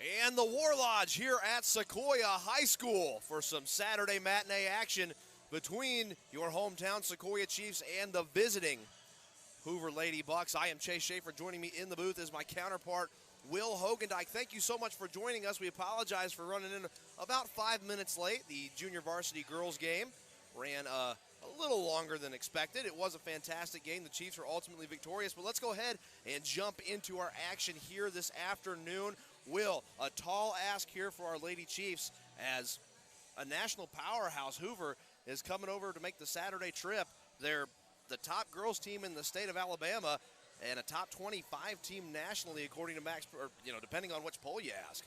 And the War Lodge here at Sequoyah High School for some Saturday matinee action between your hometown Sequoyah Chiefs and the visiting Hoover Lady Bucks. I am Chase Schaefer. Joining me in the booth is my counterpart, Will Hogendijk. Thank you so much for joining us. We apologize for running in about 5 minutes late. The junior varsity girls game ran a little longer than expected. It was a fantastic game. The Chiefs were ultimately victorious, but let's go ahead and jump into our action here this afternoon. Will, a tall ask here for our Lady Chiefs as a national powerhouse, Hoover, is coming over to make the Saturday trip. They're the top girls team in the state of Alabama and a top 25 team nationally, according to Max, or, depending on which poll you ask.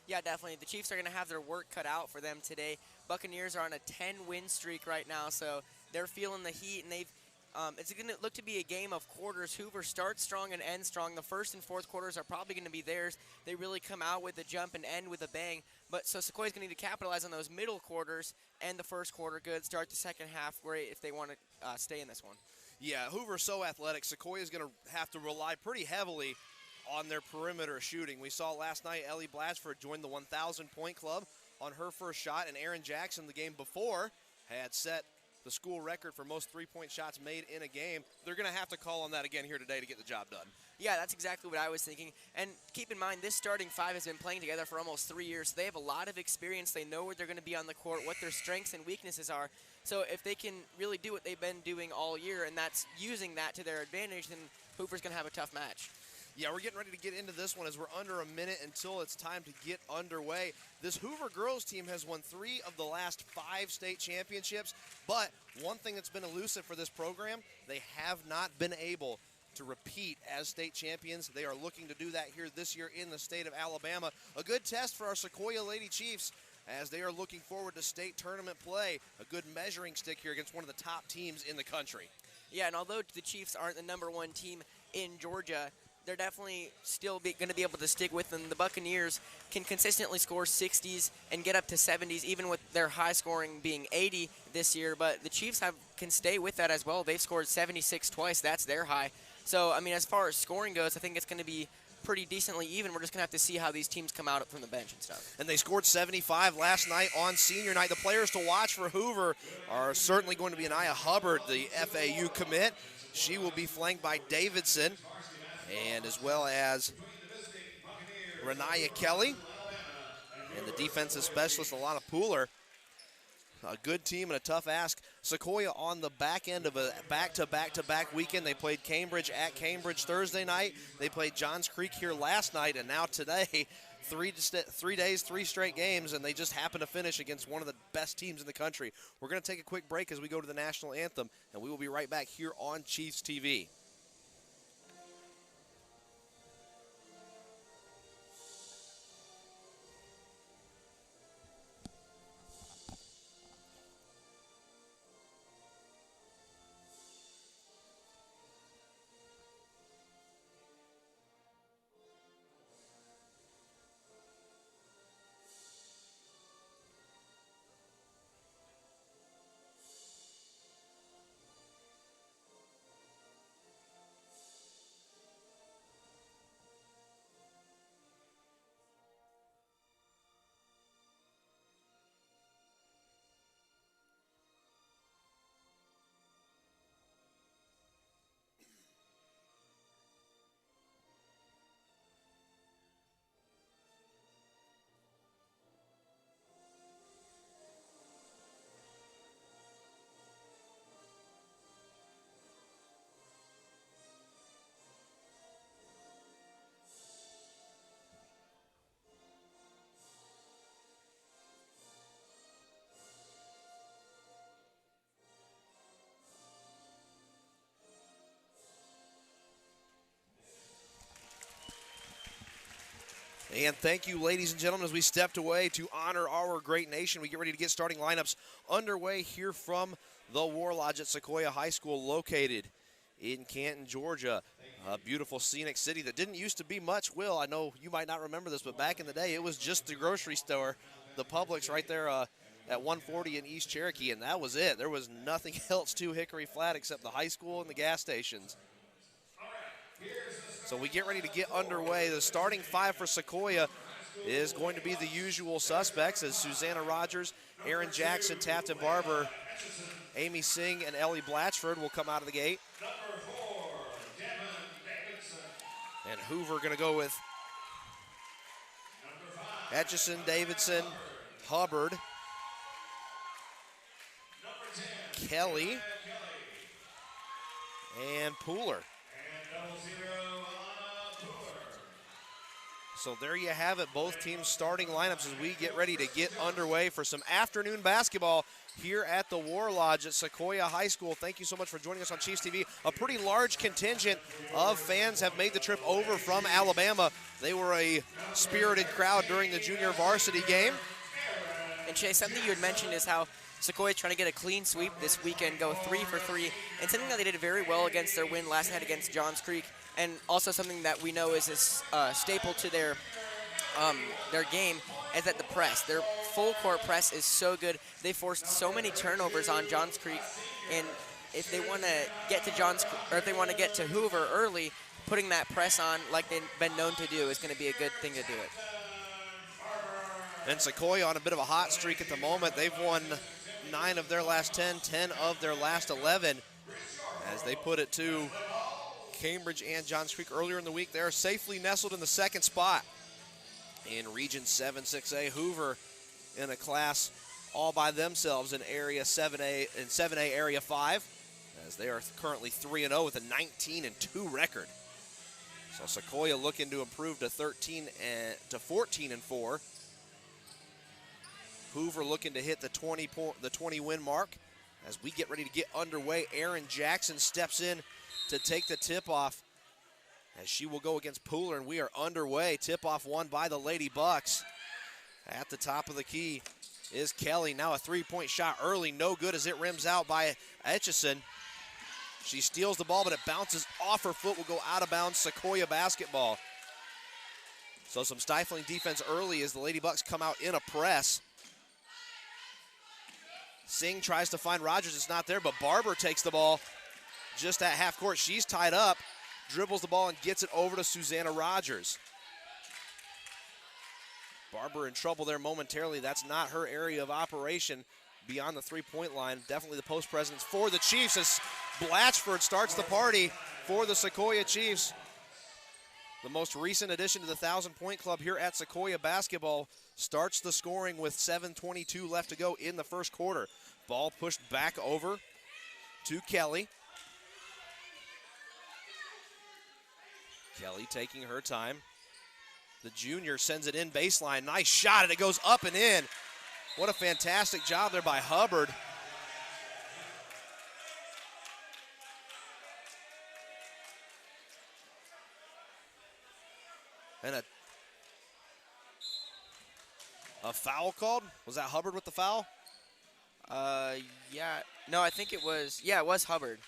Yeah, definitely. The Chiefs are going to have their work cut out for them today. Buccaneers are on a 10-win streak right now, so they're feeling the heat, and it's going to look to be a game of quarters. Hoover starts strong and ends strong. The first and fourth quarters are probably going to be theirs. They really come out with a jump and end with a bang. So Sequoiah's going to need to capitalize on those middle quarters and the first quarter good. Start the second half great if they want to stay in this one. Yeah, Hoover's so athletic. Sequoiah's going to have to rely pretty heavily on their perimeter shooting. We saw last night Ellie Blatchford join the 1,000-point club on her first shot, and Aaron Jackson the game before had set the school record for most three-point shots made in a game. They're going to have to call on that again here today to get the job done. Yeah, that's exactly what I was thinking. And keep in mind, this starting five has been playing together for almost 3 years. So they have a lot of experience. They know where they're going to be on the court, what their strengths and weaknesses are. So if they can really do what they've been doing all year, and that's using that to their advantage, then Hoover's going to have a tough match. Yeah, we're getting ready to get into this one as we're under a minute until it's time to get underway. This Hoover girls team has won 3 of the last 5 state championships, but one thing that's been elusive for this program, they have not been able to repeat as state champions. They are looking to do that here this year in the state of Alabama. A good test for our Sequoyah Lady Chiefs as they are looking forward to state tournament play. A good measuring stick here against one of the top teams in the country. Yeah, and although the Chiefs aren't the #1 team in Georgia, they're definitely still going to be able to stick with them. The Buccaneers can consistently score 60s and get up to 70s, even with their high scoring being 80 this year. But the Chiefs can stay with that as well. They've scored 76 twice. That's their high. So, I mean, as far as scoring goes, I think it's going to be pretty decently even. We're just going to have to see how these teams come out from the bench and stuff. And they scored 75 last night on senior night. The players to watch for Hoover are certainly going to be Anaya Hubbard, the FAU commit. She will be flanked by Davidson, and as well as Renaya Kelly and the defensive specialist, Alana Pooler. A good team and a tough ask. Sequoyah on the back end of a back-to-back-to-back weekend. They played Cambridge at Cambridge Thursday night. They played Johns Creek here last night, and now today, 3 days, 3 straight games, and they just happen to finish against one of the best teams in the country. We're going to take a quick break as we go to the national anthem, and we will be right back here on Chiefs TV. And thank you, ladies and gentlemen, as we stepped away to honor our great nation. We get ready to get starting lineups underway here from the War Lodge at Sequoyah High School, located in Canton, Georgia. A beautiful scenic city that didn't used to be much. Will, I know you might not remember this, but back in the day, it was just the grocery store, the Publix right there at 140 in East Cherokee, and that was it. There was nothing else to Hickory Flat except the high school and the gas stations. So we get ready to get underway. The starting five for Sequoyah is going to be the usual suspects as Susanna Rogers, Aaron Jackson, Tapton Barber, Amy Singh, and Ellie Blatchford will come out of the gate. And Hoover going to go with Etchison, Davidson, Hubbard, Kelly, and Pooler. So there you have it, both teams' starting lineups as we get ready to get underway for some afternoon basketball here at the War Lodge at Sequoyah High School. Thank you so much for joining us on Chiefs TV. A pretty large contingent of fans have made the trip over from Alabama. They were a spirited crowd during the junior varsity game. And Chase, something you had mentioned is how Sequoyah is trying to get a clean sweep this weekend, go 3 for 3, and something that they did very well against their win last night against Johns Creek, and also something that we know is a staple to their game is that the press. Their full court press is so good. They forced so many turnovers on Johns Creek, and if they want to get to if they want to get to Hoover early, putting that press on like they've been known to do is going to be a good thing to do it. And Sequoyah on a bit of a hot streak at the moment. They've won 9 of their last 10, 10 of their last 11 as they put it to Cambridge and Johns Creek earlier in the week. They're safely nestled in the second spot in Region 7 6A. Hoover in a class all by themselves in Area 7A and 7A Area 5 as they are currently 3-0 with a 19-2 record. So Sequoyah looking to improve to 14-4. Hoover looking to hit the 20 win mark. As we get ready to get underway, Aaron Jackson steps in to take the tip-off as she will go against Pooler, and we are underway. Tip-off won by the Lady Bucks. At the top of the key is Kelly. Now a three-point shot early, no good as it rims out by Etchison. She steals the ball, but it bounces off her foot, will go out of bounds. Sequoyah basketball. So some stifling defense early as the Lady Bucks come out in a press. Singh tries to find Rogers, it's not there, but Barber takes the ball just at half court. She's tied up, dribbles the ball and gets it over to Susanna Rogers. Barber in trouble there momentarily. That's not her area of operation beyond the three-point line. Definitely the post presence for the Chiefs as Blatchford starts the party for the Sequoyah Chiefs. The most recent addition to the 1,000-point club here at Sequoyah basketball starts the scoring with 7:22 left to go in the first quarter. Ball pushed back over to Kelly. Kelly taking her time. The junior sends it in baseline. Nice shot, and it goes up and in. What a fantastic job there by Hubbard. And a foul called? Was that Hubbard with the foul? Yeah. No, I think it was Hubbard.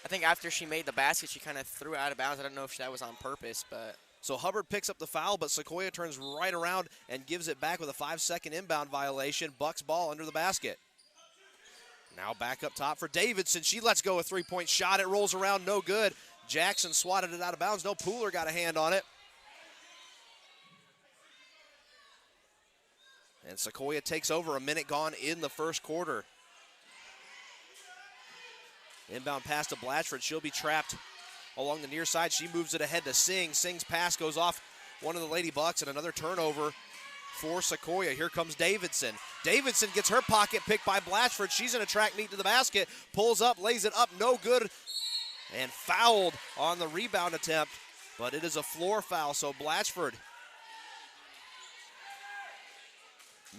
I think after she made the basket, she kind of threw it out of bounds. I don't know if that was on purpose, but. So Hubbard picks up the foul, but Sequoyah turns right around and gives it back with a 5-second inbound violation. Bucks ball under the basket. Now back up top for Davidson. She lets go a three-point shot. It rolls around, no good. Jackson swatted it out of bounds. No, Pooler got a hand on it. And Sequoyah takes over, a minute gone in the first quarter. Inbound pass to Blatchford. She'll be trapped along the near side. She moves it ahead to Singh. Singh's pass goes off one of the Lady Bucks, and another turnover for Sequoyah. Here comes Davidson. Davidson gets her pocket picked by Blatchford. She's in a track meet to the basket. Pulls up, lays it up, no good. And fouled on the rebound attempt, but it is a floor foul, so Blatchford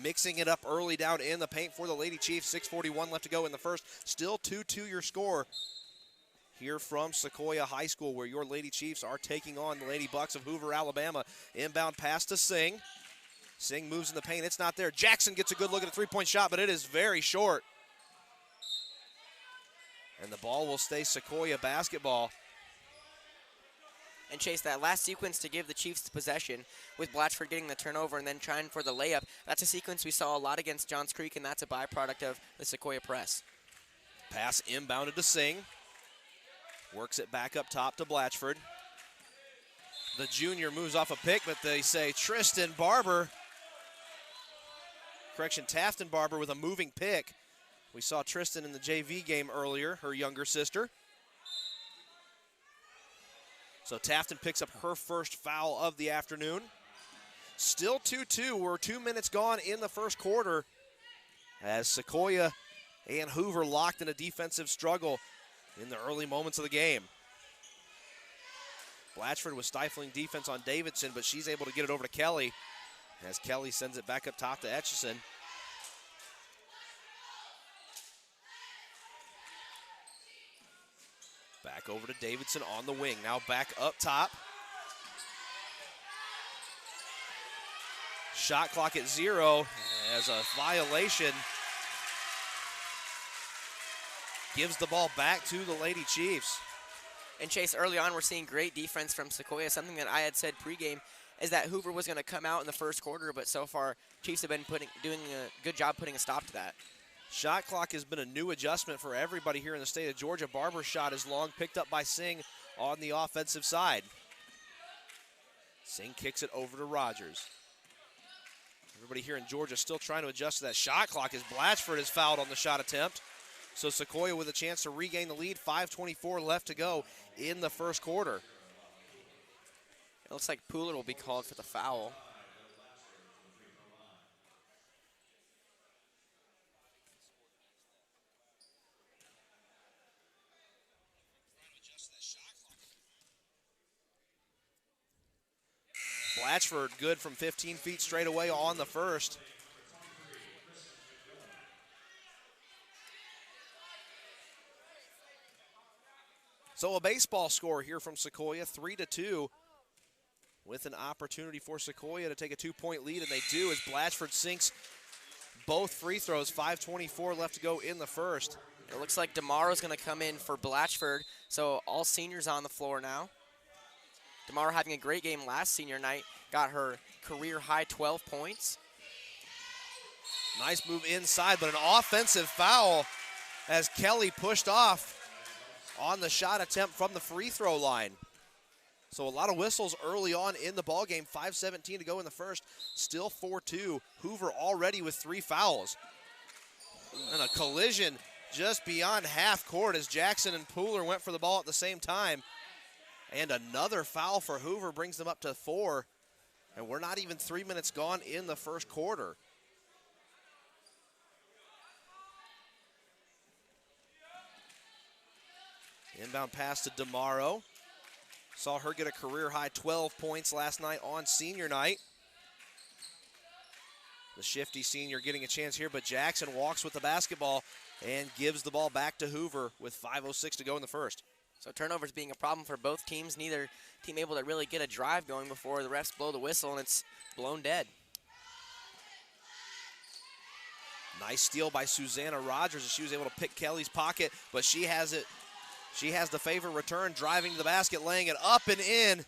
mixing it up early down in the paint for the Lady Chiefs. 6:41 left to go in the first. Still 2-2 your score here from Sequoyah High School, where your Lady Chiefs are taking on the Lady Bucks of Hoover, Alabama. Inbound pass to Singh. Singh moves in the paint. It's not there. Jackson gets a good look at a three-point shot, but it is very short. And the ball will stay Sequoyah basketball. And Chase, that last sequence to give the Chiefs the possession with Blatchford getting the turnover and then trying for the layup, that's a sequence we saw a lot against Johns Creek, and that's a byproduct of the Sequoyah press. Pass inbounded to Singh. Works it back up top to Blatchford. The junior moves off a pick, but they say Tristan Barber. Correction, Tafton Barber with a moving pick. We saw Tristan in the JV game earlier, her younger sister. So Tafton picks up her first foul of the afternoon. Still 2-2. We're 2 minutes gone in the first quarter as Sequoyah and Hoover locked in a defensive struggle in the early moments of the game. Blatchford was stifling defense on Davidson, but she's able to get it over to Kelly as Kelly sends it back up top to Etchison. Back over to Davidson on the wing. Now back up top. Shot clock at 0 as a violation gives the ball back to the Lady Chiefs. And Chase, early on, we're seeing great defense from Sequoyah. Something that I had said pregame is that Hoover was going to come out in the first quarter, but so far, Chiefs have been doing a good job putting a stop to that. Shot clock has been a new adjustment for everybody here in the state of Georgia. Barber's shot is long, picked up by Singh on the offensive side. Singh kicks it over to Rogers. Everybody here in Georgia still trying to adjust to that shot clock as Blatchford is fouled on the shot attempt. So Sequoyah with a chance to regain the lead. 5:24 left to go in the first quarter. It looks like Pooler will be called for the foul. Blatchford good from 15 feet straight away on the first. So a baseball score here from Sequoyah, 3-2, with an opportunity for Sequoyah to take a 2-point lead, and they do as Blatchford sinks both free throws. 5:24 left to go in the first. It looks like DeMaro's going to come in for Blatchford, so all seniors on the floor now. DeMaro having a great game last senior night, got her career-high 12 points. Nice move inside, but an offensive foul as Kelly pushed off on the shot attempt from the free throw line. So a lot of whistles early on in the ballgame. 5:17 to go in the first. Still 4-2. Hoover already with 3 fouls. And a collision just beyond half court as Jackson and Pooler went for the ball at the same time. And another foul for Hoover brings them up to 4. And we're not even 3 minutes gone in the first quarter. Inbound pass to DeMaro. Saw her get a career-high 12 points last night on senior night. The shifty senior getting a chance here, but Jackson walks with the basketball and gives the ball back to Hoover with 5:06 to go in the first. So turnovers being a problem for both teams. Neither team able to really get a drive going before the refs blow the whistle, and it's blown dead. Nice steal by Susanna Rogers as she was able to pick Kelly's pocket, but she has it. She has the favor return, driving to the basket, laying it up and in.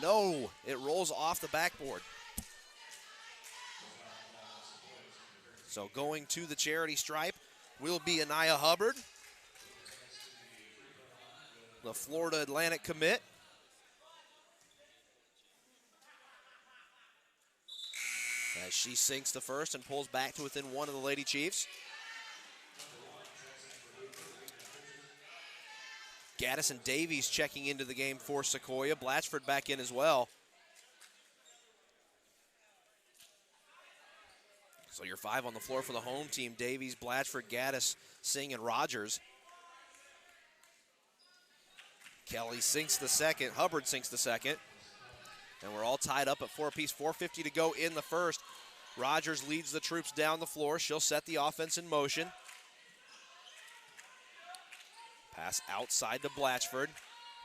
No, it rolls off the backboard. So going to the charity stripe will be Anaya Hubbard, the Florida Atlantic commit. As she sinks the first and pulls back to within 1 of the Lady Chiefs. Gaddis and Davies checking into the game for Sequoyah. Blatchford back in as well. So your 5 on the floor for the home team. Davies, Blatchford, Gaddis, Singh, and Rogers. Kelly sinks the second. Hubbard sinks the second. And we're all tied up at 4 apiece. 4:50 to go in the first. Rogers leads the troops down the floor. She'll set the offense in motion. Pass outside to Blatchford.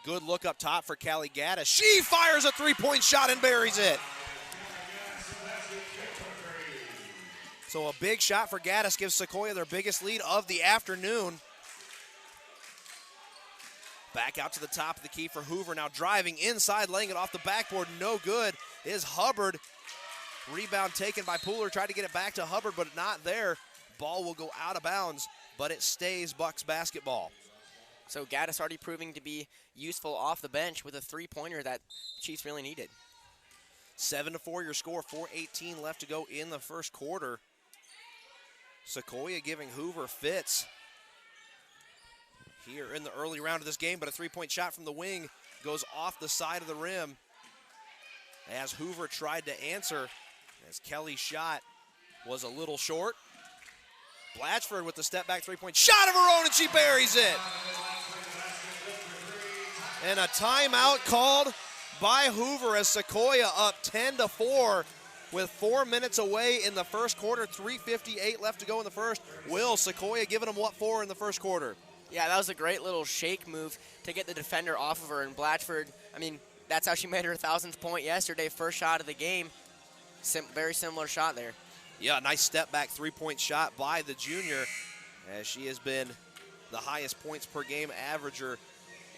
Good look up top for Callie Gaddis. She fires a 3-point shot and buries it. So a big shot for Gaddis gives Sequoyah their biggest lead of the afternoon. Back out to the top of the key for Hoover. Now driving inside, laying it off the backboard. No good is Hubbard. Rebound taken by Pooler. Tried to get it back to Hubbard, but not there. Ball will go out of bounds, but it stays Bucks basketball. So Gaddis already proving to be useful off the bench with a three-pointer that the Chiefs really needed. 7-4 your score, 4:18 left to go in the first quarter. Sequoyah giving Hoover fits here in the early round of this game, but a three-point shot from the wing goes off the side of the rim as Hoover tried to answer, as Kelly's shot was a little short. Blatchford with the step-back three-point shot of her own, and she buries it. And a timeout called by Hoover as Sequoyah up 10-4 with 4 minutes away in the first quarter, 3:58 left to go in the first. Will Sequoyah giving them what for in the first quarter? Yeah, that was a great little shake move to get the defender off of her. And Blatchford, I mean, that's how she made her 1,000th point yesterday, first shot of the game. Very similar shot there. Yeah, nice step-back three-point shot by the junior, as she has been the highest points per game averager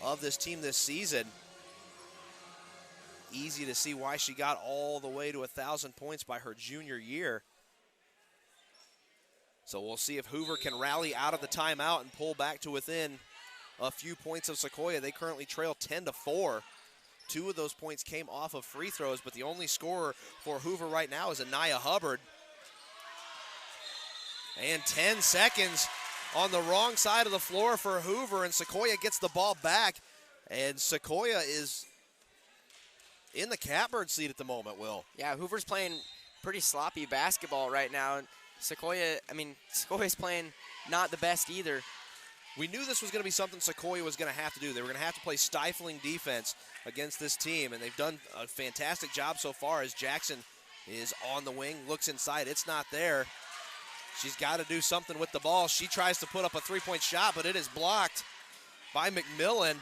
of this team this season. Easy to see why she got all the way to 1,000 points by her junior year. So we'll see if Hoover can rally out of the timeout and pull back to within a few points of Sequoyah. They currently trail 10-4. 2 of those points came off of free throws, but the only scorer for Hoover right now is Anaya Hubbard. And 10 seconds on the wrong side of the floor for Hoover, and Sequoyah gets the ball back. And Sequoyah is in the catbird seat at the moment, Will. Yeah, Hoover's playing pretty sloppy basketball right now. And Sequoyah's playing not the best either. We knew this was going to be something Sequoyah was going to have to do. They were going to have to play stifling defense against this team, and they've done a fantastic job so far as Jackson is on the wing, looks inside. It's not there. She's got to do something with the ball. She tries to put up a three-point shot, but it is blocked by McMillan.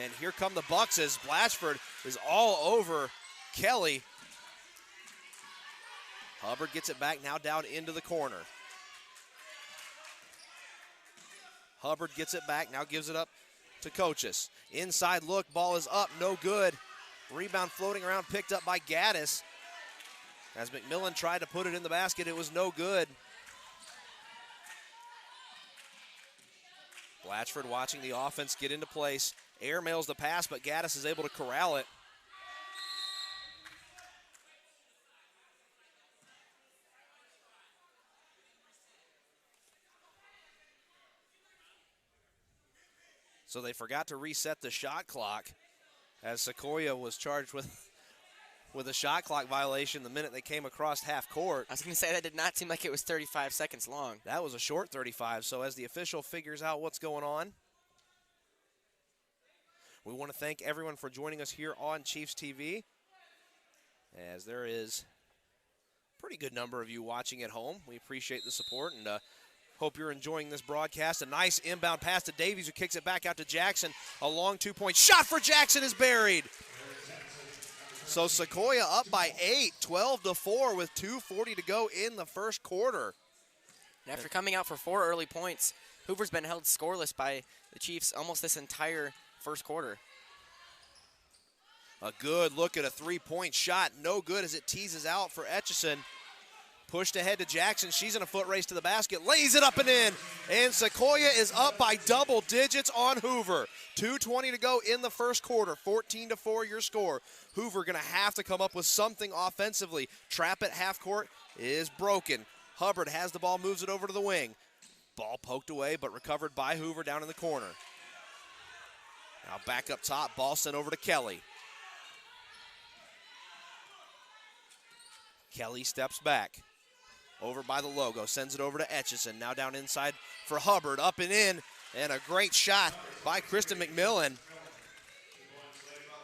And here come the Bucks as Blatchford is all over Kelly. Hubbard gets it back now down into the corner. Hubbard gets it back, now gives it up to Coaches. Inside look, ball is up, no good. Rebound floating around, picked up by Gaddis. As McMillan tried to put it in the basket, it was no good. Blatchford watching the offense get into place. Airmails the pass, but Gaddis is able to corral it. So they forgot to reset the shot clock, as Sequoyah was charged with a shot clock violation the minute they came across half court. I was going to say that did not seem like it was 35 seconds long. That was a short 35, so as the official figures out what's going on, we want to thank everyone for joining us here on Chiefs TV, as there is a pretty good number of you watching at home. We appreciate the support and hope you're enjoying this broadcast. A nice inbound pass to Davies, who kicks it back out to Jackson. A long two-point shot for Jackson is buried. So Sequoyah up by 8, 12-4 with 2:40 to go in the first quarter. And after coming out for 4 early points, Hoover's been held scoreless by the Chiefs almost this entire first quarter. A good look at a three-point shot. No good as it teases out for Etchison. Pushed ahead to Jackson. She's in a foot race to the basket. Lays it up and in. And Sequoyah is up by double digits on Hoover. 2:20 to go in the first quarter. 14-4 your score. Hoover going to have to come up with something offensively. Trap at half court is broken. Hubbard has the ball, moves it over to the wing. Ball poked away, but recovered by Hoover down in the corner. Now back up top, ball sent over to Kelly. Kelly steps back. Over by the logo, sends it over to Etchison. Now down inside for Hubbard, up and in, and a great shot by Kristen McMillan.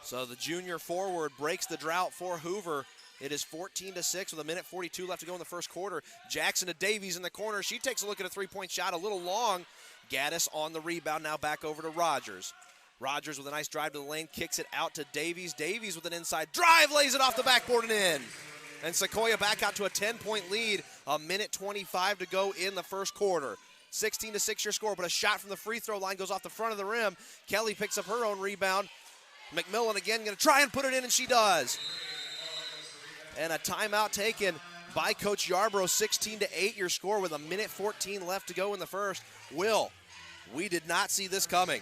So the junior forward breaks the drought for Hoover. It is 14-6 with 1:42 left to go in the first quarter. Jackson to Davies in the corner. She takes a look at a three-point shot, a little long. Gaddis on the rebound, now back over to Rogers. Rogers with a nice drive to the lane, kicks it out to Davies. Davies with an inside drive, lays it off the backboard and in. And Sequoyah back out to a 10-point lead. 1:25 to go in the first quarter. 16-6 your score, but a shot from the free throw line goes off the front of the rim. Kelly picks up her own rebound. McMillan again going to try and put it in, and she does. And a timeout taken by Coach Yarbrough. 16-8 your score with 1:14 left to go in the first. Will, we did not see this coming.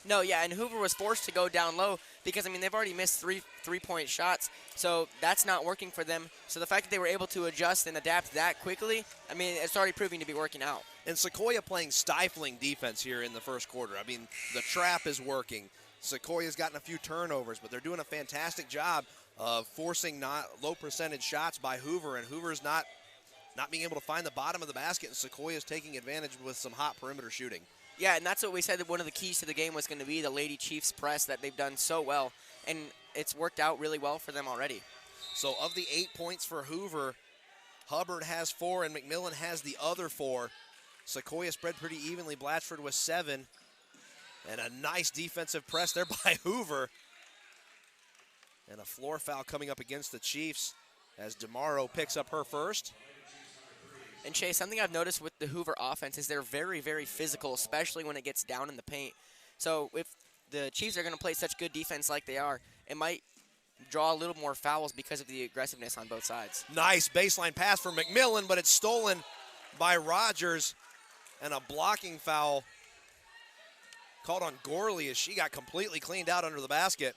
No, yeah, and Hoover was forced to go down low because, I mean, they've already missed three-point shots, so that's not working for them. So the fact that they were able to adjust and adapt that quickly, I mean, it's already proving to be working out. And Sequoyah playing stifling defense here in the first quarter. I mean, the trap is working. Sequoyah's gotten a few turnovers, but they're doing a fantastic job of forcing not low percentage shots by Hoover, and Hoover's not being able to find the bottom of the basket, and Sequoyah's taking advantage with some hot perimeter shooting. Yeah, and that's what we said that one of the keys to the game was going to be the Lady Chiefs press that they've done so well, and it's worked out really well for them already. So of the 8 points for Hoover, Hubbard has 4 and McMillan has the other 4. Sequoyah spread pretty evenly. Blatchford with 7. And a nice defensive press there by Hoover. And a floor foul coming up against the Chiefs as DeMauro picks up her first. And Chase, something I've noticed with the Hoover offense is they're very, very physical, especially when it gets down in the paint. So if the Chiefs are going to play such good defense like they are, it might draw a little more fouls because of the aggressiveness on both sides. Nice baseline pass for McMillan, but it's stolen by Rogers. And a blocking foul called on Gorley as she got completely cleaned out under the basket.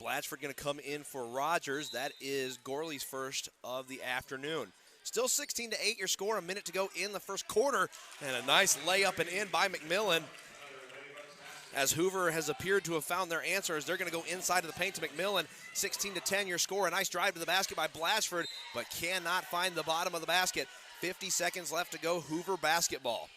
Blatchford going to come in for Rogers. That is Gorley's first of the afternoon. Still 16-8 your score, a minute to go in the first quarter. And a nice layup and in by McMillan. As Hoover has appeared to have found their answers, they're going to go inside of the paint to McMillan. 16-10 your score. A nice drive to the basket by Blatchford, but cannot find the bottom of the basket. 50 seconds left to go. Hoover basketball.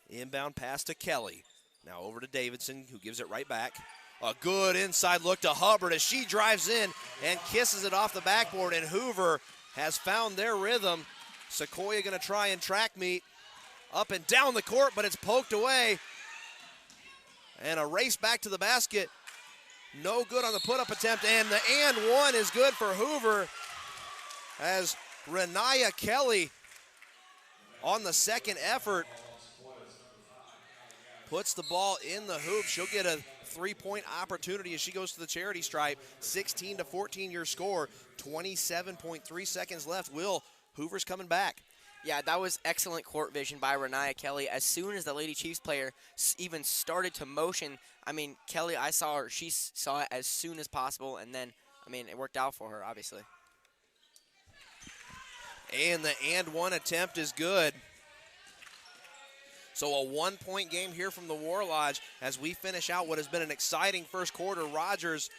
Inbound pass to Kelly. Now over to Davidson, who gives it right back. A good inside look to Hubbard as she drives in and kisses it off the backboard, and Hoover has found their rhythm. Sequoyah going to try and track meet up and down the court, but it's poked away. And a race back to the basket. No good on the put-up attempt, and the and one is good for Hoover as Renaya Kelly on the second effort puts the ball in the hoop. She'll get a three-point opportunity as she goes to the charity stripe. 16-14 your score. 27.3 seconds left. Hoover's coming back. Yeah, that was excellent court vision by Renaya Kelly. As soon as the Lady Chiefs player even started to motion, I mean, Kelly, I saw her. She saw it as soon as possible, and then, I mean, it worked out for her, obviously. And the and one attempt is good. So a one-point game here from the War Lodge as we finish out what has been an exciting first quarter. Rogers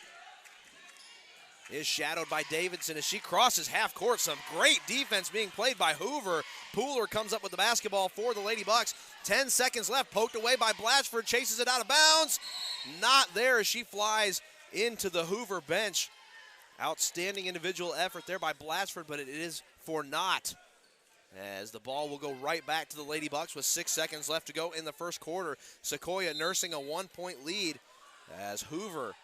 is shadowed by Davidson as she crosses half court. Some great defense being played by Hoover. Pooler comes up with the basketball for the Lady Bucks. 10 seconds left, poked away by Blatchford, chases it out of bounds. Not there as she flies into the Hoover bench. Outstanding individual effort there by Blatchford, but it is for naught, as the ball will go right back to the Lady Bucks with 6 seconds left to go in the first quarter. Sequoyah nursing a one-point lead as Hoover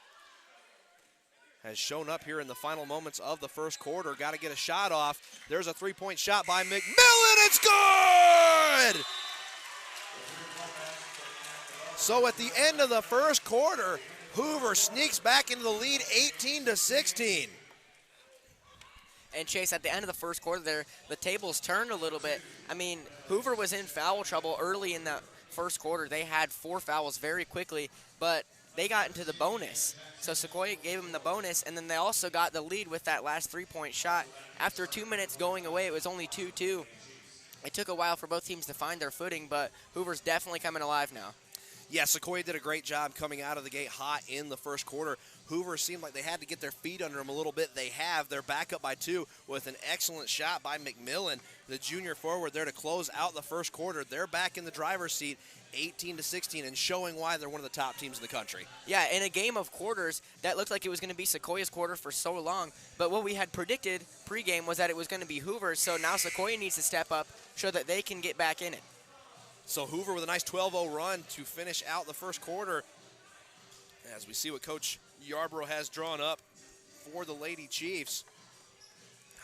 has shown up here in the final moments of the first quarter. Got to get a shot off. There's a three-point shot by McMillan. It's good! So at the end of the first quarter, Hoover sneaks back into the lead 18-16. And Chase, at the end of the first quarter there, the tables turned a little bit. I mean, Hoover was in foul trouble early in the first quarter. They had 4 fouls very quickly, but they got into the bonus. So Sequoyah gave them the bonus, and then they also got the lead with that last three-point shot. After 2 minutes going away, it was only 2-2. It took a while for both teams to find their footing, but Hoover's definitely coming alive now. Yeah, Sequoyah did a great job coming out of the gate hot in the first quarter. Hoover seemed like they had to get their feet under them a little bit. They have. They're back up by 2 with an excellent shot by McMillan, the junior forward there to close out the first quarter. They're back in the driver's seat, 18-16, and showing why they're one of the top teams in the country. Yeah, in a game of quarters, that looked like it was going to be Sequoyah's quarter for so long. But what we had predicted pregame was that it was going to be Hoover, so now Sequoyah needs to step up, show that they can get back in it. So Hoover with a nice 12-0 run to finish out the first quarter. As we see what Coach Yarborough has drawn up for the Lady Chiefs.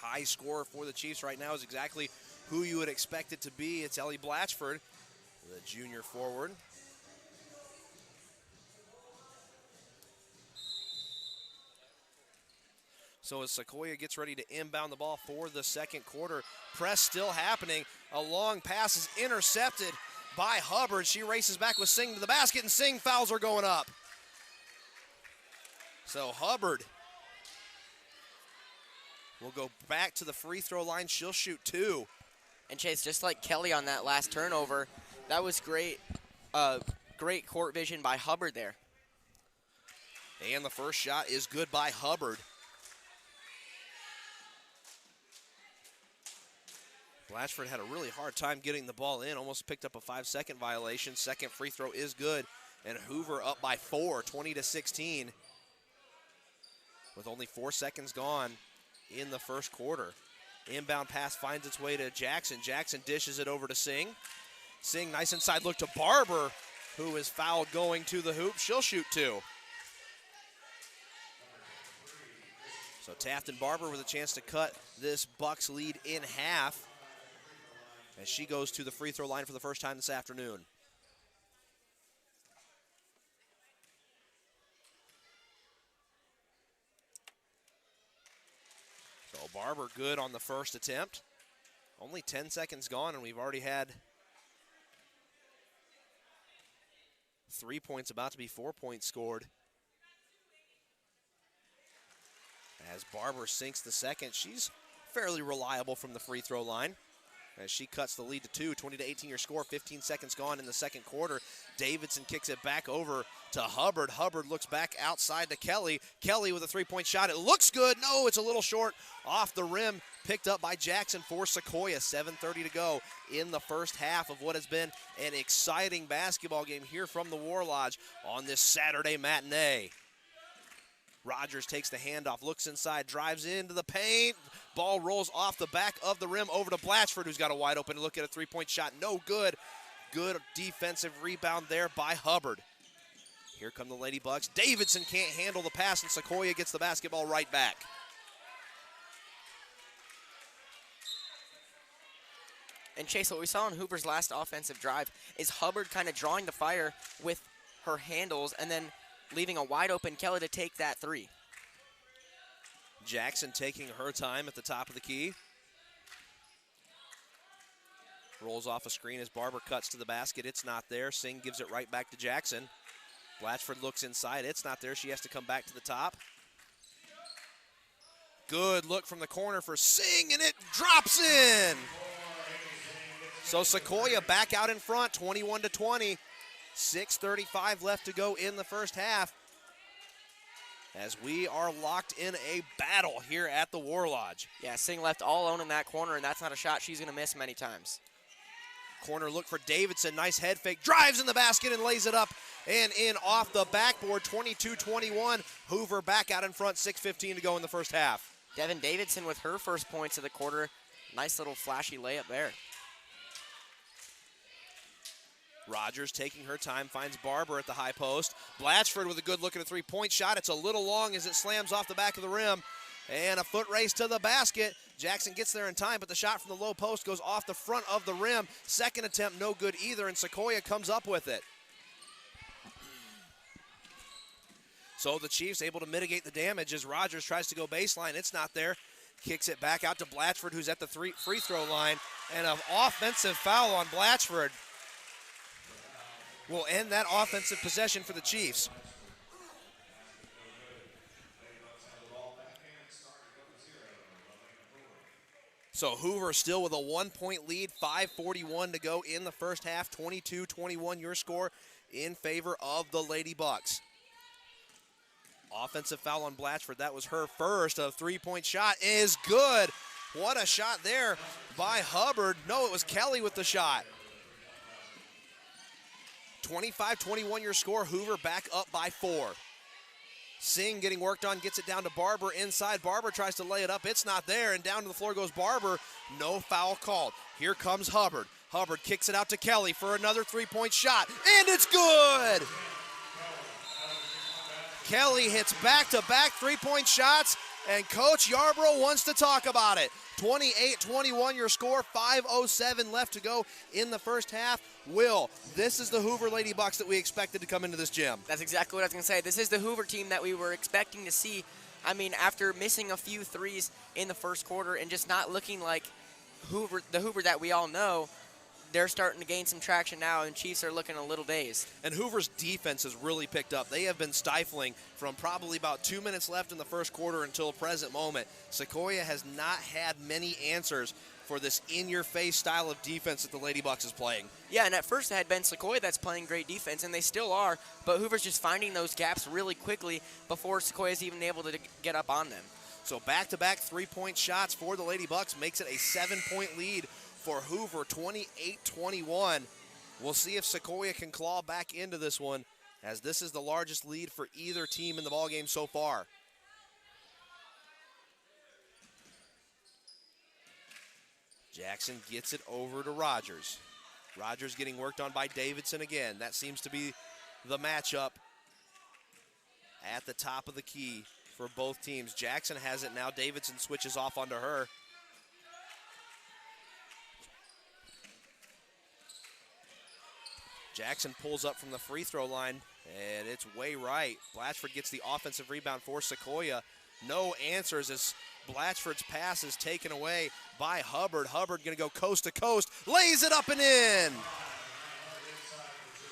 High score for the Chiefs right now is exactly who you would expect it to be. It's Ellie Blatchford, the junior forward. So as Sequoyah gets ready to inbound the ball for the second quarter, press still happening. A long pass is intercepted by Hubbard. She races back with Singh to the basket, and Singh fouls are going up. So Hubbard will go back to the free throw line. She'll shoot 2. And Chase, just like Kelly on that last turnover, that was great, great court vision by Hubbard there. And the first shot is good by Hubbard. Blatchford had a really hard time getting the ball in, almost picked up a 5-second violation. Second free throw is good, and Hoover up by 4, 20-16, with only 4 seconds gone in the first quarter. Inbound pass finds its way to Jackson. Jackson dishes it over to Singh. Singh, nice inside look to Barber, who is fouled going to the hoop. She'll shoot 2. So Taft and Barber with a chance to cut this Bucks lead in half as she goes to the free throw line for the first time this afternoon. So Barber good on the first attempt. Only 10 seconds gone, and we've already had 3 points, about to be 4 points scored. As Barber sinks the second, she's fairly reliable from the free throw line as she cuts the lead to 2, 20-18 your score, 15 seconds gone in the second quarter. Davidson kicks it back over to Hubbard. Hubbard looks back outside to Kelly. Kelly with a 3-point shot. It looks good. No, it's a little short off the rim. Picked up by Jackson for Sequoyah. 7:30 to go in the first half of what has been an exciting basketball game here from the War Lodge on this Saturday matinee. Rogers takes the handoff, looks inside, drives into the paint. Ball rolls off the back of the rim over to Blatchford, who's got a wide open look at a 3-point shot. No good. Good defensive rebound there by Hubbard. Here come the Lady Bucks. Davidson can't handle the pass, and Sequoyah gets the basketball right back. And Chase, what we saw in Hoover's last offensive drive is Hubbard kind of drawing the fire with her handles and then leaving a wide open Kelly to take that 3. Jackson taking her time at the top of the key. Rolls off a screen as Barber cuts to the basket. It's not there. Singh gives it right back to Jackson. Blatchford looks inside. It's not there. She has to come back to the top. Good look from the corner for Singh, and it drops in. So Sequoyah back out in front, 21-20. 6:35 left to go in the first half as we are locked in a battle here at the War Lodge. Yeah, Singh left all alone in that corner, and that's not a shot she's going to miss many times. Corner look for Davidson. Nice head fake. Drives in the basket and lays it up and in off the backboard. 22-21. Hoover back out in front. 6:15 to go in the first half. Devin Davidson with her first points of the quarter. Nice little flashy layup there. Rogers taking her time, finds Barber at the high post. Blatchford with a good look at a 3-point shot. It's a little long as it slams off the back of the rim. And a foot race to the basket. Jackson gets there in time, but the shot from the low post goes off the front of the rim. Second attempt, no good either, and Sequoyah comes up with it. So the Chiefs able to mitigate the damage as Rogers tries to go baseline. It's not there. Kicks it back out to Blatchford, who's at the free throw line. And an offensive foul on Blatchford will end that offensive possession for the Chiefs. So Hoover still with a 1-point lead, 5:41 to go in the first half, 22-21 your score in favor of the Lady Bucks. Offensive foul on Blatchford, that was her first. A 3-point shot is good. What a shot there by Hubbard. No, it was Kelly with the shot. 25-21 your score, Hoover back up by 4. Singh getting worked on, gets it down to Barber inside. Barber tries to lay it up. It's not there, and down to the floor goes Barber. No foul called. Here comes Hubbard. Hubbard kicks it out to Kelly for another 3-point shot, and it's good! Kelly hits back-to-back 3-point shots, and Coach Yarbrough wants to talk about it. 28-21 your score, 5:07 left to go in the first half. Will, this is the Hoover Lady Bucks that we expected to come into this gym. That's exactly what I was going to say. This is the Hoover team that we were expecting to see I mean, after missing a few threes in the first quarter and just not looking like the Hoover that we all know, they're starting to gain some traction now, and Chiefs are looking a little dazed. And Hoover's defense has really picked up. They have been stifling from probably about 2 minutes left in the first quarter until present moment. Sequoyah has not had many answers for this in-your-face style of defense that the Lady Bucks is playing. Yeah, and at first it had been Sequoyah that's playing great defense, and they still are, but Hoover's just finding those gaps really quickly before Sequoyah's even able to get up on them. So back-to-back three-point shots for the Lady Bucks makes it a 7-point lead for Hoover, 28-21. We'll see if Sequoyah can claw back into this one, as this is the largest lead for either team in the ballgame so far. Jackson gets it over to Rogers. Rogers getting worked on by Davidson again. That seems to be the matchup at the top of the key for both teams. Jackson has it now. Davidson switches off onto her. Jackson pulls up from the free throw line, and it's way right. Blatchford gets the offensive rebound for Sequoyah. No answers as Blatchford's pass is taken away by Hubbard. Hubbard going to go coast to coast, lays it up and in.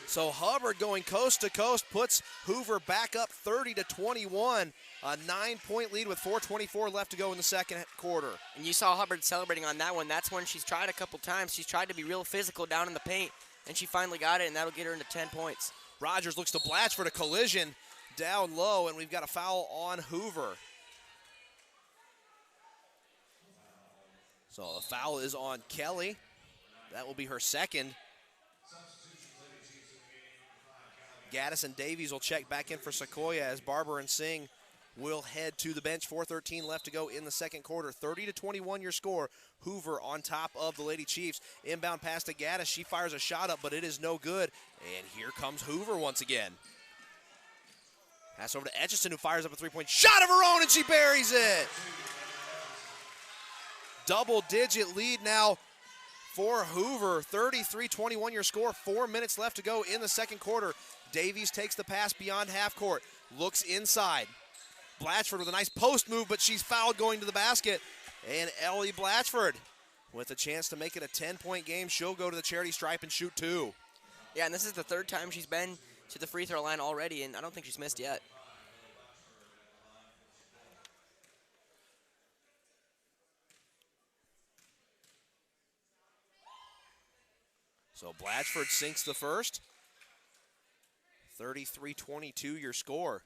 So Hubbard going coast to coast puts Hoover back up 30-21, a 9-point lead with 4:24 left to go in the second quarter. And you saw Hubbard celebrating on that one. That's when she's tried a couple times. She's tried to be real physical down in the paint, and she finally got it, and that'll get her into 10 points. Rogers looks to Blatchford, a collision down low, and we've got a foul on Hoover. So the foul is on Kelly. That will be her second. Gaddis and Davies will check back in for Sequoyah as Barber and Singh will head to the bench. 4:13 left to go in the second quarter. 30-21 your score. Hoover on top of the Lady Chiefs. Inbound pass to Gaddis. She fires a shot up, but it is no good. And here comes Hoover once again. Pass over to Etchison, who fires up a three-point shot of her own, and she buries it. Double-digit lead now for Hoover. 33-21 your score. 4 minutes left to go in the second quarter. Davies takes the pass beyond half court. Looks inside. Blatchford with a nice post move, but she's fouled going to the basket. And Ellie Blatchford with a chance to make it a 10-point game. She'll go to the charity stripe and shoot two. Yeah, and this is the third time she's been to the free throw line already, and I don't think she's missed yet. So Blatchford sinks the first. 33-22 your score.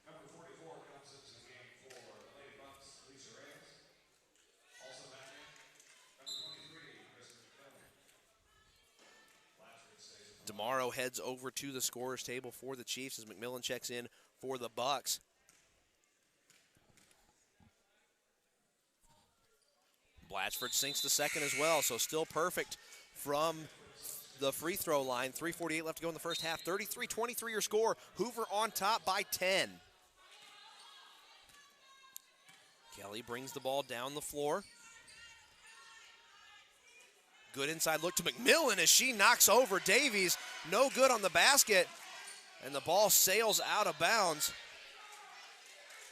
DeMauro heads over to the scorer's table for the Chiefs as McMillan checks in for the Bucks. Blatchford sinks the second as well, so still perfect from the free throw line. 3:48 left to go in the first half. 33-23 your score. Hoover on top by 10. Kelly brings the ball down the floor. Good inside look to McMillan as she knocks over Davies. No good on the basket. And the ball sails out of bounds.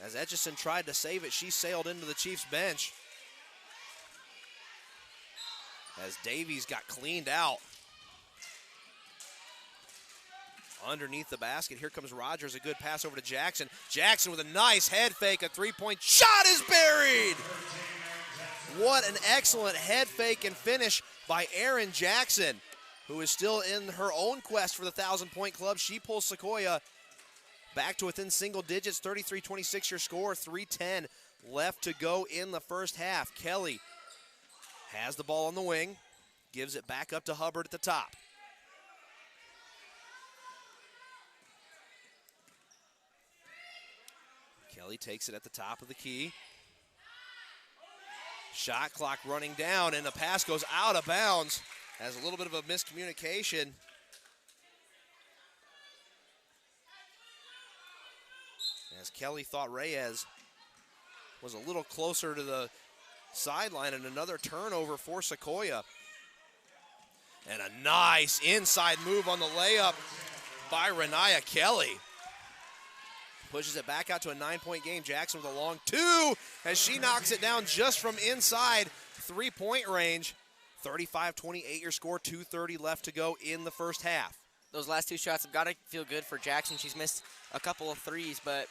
As Etchison tried to save it, she sailed into the Chiefs bench. As Davies got cleaned out. Underneath the basket, here comes Rogers, a good pass over to Jackson. Jackson with a nice head fake, a three-point shot is buried! What an excellent head fake and finish by Erin Jackson, who is still in her own quest for the 1,000-point club. She pulls Sequoyah back to within single digits, 33-26 your score, 3:10 left to go in the first half. Kelly has the ball on the wing, gives it back up to Hubbard at the top. Kelly takes it at the top of the key. Shot clock running down, and the pass goes out of bounds. Has a little bit of a miscommunication. As Kelly thought Reyes was a little closer to the sideline, and another turnover for Sequoyah. And a nice inside move on the layup by Renaya Kelly. Pushes it back out to a 9-point game. Jackson with a long two as she knocks it down just from inside 3-point range. 35-28 your score, 2:30 left to go in the first half. Those last two shots have got to feel good for Jackson. She's missed a couple of threes, but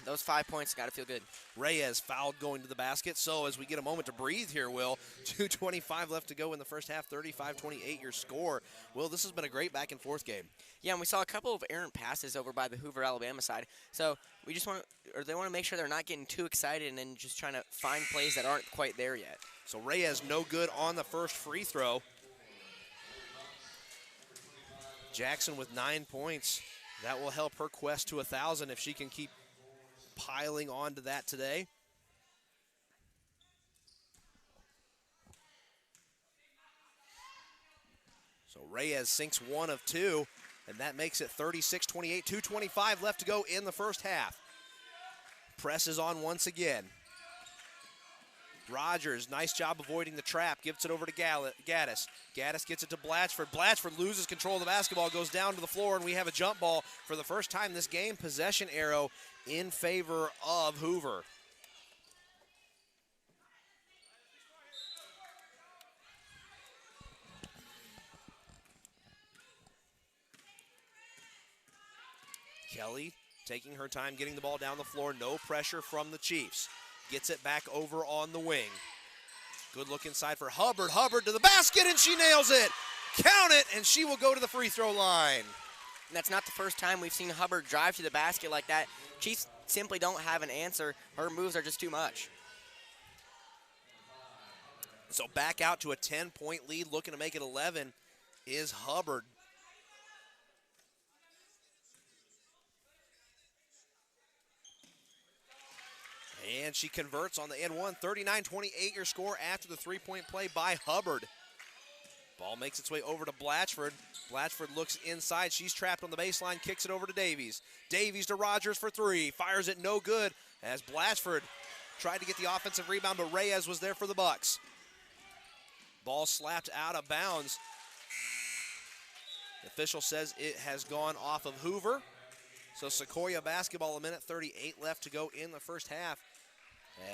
those 5 points got to feel good. Reyes fouled going to the basket, so as we get a moment to breathe here, Will, 2:25 left to go in the first half, 35-28 your score. Will, this has been a great back-and-forth game. Yeah, and we saw a couple of errant passes over by the Hoover, Alabama side. So we just want to, or they want to make sure they're not getting too excited and then just trying to find plays that aren't quite there yet. So Reyes no good on the first free throw. Jackson with 9 points. That will help her quest to 1,000 if she can keep piling on to that today. So Reyes sinks 1 of 2, and that makes it 36-28, 2:25 left to go in the first half. Presses on once again. Rogers, nice job avoiding the trap, gives it over to Gaddis. Gaddis gets it to Blatchford. Blatchford loses control of the basketball, goes down to the floor, and we have a jump ball for the first time this game. Possession arrow in favor of Hoover. Kelly taking her time getting the ball down the floor. No pressure from the Chiefs. Gets it back over on the wing. Good look inside for Hubbard. Hubbard to the basket, and she nails it. Count it, and she will go to the free throw line. And that's not the first time we've seen Hubbard drive to the basket like that. Chiefs simply don't have an answer. Her moves are just too much. So back out to a 10-point lead, looking to make it 11 is Hubbard. And she converts on the and one. 39-28 your score after the three-point play by Hubbard. Ball makes its way over to Blatchford. Blatchford looks inside. She's trapped on the baseline, kicks it over to Davies. Davies to Rogers for three. Fires it no good as Blatchford tried to get the offensive rebound, but Reyes was there for the Bucks. Ball slapped out of bounds. The official says it has gone off of Hoover. So Sequoyah basketball, 1:38 left to go in the first half.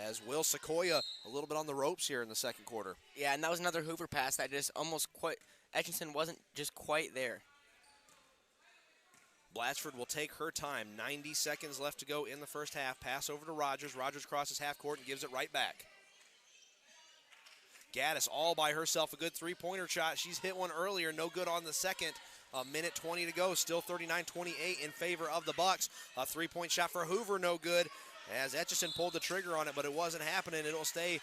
As Will Sequoyah a little bit on the ropes here in the second quarter. Yeah, and that was another Hoover pass that just almost quite, Etchison wasn't just quite there. Blatchford will take her time. 90 seconds left to go in the first half. Pass over to Rogers. Rogers crosses half court and gives it right back. Gaddis all by herself. A good three-pointer shot. She's hit one earlier. No good on the second. 1:20 to go. Still 39-28 in favor of the Bucks. A three-point shot for Hoover. No good. As Etchison pulled the trigger on it, but it wasn't happening. It'll stay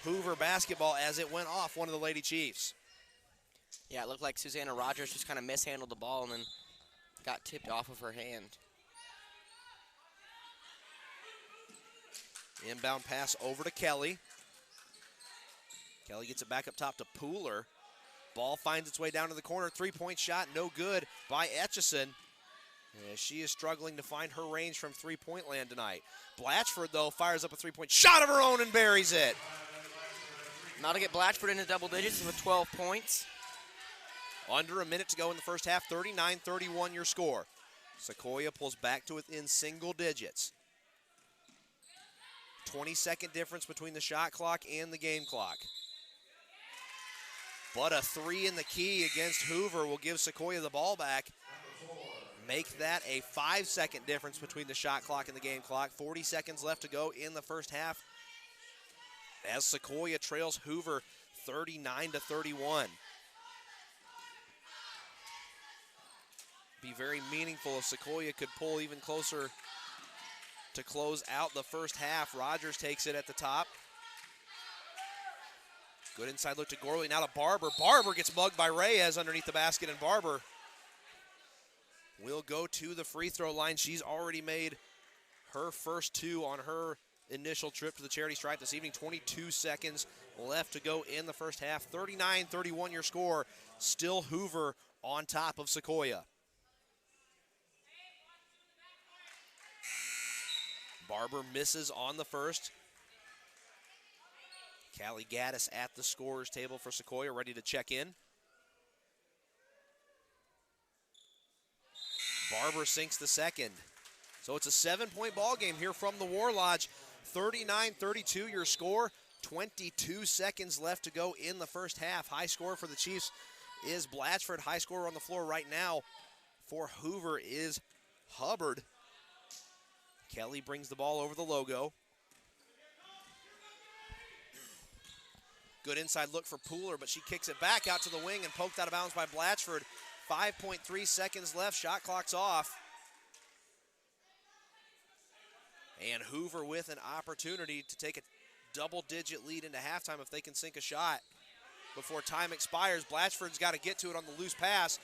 Hoover basketball as it went off one of the Lady Chiefs. Yeah, it looked like Susanna Rogers just kind of mishandled the ball and then got tipped off of her hand. Inbound pass over to Kelly. Kelly gets it back up top to Pooler. Ball finds its way down to the corner. Three-point shot, no good by Etchison. She is struggling to find her range from three-point land tonight. Blatchford, though, fires up a three-point shot of her own and buries it. Now to get Blatchford into double digits with 12 points. Under a minute to go in the first half, 39-31 your score. Sequoyah pulls back to within single digits. 20-second difference between the shot clock and the game clock. But a three in the key against Hoover will give Sequoyah the ball back. Make that a 5-second difference between the shot clock and the game clock. 40 seconds left to go in the first half as Sequoyah trails Hoover 39-31. Be very meaningful if Sequoyah could pull even closer to close out the first half. Rogers takes it at the top. Good inside look to Gorley, now to Barber. Barber gets mugged by Reyes underneath the basket, and Barber will go to the free throw line. She's already made her first two on her initial trip to the charity stripe this evening. 22 seconds left to go in the first half. 39-31 your score. Still Hoover on top of Sequoyah. Barber misses on the first. Callie Gaddis at the scorer's table for Sequoyah, ready to check in. Barber sinks the second. So it's a 7-point ball game here from the War Lodge. 39-32 your score. 22 seconds left to go in the first half. High score for the Chiefs is Blatchford. High scorer on the floor right now for Hoover is Hubbard. Kelly brings the ball over the logo. Good inside look for Pooler, but she kicks it back out to the wing and poked out of bounds by Blatchford. 5.3 seconds left. Shot clock's off. And Hoover with an opportunity to take a double-digit lead into halftime if they can sink a shot before time expires. Blatchford's got to get to it on the loose pass.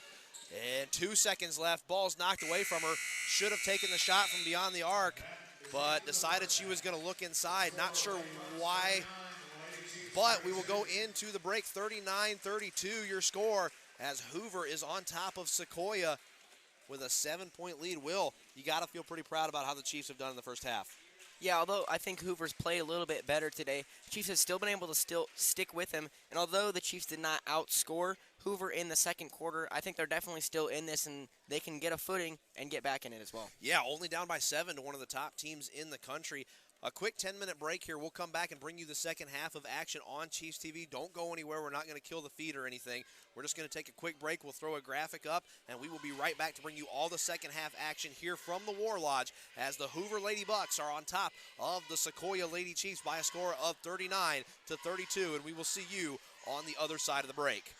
And 2 seconds left. Ball's knocked away from her. Should have taken the shot from beyond the arc, but decided she was going to look inside. Not sure why, but we will go into the break. 39-32 your score as Hoover is on top of Sequoyah with a 7-point lead. Will, you got to feel pretty proud about how the Chiefs have done in the first half. Yeah, although I think Hoover's played a little bit better today, Chiefs have still been able to stick with him. And although the Chiefs did not outscore Hoover in the second quarter, I think they're definitely still in this, and they can get a footing and get back in it as well. Yeah, only down by 7 to one of the top teams in the country. A quick 10-minute break here. We'll come back and bring you the second half of action on Chiefs TV. Don't go anywhere. We're not going to kill the feed or anything. We're just going to take a quick break. We'll throw a graphic up, and we will be right back to bring you all the second half action here from the War Lodge as the Hoover Lady Bucks are on top of the Sequoyah Lady Chiefs by a score of 39-32, and we will see you on the other side of the break.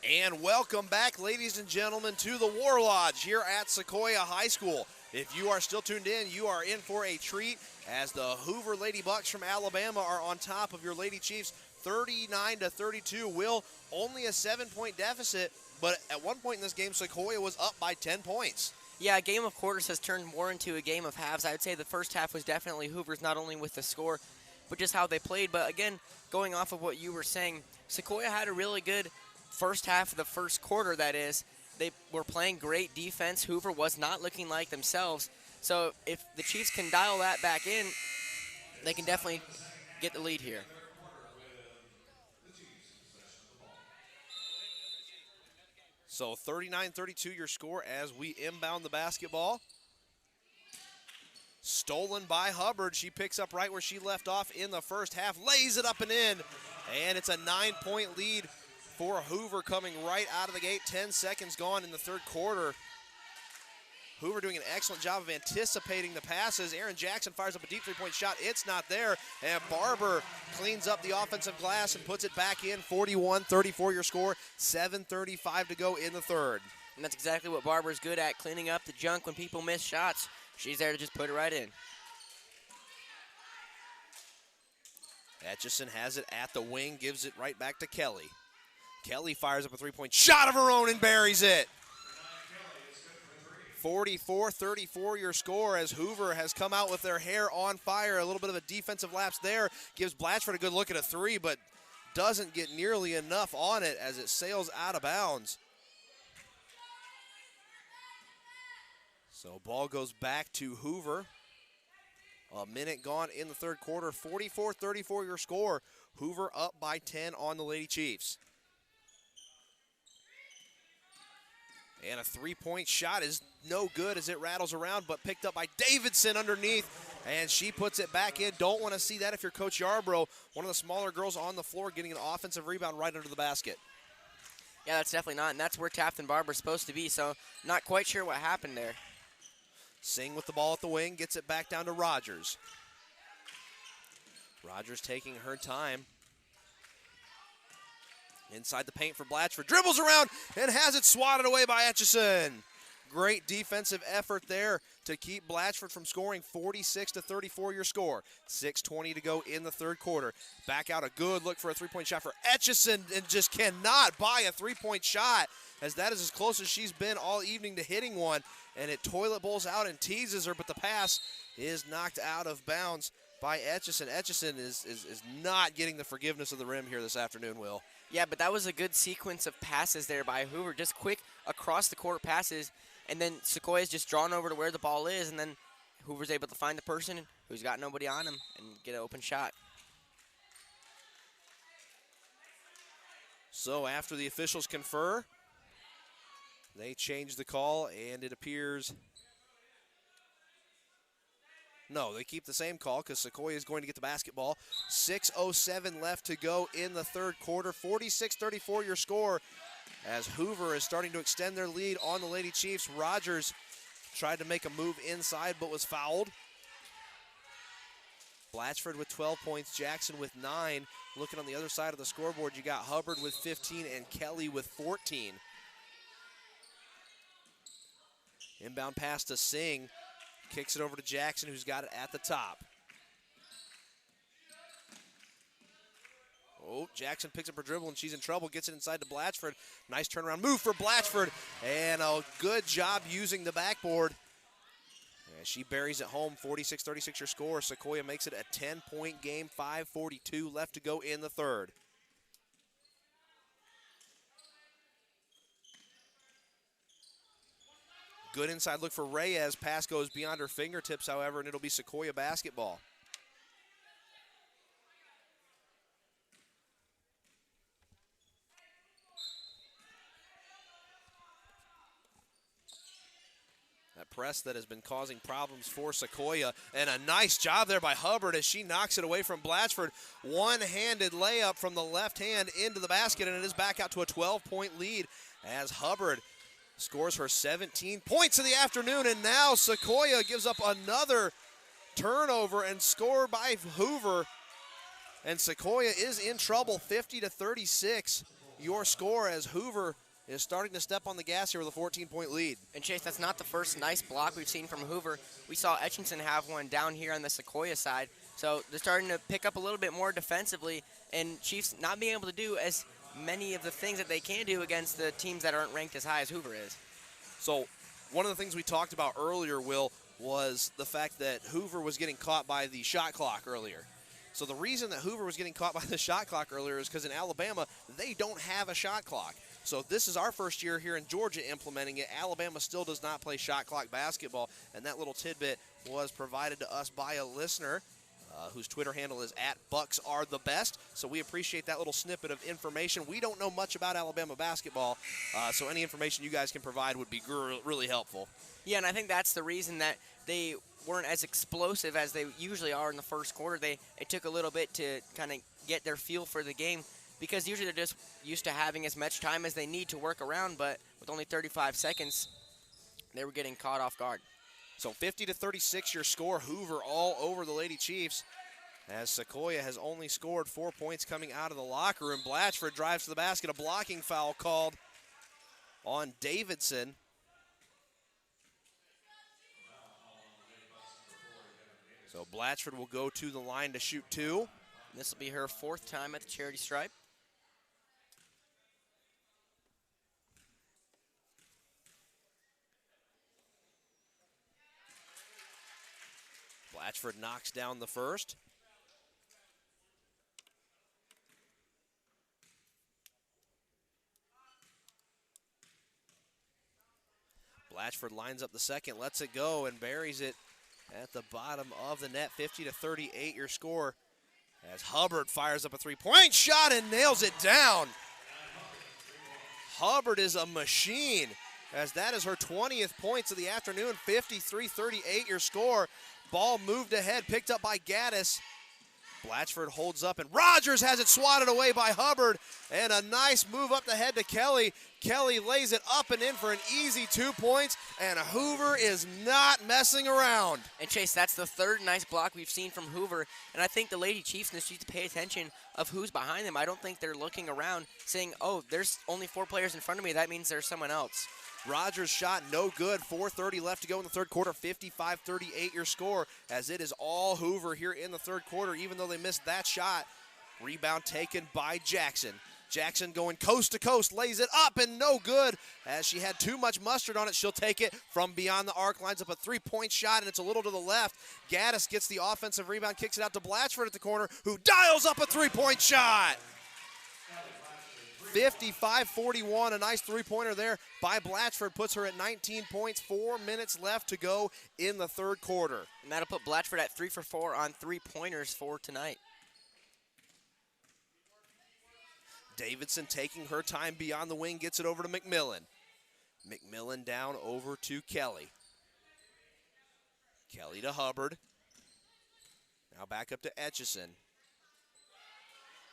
And welcome back, ladies and gentlemen, to the War Lodge here at Sequoyah High School. If you are still tuned in, you are in for a treat as the Hoover Lady Bucks from Alabama are on top of your Lady Chiefs 39-32. Will, only a 7-point deficit, but at one point in this game, Sequoyah was up by 10 points. Yeah, a game of quarters has turned more into a game of halves. I would say the first half was definitely Hoover's, not only with the score, but just how they played. But again, going off of what you were saying, Sequoyah had a really good first half of the first quarter, that is. They were playing great defense. Hoover was not looking like themselves. So if the Chiefs can dial that back in, they can definitely get the lead here. So 39-32 your score as we inbound the basketball. Stolen by Hubbard. She picks up right where she left off in the first half, lays it up and in, and it's a 9-point lead for Hoover coming right out of the gate. 10 seconds gone in the third quarter. Hoover doing an excellent job of anticipating the passes. Aaron Jackson fires up a deep three-point shot. It's not there. And Barber cleans up the offensive glass and puts it back in. 41-34 your score. 7:35 to go in the third. And that's exactly what Barber's good at, cleaning up the junk when people miss shots. She's there to just put it right in. Etchison has it at the wing, gives it right back to Kelly. Kelly fires up a three-point shot of her own and buries it. 44-34 your score as Hoover has come out with their hair on fire. A little bit of a defensive lapse there. Gives Blatchford a good look at a three, but doesn't get nearly enough on it as it sails out of bounds. So ball goes back to Hoover. A minute gone in the third quarter. 44-34 your score. Hoover up by 10 on the Lady Chiefs. And a three-point shot is no good as it rattles around, but picked up by Davidson underneath, and she puts it back in. Don't want to see that if you're Coach Yarbrough. One of the smaller girls on the floor getting an offensive rebound right under the basket. Yeah, that's definitely not, and that's where Taft Barber's supposed to be, so not quite sure what happened there. Singh with the ball at the wing, gets it back down to Rogers. Rogers taking her time. Inside the paint for Blatchford, dribbles around and has it swatted away by Etchison. Great defensive effort there to keep Blatchford from scoring. 46-34 your score. 6:20 to go in the third quarter. Back out, a good look for a three-point shot for Etchison, and just cannot buy a three-point shot, as that is as close as she's been all evening to hitting one, and it toilet bowls out and teases her, but the pass is knocked out of bounds by Etchison. Etchison is not getting the forgiveness of the rim here this afternoon, Will. Yeah, but that was a good sequence of passes there by Hoover. Just quick across the court passes, and then Sequoyah's just drawn over to where the ball is, and then Hoover's able to find the person who's got nobody on him and get an open shot. So after the officials confer, they change the call, and it appears... No, they keep the same call because Sequoyah is going to get the basketball. 6:07 left to go in the third quarter. 46-34 your score as Hoover is starting to extend their lead on the Lady Chiefs. Rogers tried to make a move inside but was fouled. Blatchford with 12 points, Jackson with 9. Looking on the other side of the scoreboard, you got Hubbard with 15 and Kelly with 14. Inbound pass to Singh. Kicks it over to Jackson, who's got it at the top. Oh, Jackson picks up her dribble, and she's in trouble. Gets it inside to Blatchford. Nice turnaround move for Blatchford, and a good job using the backboard. And she buries it home. 46-36 your score. Sequoyah makes it a 10-point game. 5:42 left to go in the third. Good inside look for Reyes. Pass goes beyond her fingertips, however, and it'll be Sequoyah basketball. That press that has been causing problems for Sequoyah, and a nice job there by Hubbard as she knocks it away from Blatchford. One-handed layup from the left hand into the basket, and it is back out to a 12-point lead as Hubbard scores her 17 points of the afternoon, and now Sequoyah gives up another turnover and score by Hoover. And Sequoyah is in trouble, 50-36. your score as Hoover is starting to step on the gas here with a 14-point lead. And Chase, that's not the first nice block we've seen from Hoover. We saw Etchington have one down here on the Sequoyah side. So they're starting to pick up a little bit more defensively, and Chiefs not being able to do as many of the things that they can do against the teams that aren't ranked as high as Hoover is. So one of the things we talked about earlier, Will, was the fact that Hoover was getting caught by the shot clock earlier. So the reason that Hoover was getting caught by the shot clock earlier is because in Alabama, they don't have a shot clock. So this is our first year here in Georgia implementing it. Alabama still does not play shot clock basketball, and that little tidbit was provided to us by a listener whose Twitter handle is @BucksAreTheBest. So we appreciate that little snippet of information. We don't know much about Alabama basketball, so any information you guys can provide would be really helpful. Yeah, and I think that's the reason that they weren't as explosive as they usually are in the first quarter. It took a little bit to kind of get their feel for the game, because usually they're just used to having as much time as they need to work around, but with only 35 seconds, they were getting caught off guard. So 50-36 your score. Hoover all over the Lady Chiefs, as Sequoyah has only scored 4 points coming out of the locker room. Blatchford drives to the basket. A blocking foul called on Davidson. So Blatchford will go to the line to shoot 2. This will be her 4th time at the charity stripe. Blatchford knocks down the first. Blatchford lines up the second, lets it go, and buries it at the bottom of the net. 50-38 your score, as Hubbard fires up a three-point shot and nails it down. Hubbard is a machine, as that is her 20th points of the afternoon. 53-38 your score. Ball moved ahead, picked up by Gaddis. Blatchford holds up, and Rogers has it swatted away by Hubbard. And a nice move up the head to Kelly. Kelly lays it up and in for an easy 2 points, and Hoover is not messing around. And Chase, that's the 3rd nice block we've seen from Hoover, and I think the Lady Chiefs need to pay attention of who's behind them. I don't think they're looking around saying, oh, there's only 4 players in front of me, that means there's someone else. Rogers' shot no good. 4:30 left to go in the third quarter. 55-38 your score, as it is all Hoover here in the third quarter, even though they missed that shot. Rebound taken by Jackson. Jackson going coast to coast, lays it up and no good. As she had too much mustard on it, she'll take it from beyond the arc, lines up a 3-point shot, and it's a little to the left. Gaddis gets the offensive rebound, kicks it out to Blatchford at the corner, who dials up a 3-point shot. 55-41, a nice three-pointer there by Blatchford, puts her at 19 points. 4 minutes left to go in the third quarter. And that'll put Blatchford at 3 for 4 on 3-pointers for tonight. Davidson taking her time beyond the wing, gets it over to McMillan. McMillan down over to Kelly. Kelly to Hubbard. Now back up to Etchison.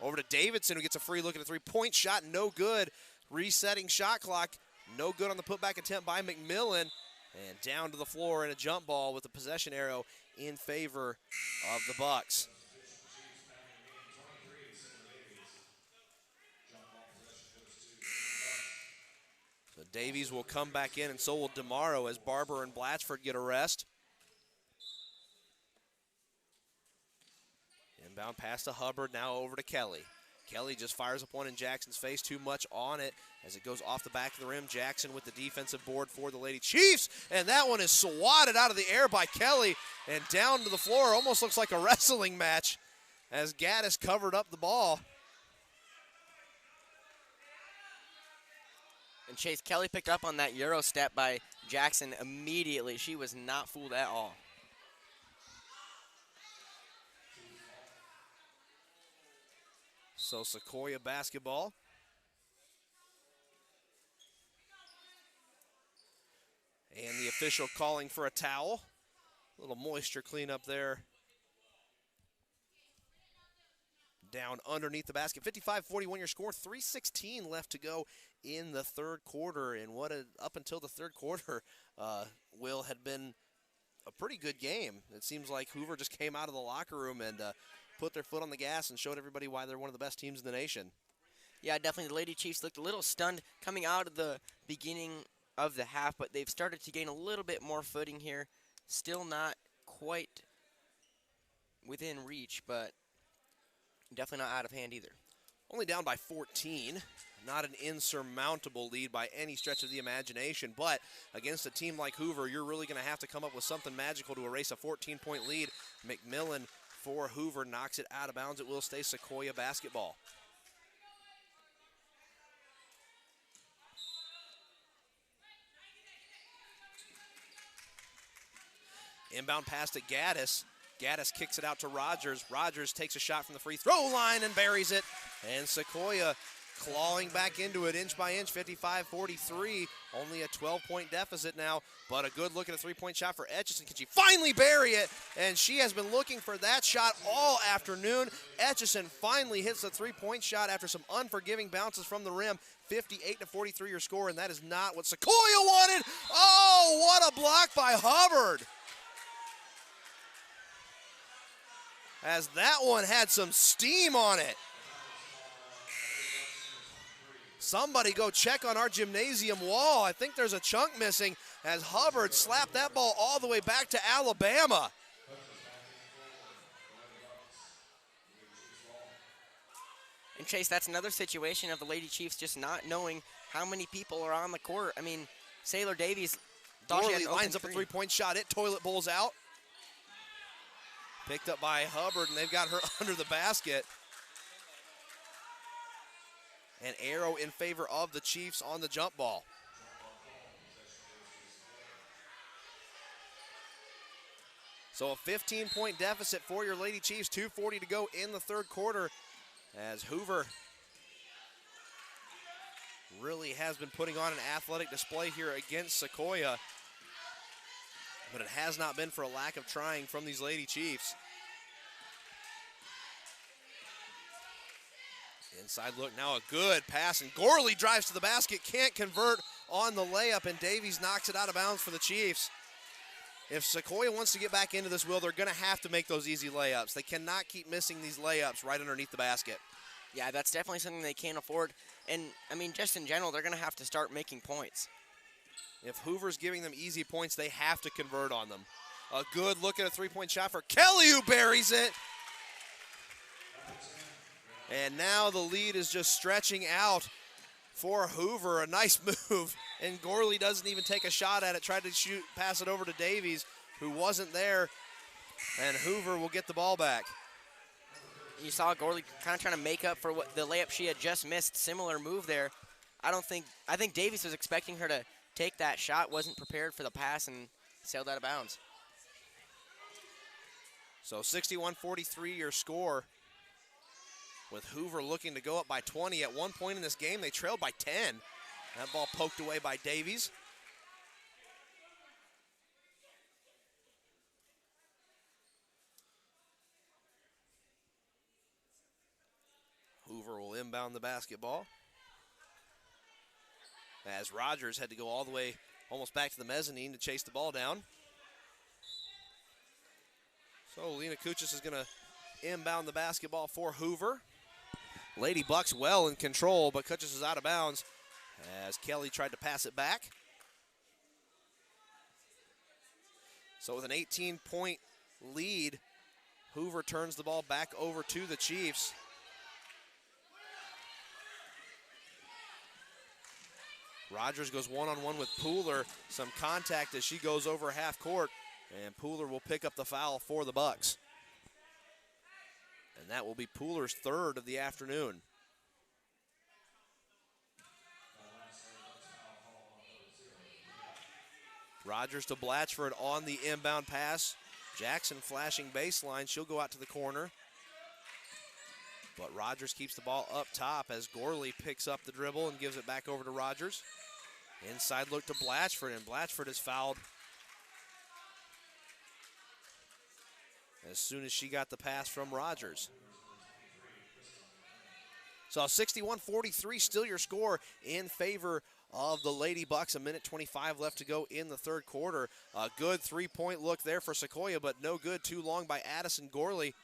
Over to Davidson, who gets a free look at a 3-point shot, no good. Resetting shot clock, no good on the putback attempt by McMillan. And down to the floor in a jump ball with the possession arrow in favor of the Bucks. So Davies will come back in, and so will DeMauro, as Barber and Blatchford get a rest. Inbound pass to Hubbard, now over to Kelly. Kelly just fires up one in Jackson's face, too much on it as it goes off the back of the rim. Jackson with the defensive board for the Lady Chiefs, and that one is swatted out of the air by Kelly and down to the floor. Almost looks like a wrestling match as Gaddis covered up the ball. And Chase, Kelly picked up on that Euro step by Jackson immediately. She was not fooled at all. So Sequoyah basketball. And the official calling for a towel. A little moisture cleanup there. Down underneath the basket. 55-41 your score. 3:16 left to go in the third quarter. And what up until the third quarter, Will, had been a pretty good game. It seems like Hoover just came out of the locker room and put their foot on the gas and showed everybody why they're one of the best teams in the nation. Yeah, definitely. The Lady Chiefs looked a little stunned coming out of the beginning of the half, but they've started to gain a little bit more footing here. Still not quite within reach, but definitely not out of hand either. Only down by 14. Not an insurmountable lead by any stretch of the imagination, but against a team like Hoover, you're really going to have to come up with something magical to erase a 14-point lead. McMillan for Hoover knocks it out of bounds. It will stay Sequoyah basketball. Inbound pass to Gaddis. Gaddis kicks it out to Rogers. Rogers takes a shot from the free throw line and buries it. And Sequoyah clawing back into it inch by inch, 55-43. Only a 12-point deficit now, but a good look at a three-point shot for Etchison. Can she finally bury it? And she has been looking for that shot all afternoon. Etchison finally hits the three-point shot after some unforgiving bounces from the rim. 58-43 your score, and that is not what Sequoyah wanted. Oh, what a block by Hubbard. As that one had some steam on it. Somebody go check on our gymnasium wall. I think there's a chunk missing as Hubbard slapped that ball all the way back to Alabama. And Chase, that's another situation of the Lady Chiefs just not knowing how many people are on the court. I mean, Sailor Davies thought she had an open lines up a three-point shot. It toilet bowls out. Picked up by Hubbard, and they've got her under the basket. An arrow in favor of the Chiefs on the jump ball. So a 15-point deficit for your Lady Chiefs, 2:40 to go in the third quarter, as Hoover really has been putting on an athletic display here against Sequoyah. But it has not been for a lack of trying from these Lady Chiefs. Inside look, now a good pass, and Gorley drives to the basket, can't convert on the layup, and Davies knocks it out of bounds for the Chiefs. If Sequoyah wants to get back into this, they're going to have to make those easy layups. They cannot keep missing these layups right underneath the basket. Yeah, that's definitely something they can't afford. And, I mean, just in general, they're going to have to start making points. If Hoover's giving them easy points, they have to convert on them. A good look at a three-point shot for Kelly, who buries it. And now the lead is just stretching out for Hoover. A nice move, and Gorley doesn't even take a shot at it. Tried to pass it over to Davies, who wasn't there, and Hoover will get the ball back. You saw Gorley kind of trying to make up for what the layup she had just missed. Similar move there. I think Davies was expecting her to take that shot, wasn't prepared for the pass, and sailed out of bounds. So 61-43 your score, with Hoover looking to go up by 20. At one point in this game, they trailed by 10. That ball poked away by Davies. Hoover will inbound the basketball, as Rogers had to go all the way almost back to the mezzanine to chase the ball down. So Lena Kuchis is going to inbound the basketball for Hoover. Lady Bucks well in control, but Kuchis is out of bounds as Kelly tried to pass it back. So with an 18-point lead, Hoover turns the ball back over to the Chiefs. Rogers goes one-on-one with Pooler. Some contact as she goes over half court, and Pooler will pick up the foul for the Bucks. And that will be Pooler's third of the afternoon. Rogers to Blatchford on the inbound pass. Jackson flashing baseline. She'll go out to the corner. But Rogers keeps the ball up top as Gorley picks up the dribble and gives it back over to Rogers. Inside look to Blatchford, and Blatchford is fouled as soon as she got the pass from Rogers. So 61-43, still your score in favor of the Lady Bucks. A minute 25 left to go in the third quarter. A good three-point look there for Sequoyah, but no good. Too long by Addison Gorley.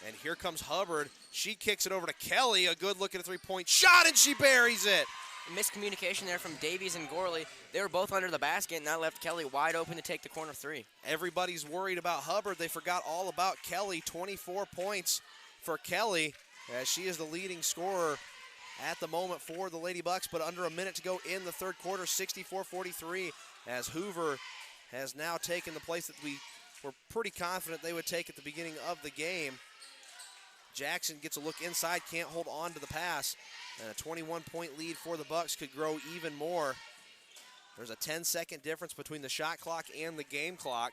And here comes Hubbard. She kicks it over to Kelly. A good look at a three-point shot, and she buries it. Miscommunication there from Davies and Gorley. They were both under the basket, and that left Kelly wide open to take the corner three. Everybody's worried about Hubbard. They forgot all about Kelly. 24 points for Kelly, as she is the leading scorer at the moment for the Lady Bucks, but under a minute to go in the third quarter, 64-43, as Hoover has now taken the place that we were pretty confident they would take at the beginning of the game. Jackson gets a look inside, can't hold on to the pass, and a 21-point lead for the Bucks could grow even more. There's a 10-second difference between the shot clock and the game clock.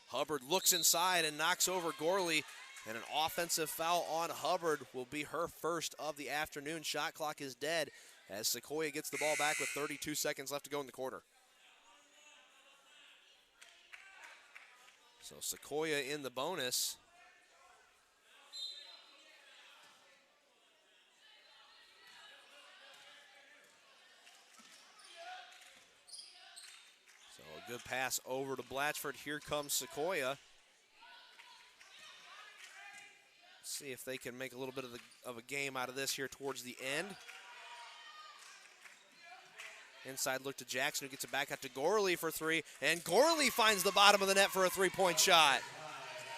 Hubbard looks inside and knocks over Gorley, and an offensive foul on Hubbard will be her first of the afternoon. Shot clock is dead as Sequoyah gets the ball back with 32 seconds left to go in the quarter. So Sequoyah in the bonus. So a good pass over to Blatchford. Here comes Sequoyah. See if they can make a little bit of a game out of this here towards the end. Inside look to Jackson, who gets it back out to Gorley for three, and Gorley finds the bottom of the net for a three-point shot.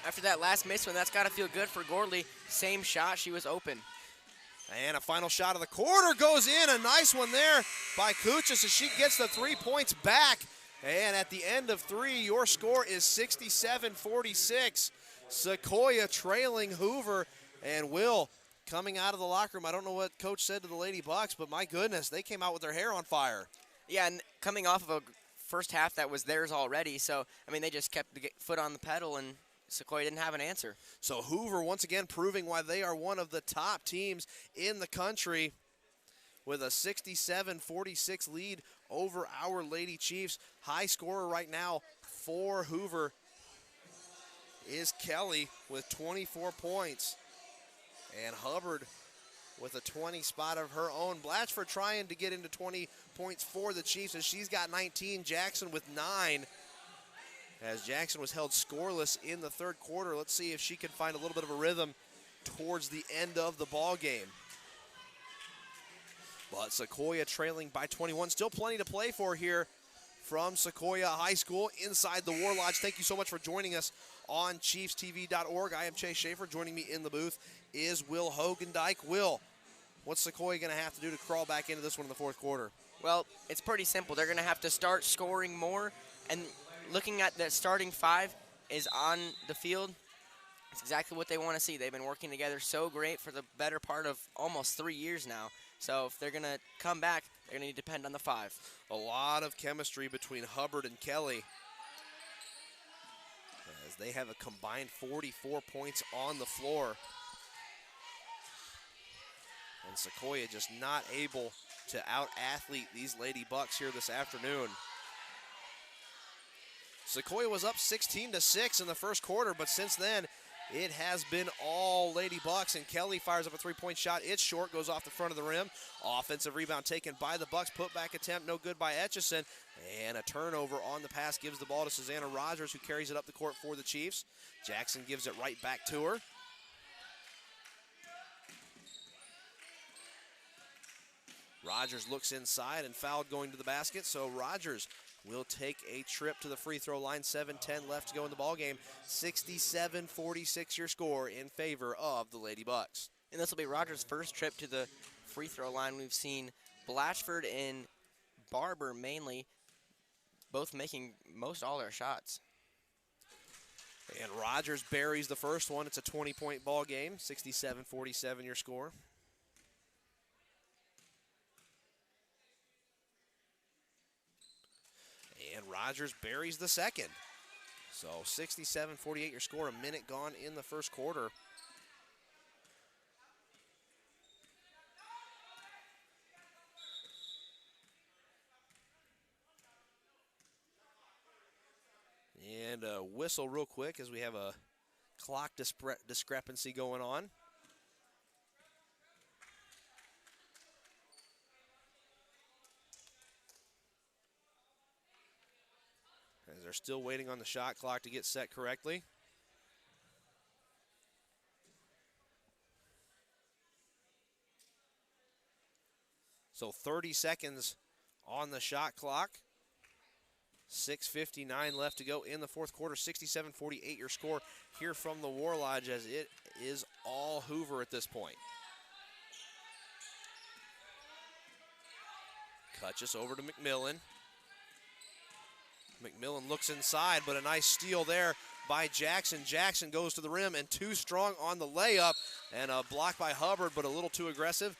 After that last miss one, that's got to feel good for Gorley. Same shot, she was open. And a final shot of the quarter goes in. A nice one there by Kuchis as she gets the 3 points back. And at the end of three, your score is 67-46. Sequoyah trailing Hoover, and Will coming out of the locker room. I don't know what Coach said to the Lady Bucks, but my goodness, they came out with their hair on fire. Yeah, and coming off of a first half that was theirs already. So, I mean, they just kept the foot on the pedal, and Sequoyah didn't have an answer. So Hoover once again proving why they are one of the top teams in the country with a 67-46 lead over our Lady Chiefs. High scorer right now for Hoover is Kelly with 24 points. And Hubbard with a 20 spot of her own. Blatchford trying to get into 20 points for the Chiefs as she's got 19. Jackson with 9. As Jackson was held scoreless in the third quarter. Let's see if she can find a little bit of a rhythm towards the end of the ball game. But Sequoyah trailing by 21. Still plenty to play for here from Sequoyah High School inside the War Lodge. Thank you so much for joining us on ChiefsTV.org. I am Chase Schaefer. Joining me in the booth is Will Hogendijk. Will, what's Sequoyah going to have to do to crawl back into this one in the fourth quarter? Well, it's pretty simple. They're going to have to start scoring more, and looking at the starting five is on the field. It's exactly what they want to see. They've been working together so great for the better part of almost 3 years now. So if they're going to come back, they're going to need to depend on the five. A lot of chemistry between Hubbard and Kelly, as they have a combined 44 points on the floor. And Sequoyah just not able to out-athlete these Lady Bucks here this afternoon. Sequoyah was up 16-6 in the first quarter, but since then, it has been all Lady Bucks, and Kelly fires up a three-point shot. It's short, goes off the front of the rim. Offensive rebound taken by the Bucks. Put-back attempt, no good by Etchison. And a turnover on the pass gives the ball to Susanna Rogers, who carries it up the court for the Chiefs. Jackson gives it right back to her. Rogers looks inside and fouled going to the basket, so Rogers will take a trip to the free throw line. 7:10 left to go in the ballgame. 67-46 your score in favor of the Lady Bucks. And this will be Rogers' first trip to the free throw line. We've seen Blatchford and Barber mainly both making most all their shots. And Rogers buries the first one. It's a 20-point ball game. 67-47 your score. And Rogers buries the second. So 67-48 your score, a minute gone in the first quarter. And a whistle real quick as we have a clock discrepancy going on. As They're still waiting on the shot clock to get set correctly. So 30 seconds on the shot clock. 6:59 left to go in the fourth quarter. 67-48 your score here from the War Lodge, as it is all Hoover at this point. Cutchess over to McMillan. McMillan looks inside, but a nice steal there by Jackson. Jackson goes to the rim and too strong on the layup, and a block by Hubbard, but a little too aggressive.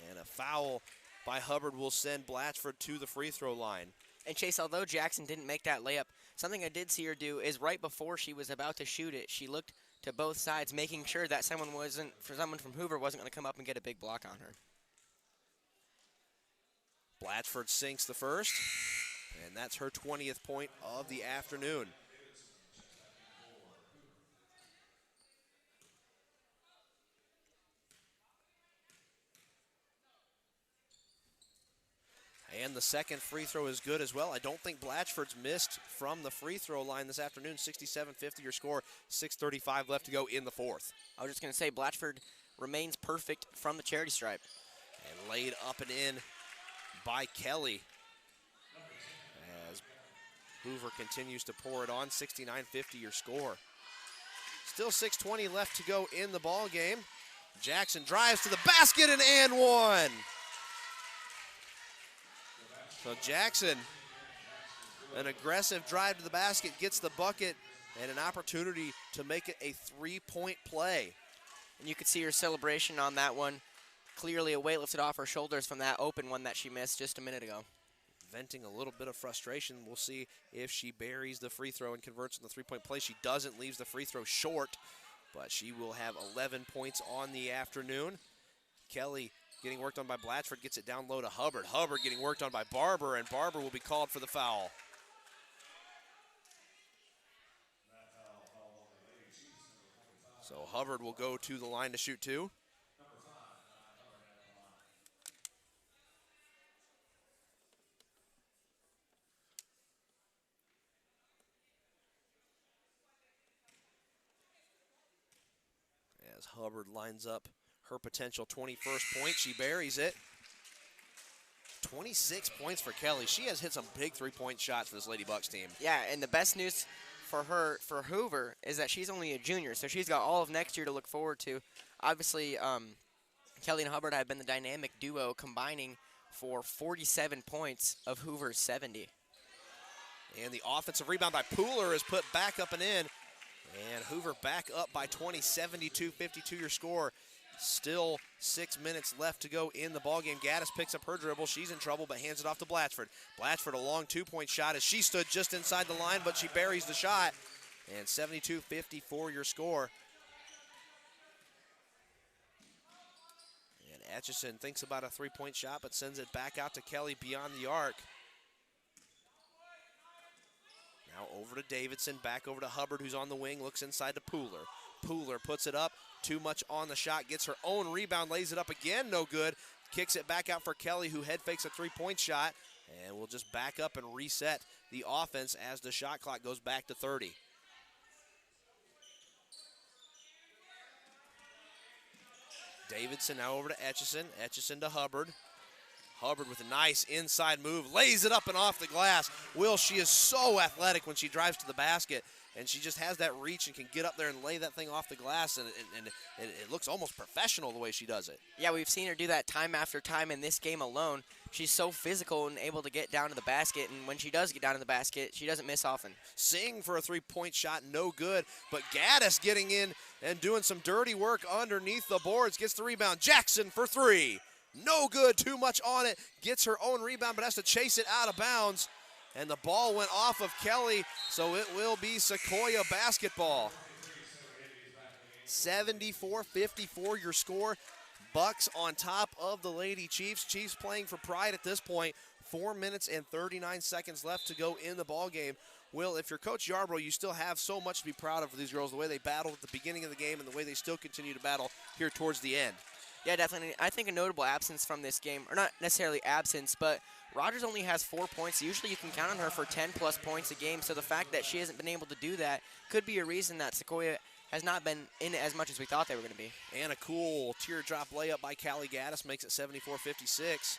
And a foul by Hubbard will send Blatchford to the free throw line. And Chase, although Jackson didn't make that layup, something I did see her do is right before she was about to shoot it, she looked to both sides, making sure that someone from Hoover wasn't going to come up and get a big block on her. Blatchford sinks the first, and that's her 20th point of the afternoon. And the second free throw is good as well. I don't think Blatchford's missed from the free throw line this afternoon. 67-50 your score, 6:35 left to go in the fourth. I was just going to say, Blatchford remains perfect from the charity stripe. And laid up and in by Kelly, as Hoover continues to pour it on. 69-50 your score. Still 6:20 left to go in the ball game. Jackson drives to the basket and one. So Jackson, an aggressive drive to the basket, gets the bucket and an opportunity to make it a three-point play. And you could see her celebration on that one. Clearly a weight lifted off her shoulders from that open one that she missed just a minute ago. Venting a little bit of frustration. We'll see if she buries the free throw and converts on the three-point play. She doesn't, leaves the free throw short, but she will have 11 points on the afternoon. Kelly getting worked on by Blatchford, gets it down low to Hubbard. Hubbard getting worked on by Barber, and Barber will be called for the foul. So Hubbard will go to the line to shoot two. As Hubbard lines up her potential 21st point, she buries it. 26 points for Kelly. She has hit some big three-point shots for this Lady Bucks team. Yeah, and the best news for her, for Hoover, is that she's only a junior, so she's got all of next year to look forward to. Obviously, Kelly and Hubbard have been the dynamic duo, combining for 47 points of Hoover's 70. And the offensive rebound by Pooler is put back up and in. And Hoover back up by 20, 72-52 your score. Still 6 minutes left to go in the ballgame. Gaddis picks up her dribble. She's in trouble, but hands it off to Blatchford. Blatchford, a long two-point shot as she stood just inside the line, but she buries the shot. And 72-54 your score. And Etchison thinks about a three-point shot, but sends it back out to Kelly beyond the arc. Now over to Davidson, back over to Hubbard, who's on the wing, looks inside to Pooler. Pooler puts it up, too much on the shot, gets her own rebound, lays it up again, no good. Kicks it back out for Kelly, who head fakes a three-point shot, and we'll just back up and reset the offense as the shot clock goes back to 30. Davidson now over to Etchison, Etchison to Hubbard. Hubbard with a nice inside move, lays it up and off the glass. She is so athletic when she drives to the basket, and she just has that reach and can get up there and lay that thing off the glass, and it looks almost professional the way she does it. Yeah, we've seen her do that time after time in this game alone. She's so physical and able to get down to the basket, and when she does get down to the basket, she doesn't miss often. Singh for a three-point shot, no good, but Gaddis getting in and doing some dirty work underneath the boards, gets the rebound. Jackson for three. No good, too much on it, gets her own rebound, but has to chase it out of bounds. And the ball went off of Kelly, so it will be Sequoyah basketball. 74-54 your score. Bucks on top of the Lady Chiefs. Chiefs playing for pride at this point. 4 minutes and 39 seconds left to go in the ballgame. Will, if you're Coach Yarbrough, you still have so much to be proud of for these girls, the way they battled at the beginning of the game and the way they still continue to battle here towards the end. Yeah, definitely. I think a notable absence from this game, or not necessarily absence, but Rogers only has 4 points. Usually you can count on her for 10-plus points a game, so the fact that she hasn't been able to do that could be a reason that Sequoyah has not been in as much as we thought they were going to be. And a cool teardrop layup by Callie Gaddis makes it 74-56.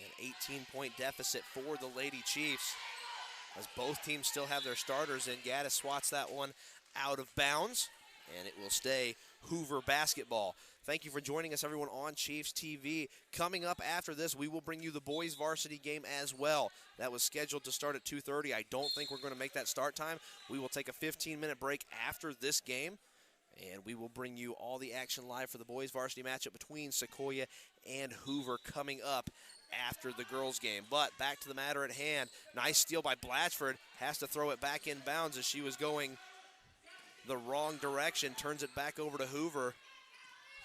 An 18-point deficit for the Lady Chiefs, as both teams still have their starters in. Gaddis swats that one out of bounds, and it will stay Hoover basketball. Thank you for joining us, everyone, on Chiefs TV. Coming up after this, we will bring you the boys varsity game as well. That was scheduled to start at 2:30. I don't think we're going to make that start time. We will take a 15-minute break after this game, and we will bring you all the action live for the boys varsity matchup between Sequoyah and Hoover coming up after the girls game. But back to the matter at hand. Nice steal by Blatchford. Has to throw it back in bounds as she was going the wrong direction. Turns it back over to Hoover.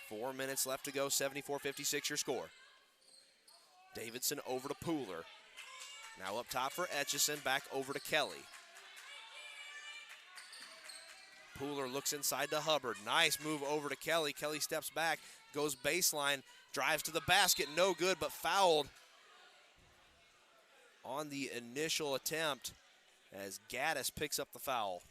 4 minutes left to go, 74-56 your score. Davidson over to Pooler. Now up top for Etchison, back over to Kelly. Pooler looks inside to Hubbard. Nice move over to Kelly. Kelly steps back, goes baseline, drives to the basket, no good, but fouled on the initial attempt as Gaddis picks up the foul.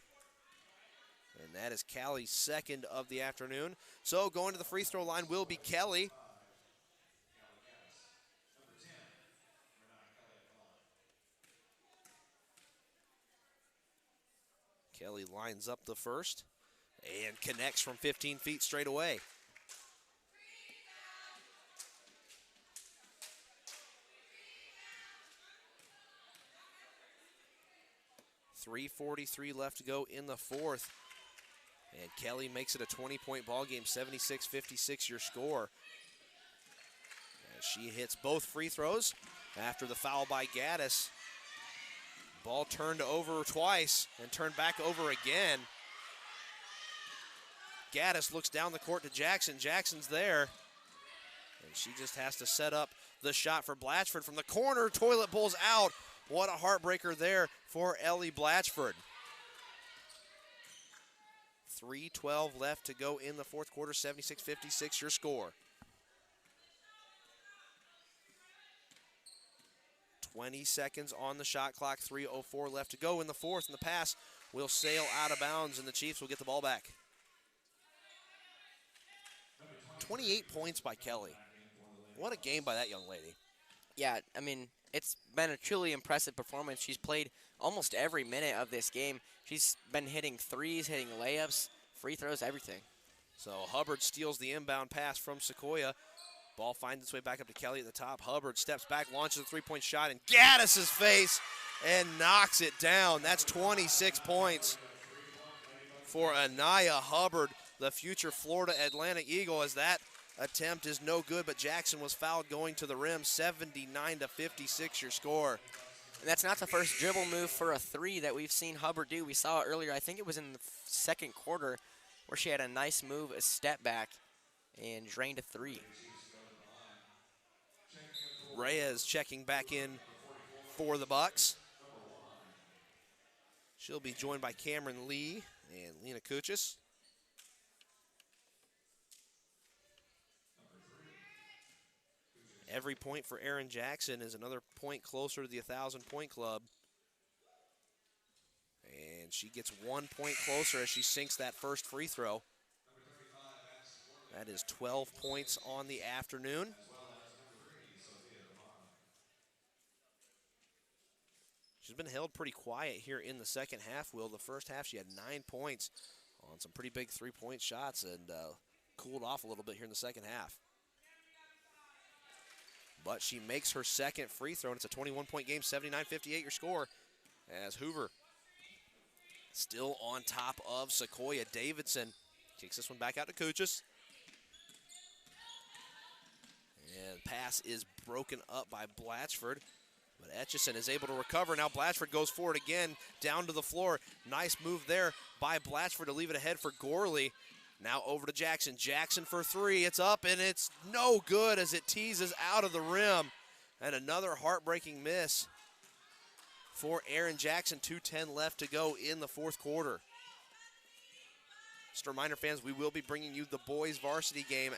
And that is Callie's second of the afternoon. So going to the free throw line will be Kelly. Kelly lines up the first and connects from 15 feet straight away. .343 left to go in the fourth. And Kelly makes it a 20-point ball game, 76-56 your score. As she hits both free throws after the foul by Gaddis. Ball turned over twice and turned back over again. Gaddis looks down the court to Jackson. Jackson's there. And she just has to set up the shot for Blatchford from the corner. Toilet bowl's out. What a heartbreaker there for Ellie Blatchford. 3:12 left to go in the fourth quarter, 76-56 your score. 20 seconds on the shot clock, 3:04 left to go in the fourth, and the pass will sail out of bounds, and the Chiefs will get the ball back. 28 points by Kelly. What a game by that young lady. Yeah, I mean, it's been a truly impressive performance. She's played almost every minute of this game. She's been hitting threes, hitting layups, free throws, everything. So Hubbard steals the inbound pass from Sequoyah. Ball finds its way back up to Kelly at the top. Hubbard steps back, launches a three-point shot in Gaddis' face and knocks it down. That's 26 points for Anaya Hubbard, the future Florida Atlantic Eagle, as that attempt is no good, but Jackson was fouled going to the rim. 79-56 your score. And that's not the first dribble move for a three that we've seen Hubbard do. We saw it earlier, I think it was in the second quarter, where she had a nice move, a step back, and drained a three. Reyes checking back in for the Bucks. She'll be joined by Cameron Lee and Lena Kuchis. Every point for Erin Jackson is another point closer to the 1,000-point club. And she gets 1 point closer as she sinks that first free throw. That is 12 points on the afternoon. She's been held pretty quiet here in the second half, Will. The first half she had 9 points on some pretty big three-point shots and cooled off a little bit here in the second half. But she makes her second free throw, and it's a 21-point game, 79-58 your score, as Hoover still on top of Sequoyah. Davidson kicks this one back out to Kuchis. And pass is broken up by Blatchford. But Etchison is able to recover. Now Blatchford goes for it again, down to the floor. Nice move there by Blatchford to leave it ahead for Gorley. Now over to Jackson. Jackson for three. It's up, and it's no good as it teases out of the rim. And another heartbreaking miss for Erin Jackson. 2:10 left to go in the fourth quarter. Just a reminder, fans, we will be bringing you the boys varsity game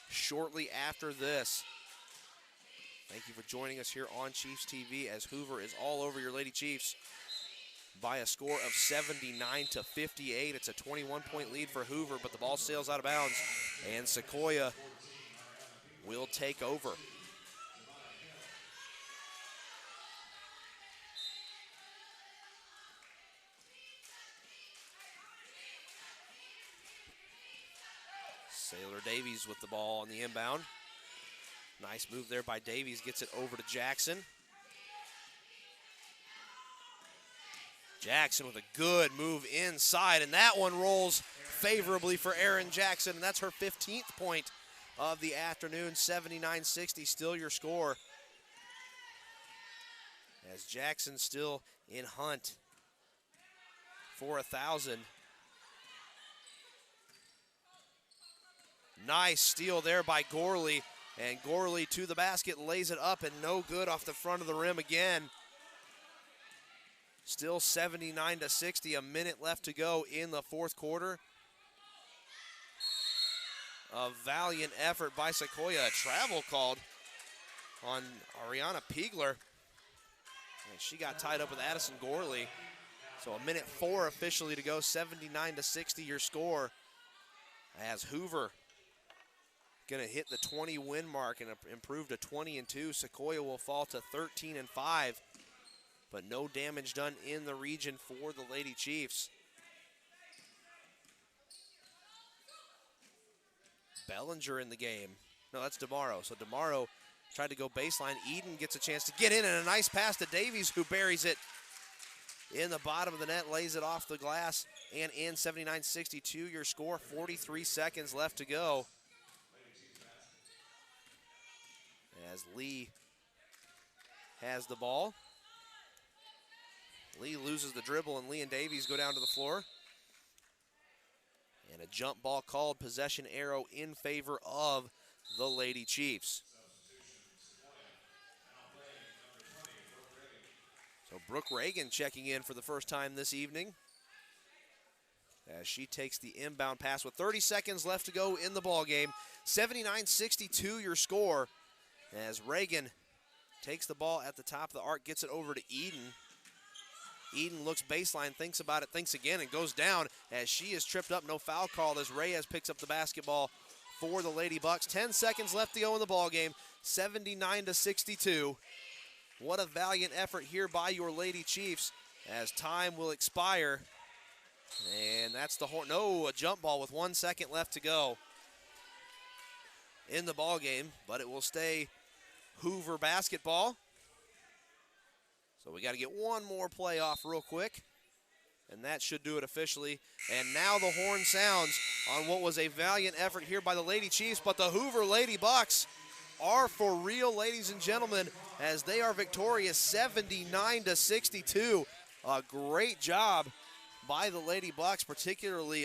shortly after this. Thank you for joining us here on Chiefs TV as Hoover is all over your Lady Chiefs by a score of 79-58. It's a 21-point lead for Hoover, but the ball sails out of bounds, and Sequoyah will take over. Sailor Davies with the ball on the inbound. Nice move there by Davies, gets it over to Jackson. Jackson with a good move inside, and that one rolls favorably for Erin Jackson, and that's her 15th point of the afternoon. 79-60, still your score. As Jackson still in hunt for 1,000. Nice steal there by Gorley, and Gorley to the basket, lays it up, and no good off the front of the rim again. Still 79-60, a minute left to go in the fourth quarter. A valiant effort by Sequoyah. A travel called on Ariana Piegler. And she got tied up with Addison Gorley. So a minute 4 officially to go, 79-60 your score. As Hoover gonna hit the 20 win mark and improve to 20-2. Sequoyah will fall to 13-5. But no damage done in the region for the Lady Chiefs. Bellinger in the game. No, that's DeMauro. So DeMauro tried to go baseline. Eden gets a chance to get in, and a nice pass to Davies, who buries it in the bottom of the net, lays it off the glass, and in. 79-62 your score. 43 seconds left to go. As Lee has the ball. Lee loses the dribble, and Lee and Davies go down to the floor. And a jump ball called, possession arrow in favor of the Lady Chiefs. So Brooke Reagan checking in for the first time this evening as she takes the inbound pass with 30 seconds left to go in the ball game. 79-62 your score as Reagan takes the ball at the top of the arc, gets it over to Eden. Eden looks baseline, thinks about it, thinks again, and goes down as she is tripped up. No foul called as Reyes picks up the basketball for the Lady Bucks. 10 seconds left to go in the ball game. 79-62. What a valiant effort here by your Lady Chiefs as time will expire. And that's the horn. No, a jump ball with 1 second left to go in the ball game, but it will stay Hoover basketball. So we got to get one more play off real quick, and that should do it officially. And now the horn sounds on what was a valiant effort here by the Lady Chiefs, but the Hoover Lady Bucks are for real, ladies and gentlemen, as they are victorious 79-62. A great job by the Lady Bucks, particularly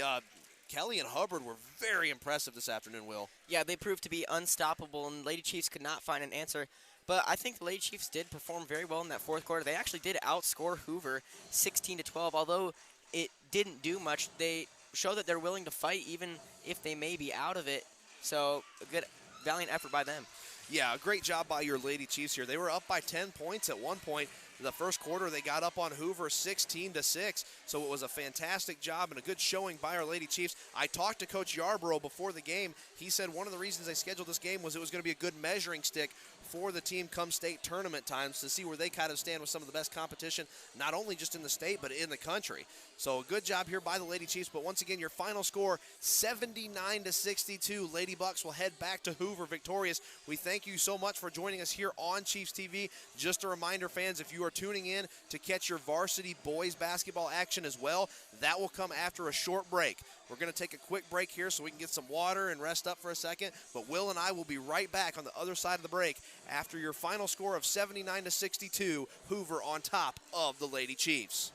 Kelly and Hubbard were very impressive this afternoon, Will. Yeah, they proved to be unstoppable, and Lady Chiefs could not find an answer. But I think the Lady Chiefs did perform very well in that fourth quarter. They actually did outscore Hoover 16-12. Although it didn't do much, they show that they're willing to fight even if they may be out of it. So a good, valiant effort by them. Yeah, a great job by your Lady Chiefs here. They were up by 10 points at one point. In the first quarter, they got up on Hoover 16-6, so it was a fantastic job and a good showing by our Lady Chiefs. I talked to Coach Yarborough before the game. He said one of the reasons they scheduled this game was it was going to be a good measuring stick for the team come state tournament times to see where they kind of stand with some of the best competition, not only just in the state, but in the country. So a good job here by the Lady Chiefs, but once again, your final score, 79-62. Lady Bucks will head back to Hoover victorious. We thank you so much for joining us here on Chiefs TV. Just a reminder, fans, if you are tuning in to catch your varsity boys basketball action as well, that will come after a short break. We're going to take a quick break here so we can get some water and rest up for a second, but Will and I will be right back on the other side of the break after your final score of 79-62, Hoover on top of the Lady Chiefs.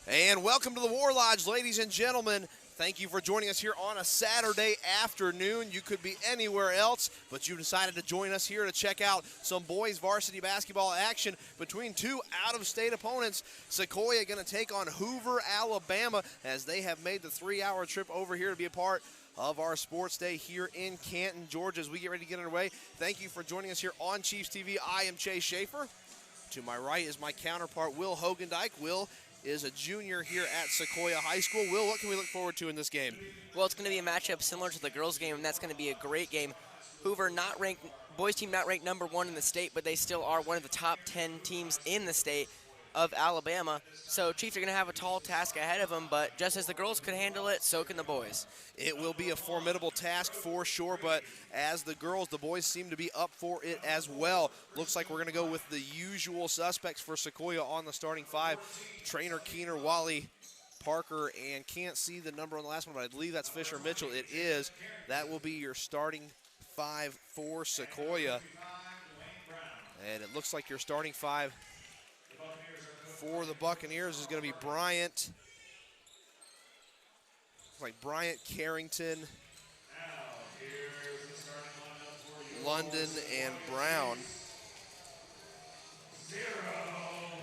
And welcome to the War Lodge, ladies and gentlemen. Thank you for joining us here on a Saturday afternoon. You could be anywhere else, but you decided to join us here to check out some boys varsity basketball action between two out-of-state opponents. Sequoyah going to take on Hoover, Alabama, as they have made the 3-hour trip over here to be a part of our sports day here in Canton, Georgia. As we get ready to get underway, thank you for joining us here on Chiefs TV. I am Chase Schaefer. To my right is my counterpart, Will Hogendijk. Will is a junior here at Sequoyah High School. Will, what can we look forward to in this game? Well, it's going to be a matchup similar to the girls' game, and that's going to be a great game. Hoover not ranked, boys team not ranked #1 in the state, but they still are one of the top 10 teams in the state of Alabama. So Chiefs are going to have a tall task ahead of them, but just as the girls could handle it, so can the boys. It will be a formidable task for sure, but as the girls, the boys seem to be up for it as well. Looks like we're going to go with the usual suspects for Sequoyah on the starting five. Trainer Keener, Wally, Parker, and can't see the number on the last one, but I believe that's Fisher Mitchell. It is. That will be your starting five for Sequoyah. And it looks like your starting five for the Buccaneers is going to be Bryant. Like Bryant, Carrington, London, and Brown.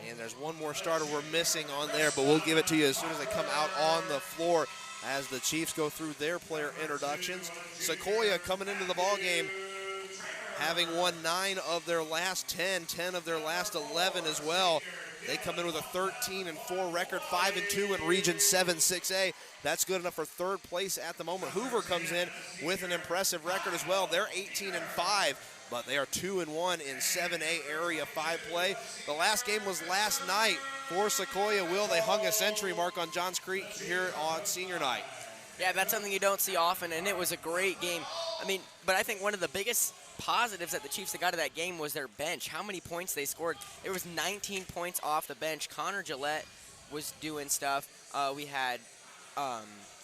And there's one more starter we're missing on there, but we'll give it to you as soon as they come out on the floor as the Chiefs go through their player introductions. Sequoyah coming into the ballgame having won 9 of their last 10, 10 of their last 11 as well. They come in with a 13-4 record, 5-2 in Region 7 6A. That's good enough for third place at the moment. Hoover comes in with an impressive record as well. They're 18-5, but they are 2-1 in 7A Area 5 play. The last game was last night for Sequoyah. Will, they hung a century mark on Johns Creek here on senior night. Yeah, that's something you don't see often, and it was a great game. But I think one of the biggest positives that the Chiefs that got to that game was their bench. How many points they scored. There was 19 points off the bench. Connor Gillette was doing stuff. We had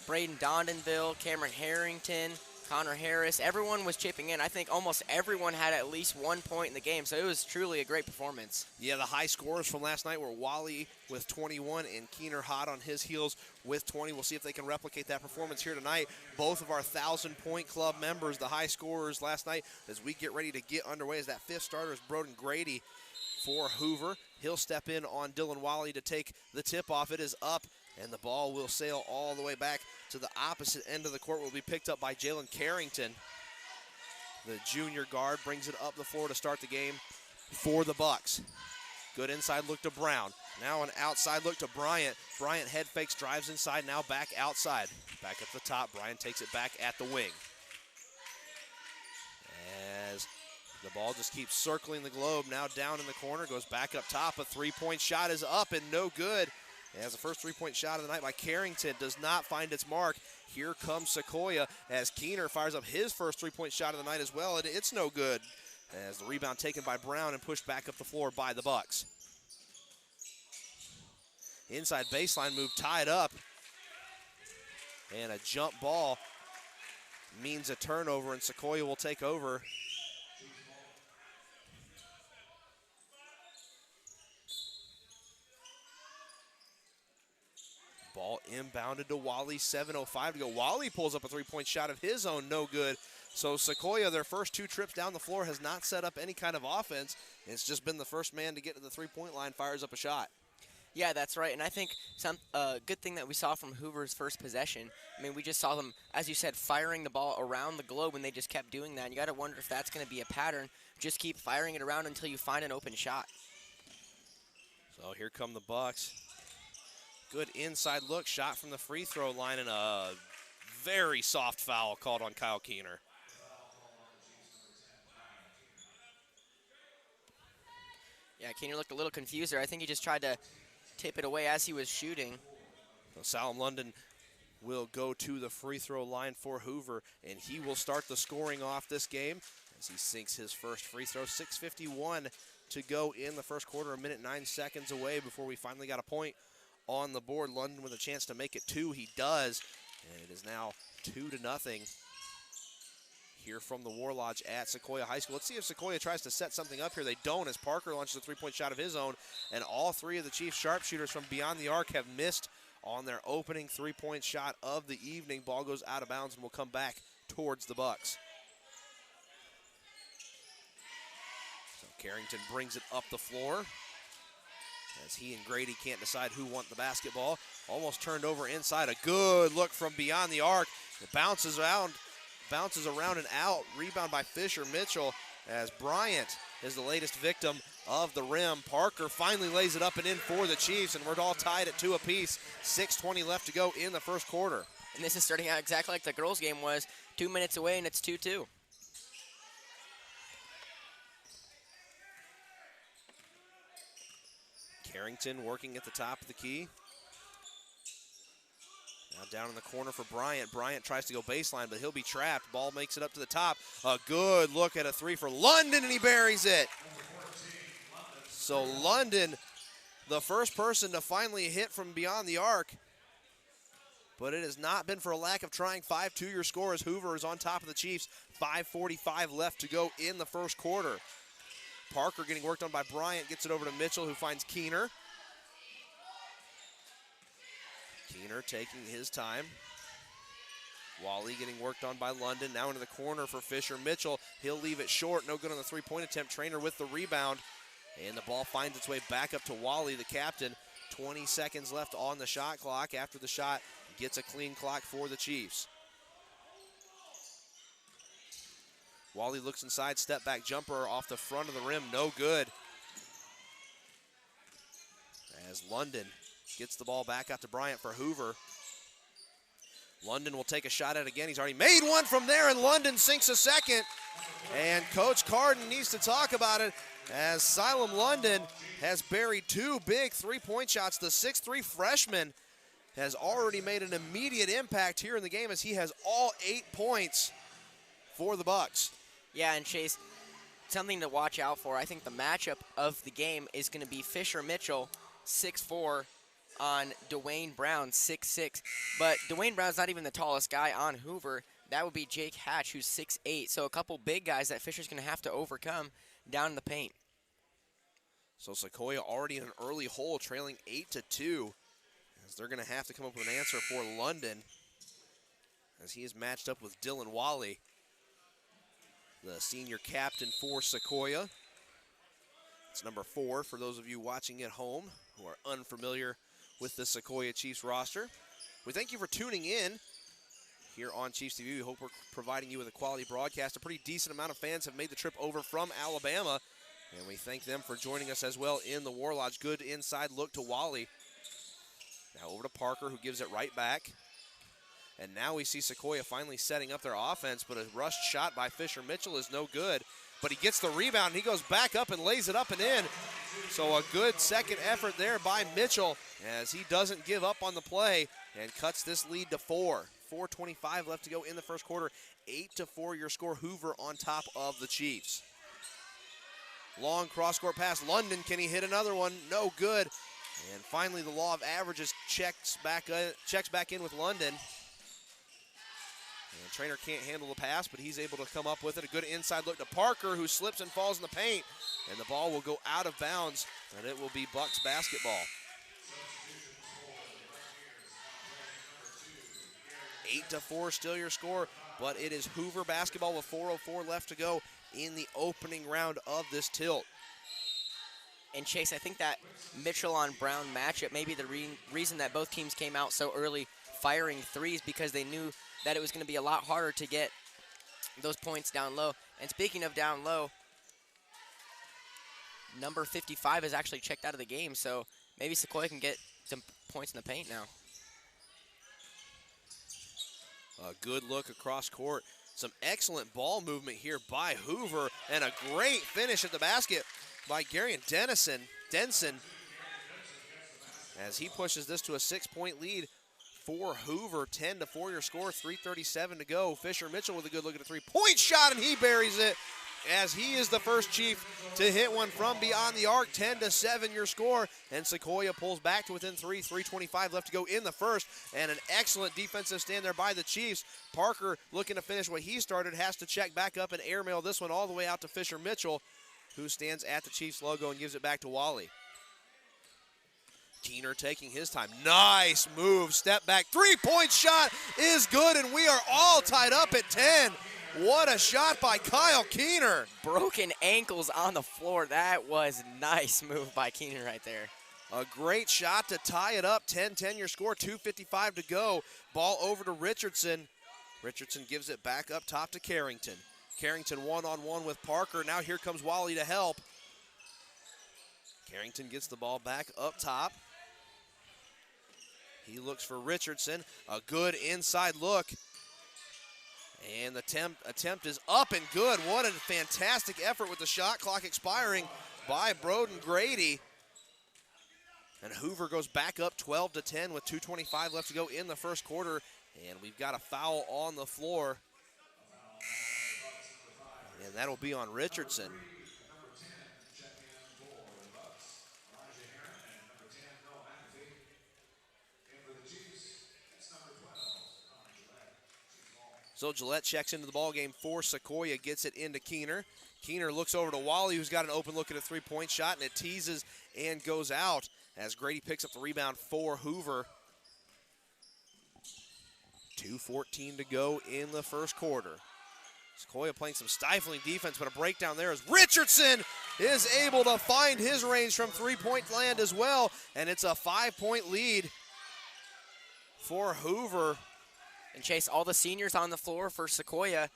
Braden Dondonville, Cameron Harrington, Connor Harris. Everyone was chipping in. I think almost everyone had at least 1 point in the game, so it was truly a great performance. Yeah, the high scores from last night were Wally with 21 and Keener hot on his heels with 20. We'll see if they can replicate that performance here tonight. Both of our 1,000-point club members, the high scorers last night, as we get ready to get underway, as that fifth starter is Broden Grady for Hoover. He'll step in on Dylan Wally to take the tip-off. It is up, and the ball will sail all the way back to the opposite end of the court. Will be picked up by Jalen Carrington. The junior guard brings it up the floor to start the game for the Bucks. Good inside look to Brown. Now an outside look to Bryant. Bryant head fakes, drives inside, now back outside. Back at the top, Bryant takes it back at the wing. As the ball just keeps circling the globe, now down in the corner, goes back up top. A three-point shot is up and no good. As the first three-point shot of the night by Carrington does not find its mark. Here comes Sequoyah as Keener fires up his first three-point shot of the night as well, and it's no good. As the rebound taken by Brown and pushed back up the floor by the Bucks. Inside baseline move tied up. And a jump ball means a turnover, and Sequoyah will take over. Ball inbounded to Wally, 7:05 to go. Wally pulls up a three-point shot of his own, no good. So Sequoyah, their first 2 trips down the floor, has not set up any kind of offense. It's just been the first man to get to the three-point line, fires up a shot. Yeah, that's right, and I think good thing that we saw from Hoover's first possession. We just saw them, as you said, firing the ball around the globe, and they just kept doing that. And you got to wonder if that's going to be a pattern. Just keep firing it around until you find an open shot. So here come the Bucks. Good inside look, shot from the free throw line, and a very soft foul called on Kyle Keener. Yeah, Keener looked a little confused there. I think he just tried to tip it away as he was shooting. So Salem London will go to the free throw line for Hoover, and he will start the scoring off this game as he sinks his first free throw. 6:51 to go in the first quarter, 1:09 away before we finally got a point on the board. London with a chance to make it 2. He does, and it is now 2-0 here from the War Lodge at Sequoyah High School. Let's see if Sequoyah tries to set something up here. They don't, as Parker launches a three-point shot of his own, and all three of the Chiefs sharpshooters from beyond the arc have missed on their opening three-point shot of the evening. Ball goes out of bounds and will come back towards the Bucks. So Carrington brings it up the floor as he and Grady can't decide who won the basketball. Almost turned over inside. A good look from beyond the arc. It bounces around and out. Rebound by Fisher Mitchell as Bryant is the latest victim of the rim. Parker finally lays it up and in for the Chiefs, and we're all tied at 2 apiece. 6:20 left to go in the first quarter. And this is starting out exactly like the girls' game was. 2 minutes away, and it's 2-2. Carrington working at the top of the key. Now down in the corner for Bryant. Bryant tries to go baseline, but he'll be trapped. Ball makes it up to the top. A good look at a three for London, and he buries it. So London, the first person to finally hit from beyond the arc. But it has not been for a lack of trying. 5-2 your score as Hoover is on top of the Chiefs. 5:45 left to go in the first quarter. Parker getting worked on by Bryant, gets it over to Mitchell, who finds Keener. Keener taking his time. Wally getting worked on by London. Now into the corner for Fisher Mitchell. He'll leave it short. No good on the three-point attempt. Trainer with the rebound. And the ball finds its way back up to Wally, the captain. 20 seconds left on the shot clock. After the shot, gets a clean clock for the Chiefs. Wally looks inside, step back jumper off the front of the rim, no good. As London gets the ball back out to Bryant for Hoover. London will take a shot at it again. He's already made one from there, and London sinks a second. And Coach Carden needs to talk about it as Silam London has buried 2 big three-point shots. The 6'3" freshman has already made an immediate impact here in the game as he has all 8 points for the Bucks. Yeah, and Chase, something to watch out for. I think the matchup of the game is going to be Fisher Mitchell, 6'4", on Dwayne Brown, 6'6". But Dwayne Brown's not even the tallest guy on Hoover. That would be Jake Hatch, who's 6'8". So a couple big guys that Fisher's going to have to overcome down in the paint. So Sequoyah already in an early hole, trailing 8-2, as they're going to have to come up with an answer for London, as he is matched up with Dylan Wally, the senior captain for Sequoyah. It's number 4 for those of you watching at home who are unfamiliar with the Sequoyah Chiefs roster. We thank you for tuning in here on Chiefs TV. We hope we're providing you with a quality broadcast. A pretty decent amount of fans have made the trip over from Alabama, and we thank them for joining us as well in the War Lodge. Good inside look to Wally. Now over to Parker, who gives it right back. And now we see Sequoyah finally setting up their offense, but a rushed shot by Fisher Mitchell is no good. But he gets the rebound, and he goes back up and lays it up and in. So a good second effort there by Mitchell as he doesn't give up on the play and cuts this lead to 4. 4:25 left to go in the first quarter. 8-4 your score. Hoover on top of the Chiefs. Long cross-court pass. London, can he hit another one? No good. And finally, the law of averages checks back in with London. And Trainer can't handle the pass, but he's able to come up with it. A good inside look to Parker, who slips and falls in the paint. And the ball will go out of bounds, and it will be Bucks basketball. 8-4 still your score, but it is Hoover basketball with 4:04 left to go in the opening round of this tilt. And Chase, I think that Mitchell on Brown matchup may be the reason that both teams came out so early firing threes, because they knew that it was going to be a lot harder to get those points down low. And speaking of down low, number 55 is actually checked out of the game, so maybe Sequoyah can get some points in the paint now. A good look across court. Some excellent ball movement here by Hoover, and a great finish at the basket by Garion Denson, as he pushes this to a 6-point lead for Hoover. 10-4 your score, 3:37 to go. Fisher Mitchell with a good look at a 3-point shot, and he buries it. as he is the first Chief to hit one from beyond the arc. 10-7 your score, and Sequoyah pulls back to within 3:25 left to go in the first, and an excellent defensive stand there by the Chiefs. Parker, looking to finish what he started, has to check back up and airmail this one all the way out to Fisher Mitchell, who stands at the Chiefs logo and gives it back to Wally. Keener taking his time. Nice move, step back, three-point shot is good, and we are all tied up at 10. What a shot by Kyle Keener. Broken ankles on the floor. That was nice move by Keener right there. A great shot to tie it up. 10-10 your score, 2:55 to go. Ball over to Richardson. Richardson gives it back up top to Carrington. Carrington one-on-one with Parker. Now here comes Wally to help. Carrington gets the ball back up top. He looks for Richardson. A good inside look. And the attempt is up and good. What a fantastic effort with the shot clock expiring by Broden Grady. And Hoover goes back up 12-10 with 2:25 left to go in the first quarter. And we've got a foul on the floor. And that'll be on Richardson. So Gillette checks into the ball game for Sequoyah, gets it into Keener. Keener looks over to Wally, who's got an open look at a three-point shot, and it teases and goes out as Grady picks up the rebound for Hoover. 2:14 to go in the first quarter. Sequoyah playing some stifling defense, but a breakdown there as Richardson is able to find his range from three-point land as well, and it's a 5-point lead for Hoover. And Chase, all the seniors on the floor for Sequoyah.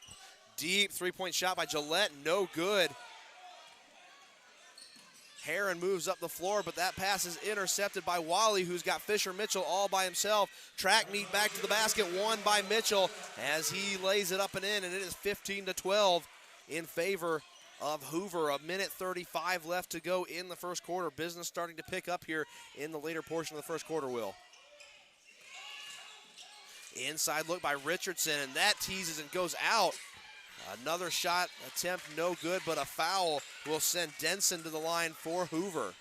Deep three-point shot by Gillette, no good. Heron moves up the floor, but that pass is intercepted by Wally, who's got Fisher Mitchell all by himself. Track meet back to the basket, won by Mitchell as he lays it up and in, and it is 15-12 in favor of Hoover. 1:35 left to go in the first quarter. Business starting to pick up here in the later portion of the first quarter, Will. Inside look by Richardson, and that teases and goes out. Another shot attempt, no good, but a foul will send Denson to the line for Hoover.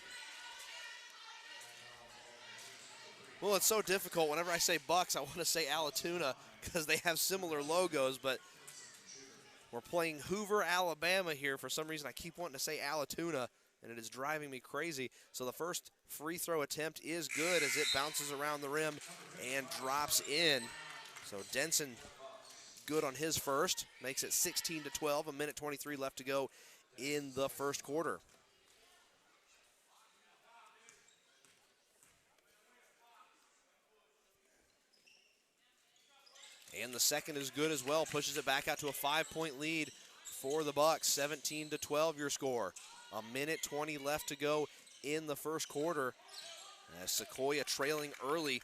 Well, it's so difficult. Whenever I say Bucks, I want to say Alatoona because they have similar logos, but we're playing Hoover, Alabama here. For some reason, I keep wanting to say Alatoona, and it is driving me crazy. So the first free throw attempt is good as it bounces around the rim and drops in. So Denson good on his first, makes it 16-12, 1:23 left to go in the first quarter. And the second is good as well, pushes it back out to a 5-point lead for the Bucks, 17-12 your score. 1:20 left to go in the first quarter as Sequoyah trailing early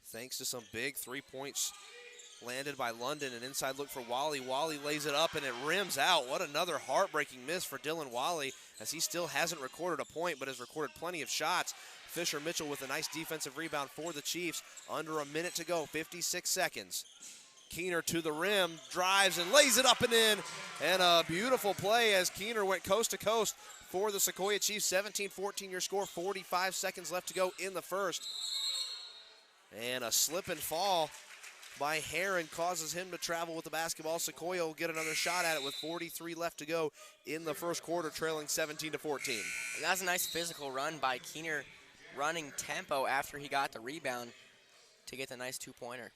thanks to some big 3 points landed by London. An inside look for Wally. Wally lays it up and it rims out. What another heartbreaking miss for Dylan Wally as he still hasn't recorded a point but has recorded plenty of shots. Fisher Mitchell with a nice defensive rebound for the Chiefs. Under a minute to go, 56 seconds. Keener to the rim, drives and lays it up and in. And a beautiful play as Keener went coast to coast for the Sequoyah Chiefs. 17-14 your score, 45 seconds left to go in the first. And a slip and fall by Heron causes him to travel with the basketball. Sequoyah will get another shot at it with 43 left to go in the first quarter, trailing 17-14. That was a nice physical run by Keener, running tempo after he got the rebound to get the nice two-pointer.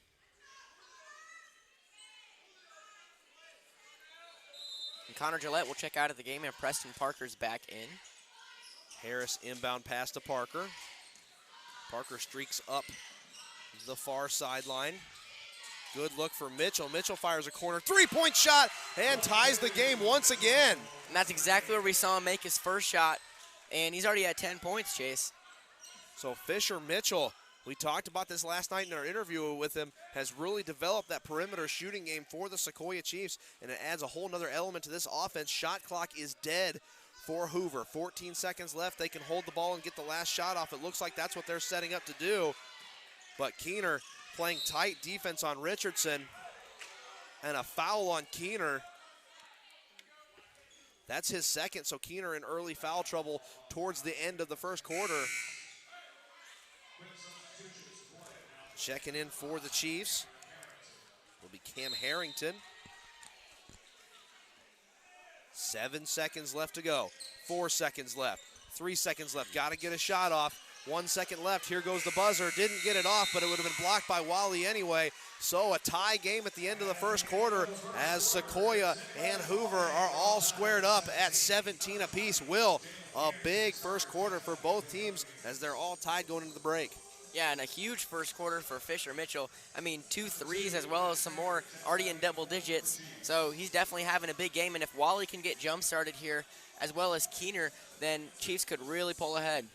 And Connor Gillette will check out of the game, and Preston Parker's back in. Harris inbound pass to Parker. Parker streaks up the far sideline. Good look for Mitchell. Mitchell fires a corner three-point shot and ties the game once again. And that's exactly where we saw him make his first shot, and he's already at 10 points, Chase. So Fisher Mitchell, we talked about this last night in our interview with him, has really developed that perimeter shooting game for the Sequoyah Chiefs, and it adds a whole nother element to this offense. Shot clock is dead for Hoover. 14 seconds left. They can hold the ball and get the last shot off. It looks like that's what they're setting up to do. But Keener playing tight defense on Richardson. and a foul on Keener. That's his second, so Keener in early foul trouble towards the end of the first quarter. Checking in for the Chiefs will be Cam Harrington. 7 seconds left to go. 4 seconds left. 3 seconds left. Got to get a shot off. 1 second left. Here goes the buzzer. Didn't get it off, but it would have been blocked by Wally anyway. So a tie game at the end of the first quarter as Sequoyah and Hoover are all squared up at 17 apiece. Will, a big first quarter for both teams as they're all tied going into the break. Yeah, and a huge first quarter for Fisher Mitchell. I mean, 2 threes as well as some more already in double digits. So he's definitely having a big game. And if Wally can get jump started here as well as Keener, then Chiefs could really pull ahead.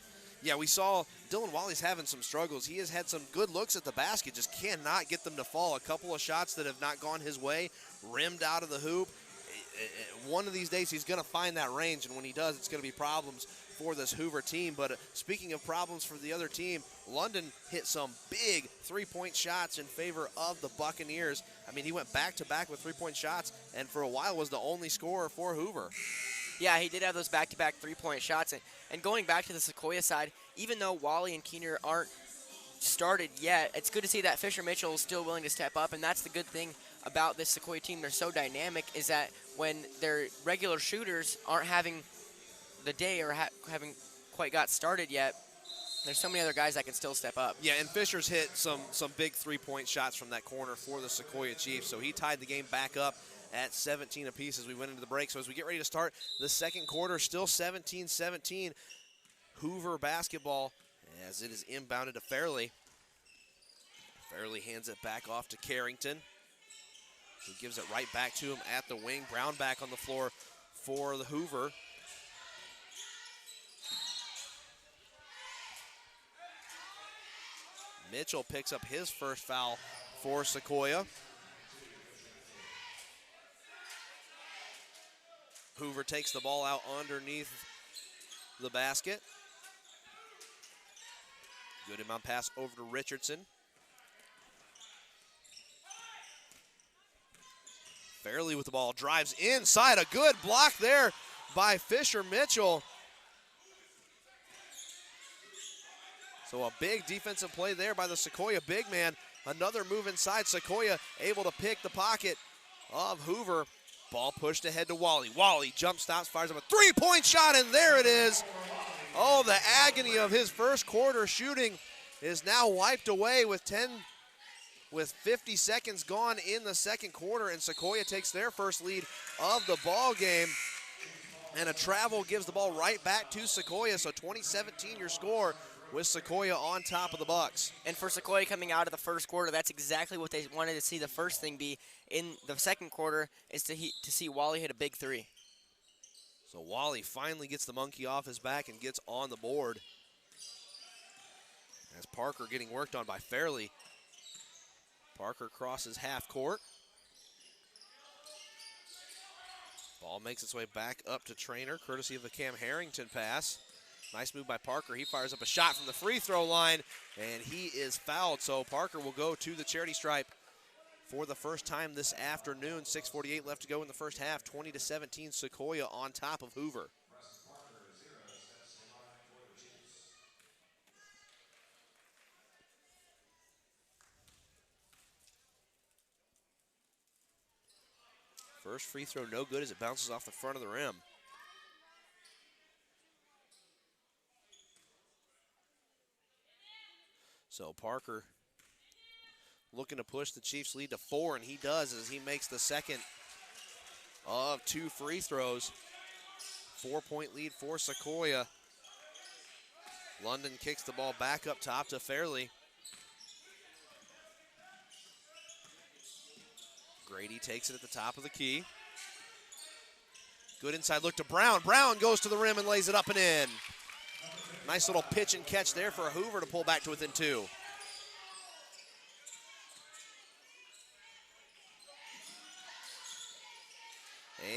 Yeah, we saw Dylan Wally's having some struggles. He has had some good looks at the basket, just cannot get them to fall. A couple of shots that have not gone his way, rimmed out of the hoop. One of these days he's going to find that range, and when he does, it's going to be problems for this Hoover team. But speaking of problems for the other team, London hit some big three-point shots in favor of the Buccaneers. I mean, he went back-to-back with three-point shots, and for a while was the only scorer for Hoover. Yeah, he did have those back-to-back three-point shots. And going back to the Sequoyah side, even though Wally and Keener aren't started yet, it's good to see that Fisher Mitchell is still willing to step up, and that's the good thing about this Sequoyah team. They're so dynamic, is that when their regular shooters aren't having the day or haven't quite got started yet, there's so many other guys that can still step up. Yeah, and Fisher's hit some big three-point shots from that corner for the Sequoyah Chiefs, so he tied the game back up at 17 apiece as we went into the break. So as we get ready to start the second quarter, still 17-17, Hoover basketball as it is inbounded to Fairley. Fairley hands it back off to Carrington, who gives it right back to him at the wing. Brown back on the floor for the Hoover. Mitchell picks up his first foul for Sequoyah. Hoover takes the ball out underneath the basket. Good inbound pass over to Richardson. Fairley with the ball, drives inside. A good block there by Fisher Mitchell. So a big defensive play there by the Sequoyah big man. Another move inside. Sequoyah able to pick the pocket of Hoover. Ball pushed ahead to Wally. Wally jump stops, fires up a three-point shot, and there it is. Oh, the agony of his first quarter shooting is now wiped away with 50 seconds gone in the second quarter, and Sequoyah takes their first lead of the ball game. And a travel gives the ball right back to Sequoyah. So 20-17 your score with Sequoyah on top of the Bucks. And for Sequoyah coming out of the first quarter, that's exactly what they wanted to see the first thing be in the second quarter, is to see Wally hit a big three. So Wally finally gets the monkey off his back and gets on the board. As Parker getting worked on by Fairley. Parker crosses half court. Ball makes its way back up to Traynor, courtesy of a Cam Harrington pass. Nice move by Parker. He fires up a shot from the free throw line, and he is fouled. So Parker will go to the charity stripe for the first time this afternoon. 6:48 left to go in the first half. 20-17, Sequoyah on top of Hoover. First free throw no good as it bounces off the front of the rim. So Parker looking to push the Chiefs' lead to 4, and he does as he makes the second of 2 free throws. 4-point lead for Sequoyah. London kicks the ball back up top to Fairley. Grady takes it at the top of the key. Good inside look to Brown. Brown goes to the rim and lays it up and in. Nice little pitch and catch there for Hoover to pull back to within 2.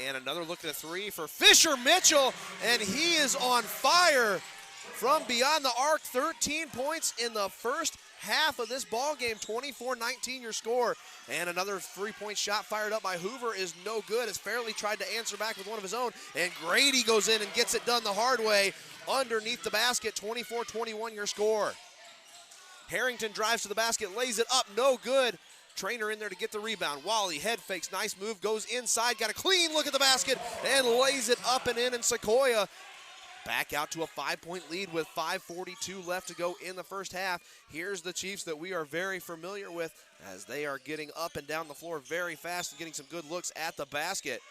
And another look at a 3 for Fisher Mitchell, and he is on fire from beyond the arc. 13 points in the first half of this ball game. 24-19 your score. And another three-point shot fired up by Hoover is no good as Fairley tried to answer back with one of his own. And Grady goes in and gets it done the hard way underneath the basket. 24-21 your score. Harrington drives to the basket, lays it up, no good. Trainer in there to get the rebound. Wally, head fakes, nice move, goes inside, got a clean look at the basket, and lays it up and in, and Sequoyah back out to a 5-point lead with 5:42 left to go in the first half. Here's the Chiefs that we are very familiar with as they are getting up and down the floor very fast and getting some good looks at the basket.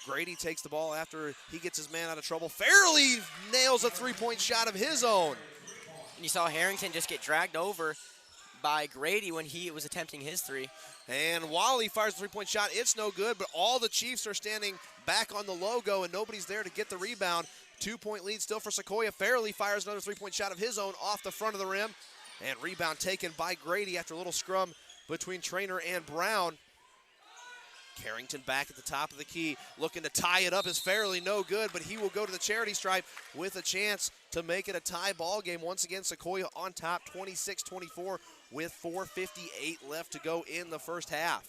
Grady takes the ball after he gets his man out of trouble. Fairley nails a three-point shot of his own. And you saw Harrington just get dragged over by Grady when he was attempting his three. And Wally fires a three-point shot. It's no good, but all the Chiefs are standing back on the logo, and nobody's there to get the rebound. 2-point lead still for Sequoyah. Fairley fires another three-point shot of his own off the front of the rim. And rebound taken by Grady after a little scrum between Trainer and Brown. Carrington back at the top of the key, looking to tie it up is Fairley, no good, but he will go to the charity stripe with a chance to make it a tie ball game. Once again, Sequoyah on top, 26-24 with 4:58 left to go in the first half.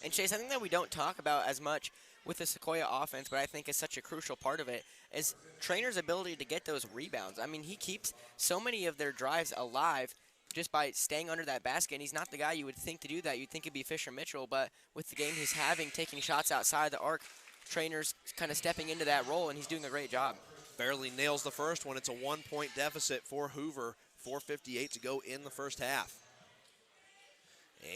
And Chase, I think that we don't talk about as much with the Sequoyah offense, but I think is such a crucial part of it, is Trainer's ability to get those rebounds. I mean, he keeps so many of their drives alive just by staying under that basket, and he's not the guy you would think to do that. You'd think it'd be Fisher Mitchell, but with the game he's having, taking shots outside the arc, Trainer's kind of stepping into that role, and he's doing a great job. Fairley nails the first one. It's a 1-point deficit for Hoover. 4:58 to go in the first half.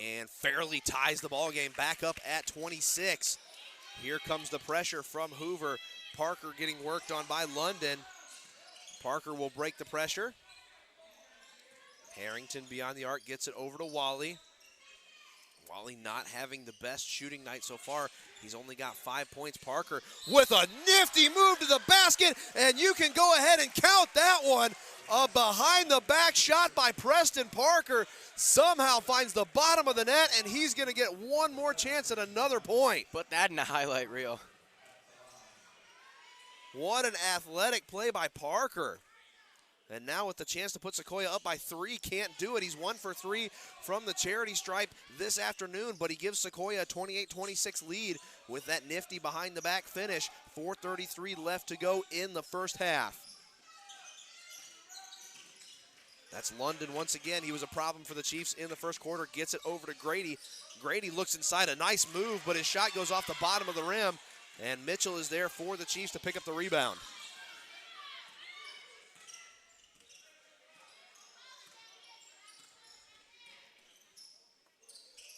And Fairley ties the ball game back up at 26. Here comes the pressure from Hoover. Parker getting worked on by London. Parker will break the pressure. Harrington beyond the arc gets it over to Wally. Wally not having the best shooting night so far. He's only got 5 points. Parker with a nifty move to the basket, and you can go ahead and count that one. A behind-the-back shot by Preston Parker somehow finds the bottom of the net, and he's going to get one more chance at another point. Put that in the highlight reel. What an athletic play by Parker. And now with the chance to put Sequoyah up by 3, can't do it. He's 1 for 3 from the charity stripe this afternoon, but he gives Sequoyah a 28-26 lead with that nifty behind-the-back finish. 4:33 left to go in the first half. That's London once again. He was a problem for the Chiefs in the first quarter. Gets it over to Grady. Grady looks inside, a nice move, but his shot goes off the bottom of the rim, and Mitchell is there for the Chiefs to pick up the rebound.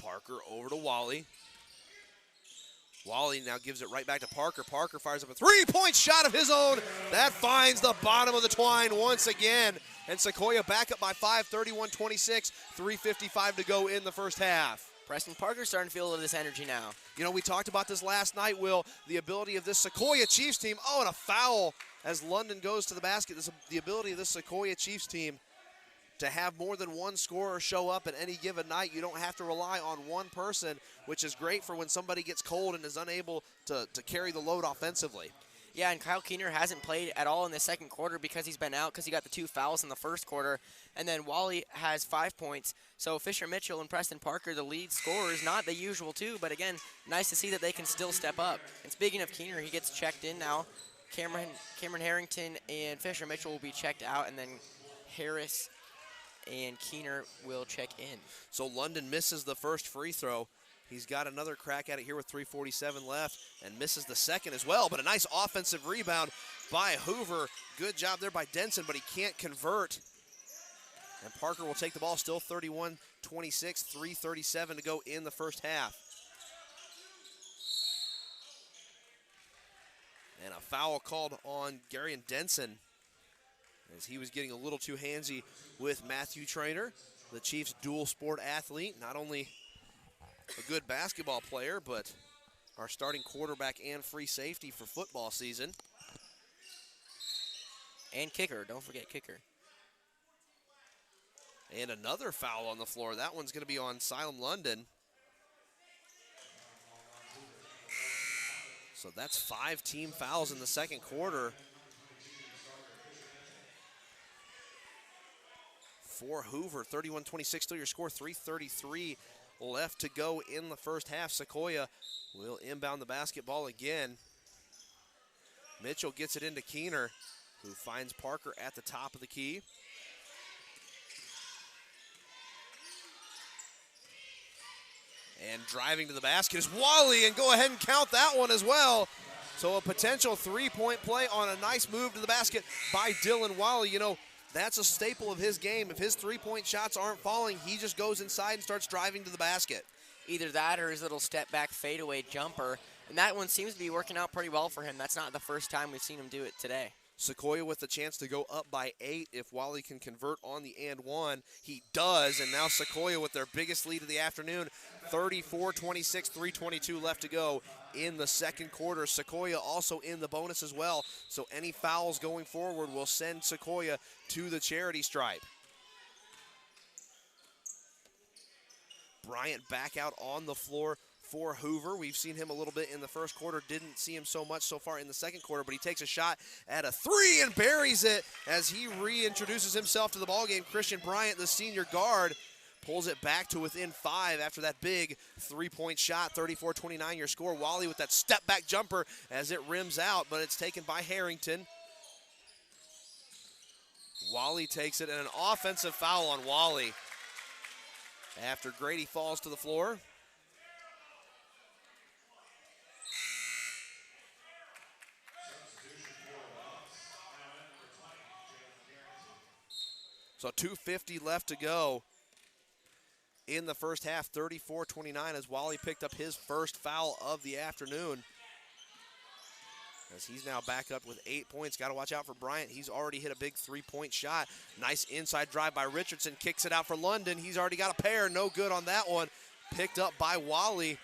Parker over to Wally. Wally now gives it right back to Parker. Parker fires up a three-point shot of his own. That finds the bottom of the twine once again. And Sequoyah back up by 5, 31-26, 3:55 to go in the first half. Preston Parker's starting to feel a little of this energy now. You know, we talked about this last night, Will, the ability of this Sequoyah Chiefs team. Oh, and a foul as London goes to the basket. This is the ability of this Sequoyah Chiefs team to have more than one scorer show up at any given night. You don't have to rely on one person, which is great for when somebody gets cold and is unable to carry the load offensively. Yeah, and Kyle Keener hasn't played at all in the second quarter because he's been out because he got the 2 fouls in the first quarter. And then Wally has 5 points. So Fisher Mitchell and Preston Parker, the lead scorers, not the usual two, but again, nice to see that they can still step up. And speaking of Keener, he gets checked in now. Cameron Harrington and Fisher Mitchell will be checked out, and then Harris and Keener will check in. So London misses the first free throw. He's got another crack at it here with 3:47 left and misses the second as well, but a nice offensive rebound by Hoover. Good job there by Denson, but he can't convert. And Parker will take the ball, still 31-26, 3:37 to go in the first half. And a foul called on Garion Denson as he was getting a little too handsy with Matthew Trainer, the Chiefs' dual sport athlete, not only a good basketball player, but our starting quarterback and free safety for football season. And kicker, don't forget kicker. And another foul on the floor. That one's going to be on Salem London. So that's 5 team fouls in the second quarter. for Hoover. 31-26 still your score, 3:33 left to go in the first half. Sequoyah will inbound the basketball again. Mitchell gets it into Keener, who finds Parker at the top of the key. And driving to the basket is Wally, and go ahead and count that one as well. So a potential three-point play on a nice move to the basket by Dylan Wally. You know, that's a staple of his game. If his three-point shots aren't falling, he just goes inside and starts driving to the basket. Either that or his little step-back fadeaway jumper. And that one seems to be working out pretty well for him. That's not the first time we've seen him do it today. Sequoyah with the chance to go up by 8 if Wally can convert on the and one. He does, and now Sequoyah with their biggest lead of the afternoon, 34-26, 3:22 left to go in the second quarter. Sequoyah also in the bonus as well, so any fouls going forward will send Sequoyah to the charity stripe. Bryant back out on the floor for Hoover. We've seen him a little bit in the first quarter. Didn't see him so much so far in the second quarter, but he takes a shot at a three and buries it as he reintroduces himself to the ballgame. Christian Bryant, the senior guard, pulls it back to within 5 after that big three-point shot. 34-29 your score. Wally with that step-back jumper as it rims out, but it's taken by Harrington. Wally takes it, and an offensive foul on Wally after Grady falls to the floor. So 2:50 left to go in the first half, 34-29 as Wally picked up his first foul of the afternoon. As he's now back up with 8 points. Got to watch out for Bryant. He's already hit a big three-point shot. Nice inside drive by Richardson. Kicks it out for London. He's already got a pair. No good on that one. Picked up by Wally.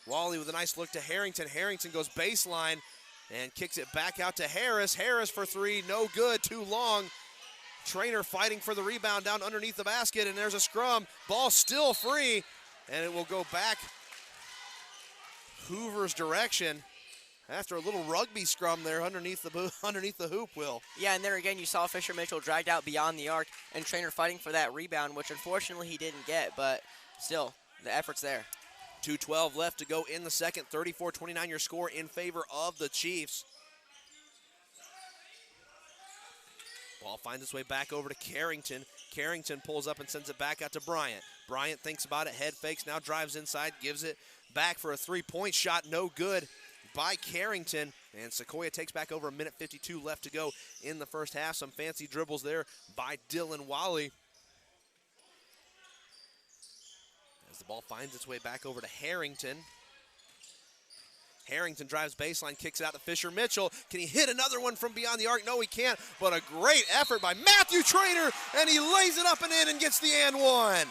Wally with a nice look to Harrington. Harrington goes baseline and kicks it back out to Harris. Harris for three. No good. Too long. Trainer fighting for the rebound down underneath the basket, and there's a scrum. Ball still free, and it will go back Hoover's direction after a little rugby scrum there underneath the hoop, Will. Yeah, and there again, you saw Fisher Mitchell dragged out beyond the arc, and Trainer fighting for that rebound, which unfortunately he didn't get, but still, the effort's there. 2:12 left to go in the second. 34-29 your score in favor of the Chiefs. Ball finds its way back over to Carrington. Carrington pulls up and sends it back out to Bryant. Bryant thinks about it, head fakes, now drives inside, gives it back for a three-point shot. No good by Carrington. And Sequoyah takes back over 1:52 left to go in the first half. Some fancy dribbles there by Dylan Wally. As the ball finds its way back over to Harrington. Harrington drives baseline, kicks it out to Fisher Mitchell. Can he hit another one from beyond the arc? No, he can't, but a great effort by Matthew Trainer, and he lays it up and in and gets the and one.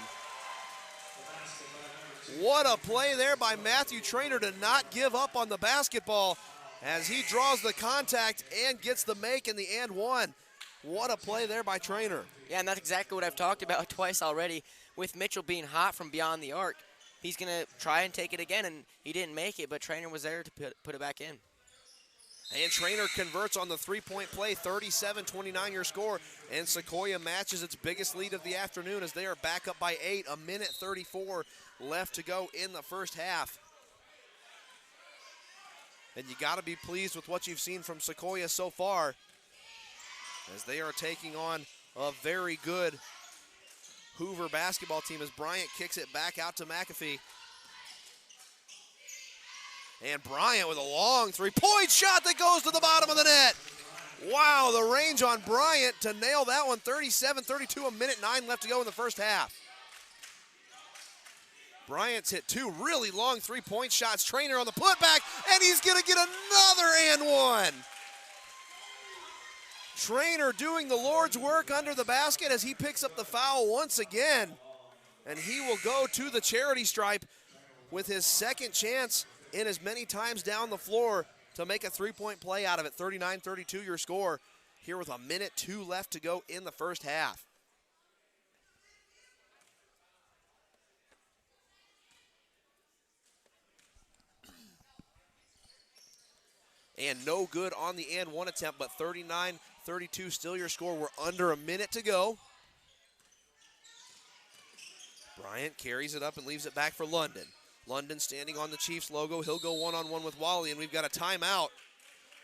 What a play there by Matthew Trainer to not give up on the basketball as he draws the contact and gets the make and the and one. What a play there by Trainer. Yeah, and that's exactly what I've talked about twice already with Mitchell being hot from beyond the arc. He's going to try and take it again, and he didn't make it, but Trainer was there to put it back in. And Trainer converts on the three-point play, 37-29 your score, and Sequoyah matches its biggest lead of the afternoon as they are back up by 8, 1:34 left to go in the first half. And you got to be pleased with what you've seen from Sequoyah so far as they are taking on a very good Hoover basketball team as Bryant kicks it back out to McAfee. And Bryant with a long three-point shot that goes to the bottom of the net. Wow, the range on Bryant to nail that one. 37-32, 1:09 left to go in the first half. Bryant's hit 2 really long three-point shots. Trainer on the putback, and he's going to get another and one. Trainer doing the Lord's work under the basket as he picks up the foul once again. And he will go to the charity stripe with his second chance in as many times down the floor to make a three-point play out of it. 39-32 your score here with 1:02 left to go in the first half. And no good on the and one attempt, but 39-32 still your score. We're under a minute to go. Bryant carries it up and leaves it back for London. London standing on the Chiefs logo. He'll go one-on-one with Wally, and we've got a timeout.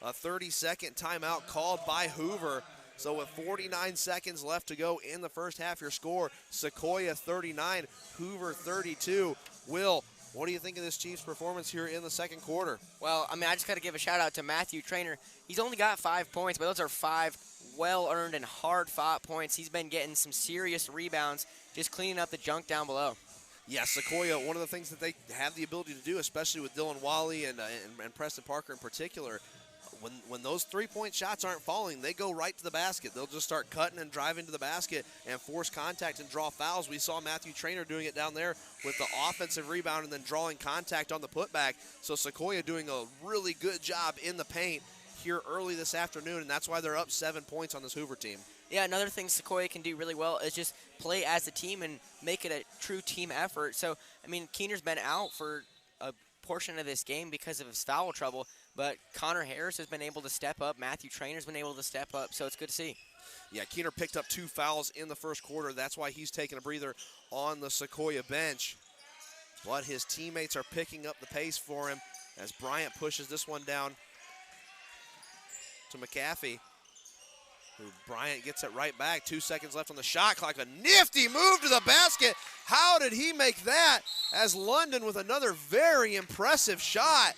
A 30-second timeout called by Hoover. So with 49 seconds left to go in the first half, your score, Sequoyah 39, Hoover 32. Will, what do you think of this Chiefs performance here in the second quarter? Well, I mean, I just got to give a shout-out to Matthew Trainer. He's only got 5 points, but those are 5 well-earned and hard-fought points. He's been getting some serious rebounds, just cleaning up the junk down below. Yeah, Sequoyah, one of the things that they have the ability to do, especially with Dylan Wally and Preston Parker in particular, when those three-point shots aren't falling, they go right to the basket. They'll just start cutting and driving to the basket and force contact and draw fouls. We saw Matthew Trainer doing it down there with the offensive rebound and then drawing contact on the putback. So Sequoyah doing a really good job in the paint here early this afternoon, and that's why they're up 7 points on this Hoover team. Yeah, another thing Sequoyah can do really well is just play as a team and make it a true team effort. So, I mean, Keener's been out for a portion of this game because of his foul trouble, but Connor Harris has been able to step up. Matthew Trainer's been able to step up, so it's good to see. Yeah, Keener picked up 2 fouls in the first quarter. That's why he's taking a breather on the Sequoyah bench. But his teammates are picking up the pace for him as Bryant pushes this one down to McAfee. Bryant gets it right back. 2 seconds left on the shot clock. A nifty move to the basket. How did he make that? As London with another very impressive shot.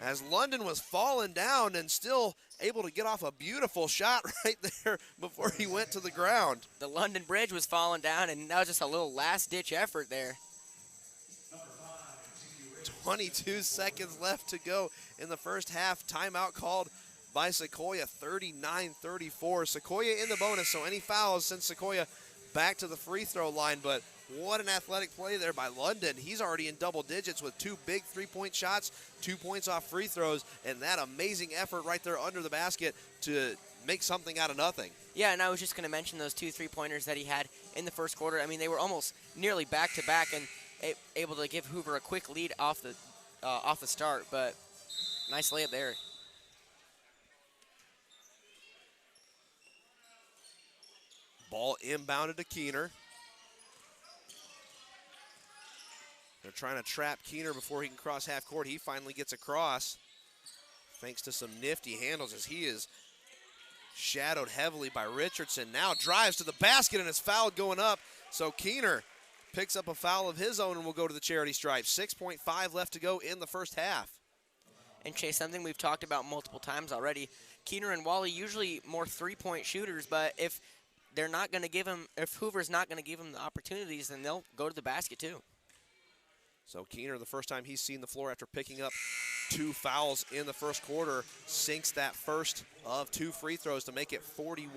As London was falling down and still able to get off a beautiful shot right there before he went to the ground. The London Bridge was falling down, and that was just a little last-ditch effort there. 22 seconds left to go in the first half. Timeout called by Sequoyah, 39-34. Sequoyah in the bonus, so any fouls send Sequoyah back to the free throw line, but what an athletic play there by London. He's already in double digits with 2 big three-point shots, 2 points off free throws, and that amazing effort right there under the basket to make something out of nothing. Yeah, and I was just going to mention those 2 3-pointers that he had in the first quarter. I mean, they were almost nearly back-to-back and able to give Hoover a quick lead off the start, but nice layup there. Ball inbounded to Keener. They're trying to trap Keener before he can cross half court. He finally gets across thanks to some nifty handles as he is shadowed heavily by Richardson. Now drives to the basket and is fouled going up. So Keener picks up a foul of his own and will go to the charity stripe. 6.5 left to go in the first half. And Chase, something we've talked about multiple times already, Keener and Wally usually more three-point shooters, but if they're not going to give him, if Hoover's not going to give him the opportunities, then they'll go to the basket too. So Keener, the first time he's seen the floor after picking up 2 fouls in the first quarter, sinks that first of 2 free throws to make it 40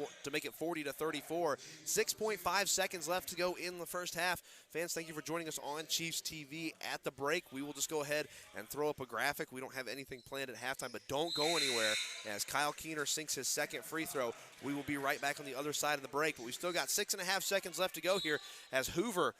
to 34. 6.5 seconds left to go in the first half. Fans, thank you for joining us on Chiefs TV at the break. We will just go ahead and throw up a graphic. We don't have anything planned at halftime, but don't go anywhere as Kyle Keener sinks his second free throw. We will be right back on the other side of the break, but we've still got 6.5 seconds left to go here as Hoover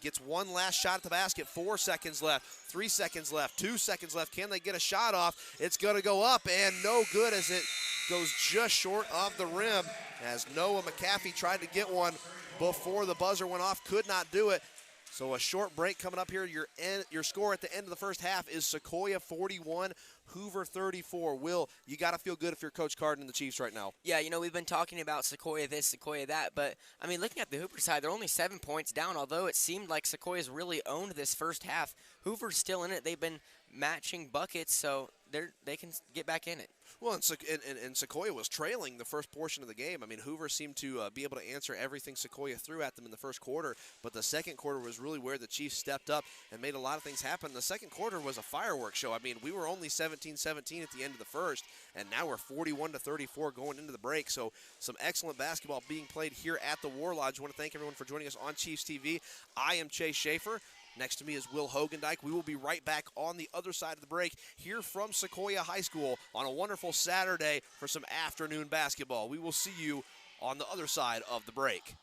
gets one last shot at the basket. 4 seconds left, 3 seconds left, 2 seconds left. Can they get a shot off? It's going to go up and no good as it goes just short of the rim as Noah McAfee tried to get one before the buzzer went off, could not do it. So a short break coming up here. Your score at the end of the first half is Sequoyah 41, Hoover 34. Will, you got to feel good if you're Coach Carden and the Chiefs right now. Yeah, you know, we've been talking about Sequoyah this, Sequoyah that, but, I mean, looking at the Hoover side, they're only 7 points down, although it seemed like Sequoyah's really owned this first half. Hoover's still in it. They've been matching buckets, so they can get back in it. Well, and Sequoyah was trailing the first portion of the game. I mean, Hoover seemed to be able to answer everything Sequoyah threw at them in the first quarter, but the second quarter was really where the Chiefs stepped up and made a lot of things happen. The second quarter was a fireworks show. I mean, we were only 17-17 at the end of the first, and now we're 41-34 going into the break. So some excellent basketball being played here at the War Lodge. I want to thank everyone for joining us on Chiefs TV. I am Chase Schaefer. Next to me is Will Hogendijk. We will be right back on the other side of the break here from Sequoyah High School on a wonderful Saturday for some afternoon basketball. We will see you on the other side of the break.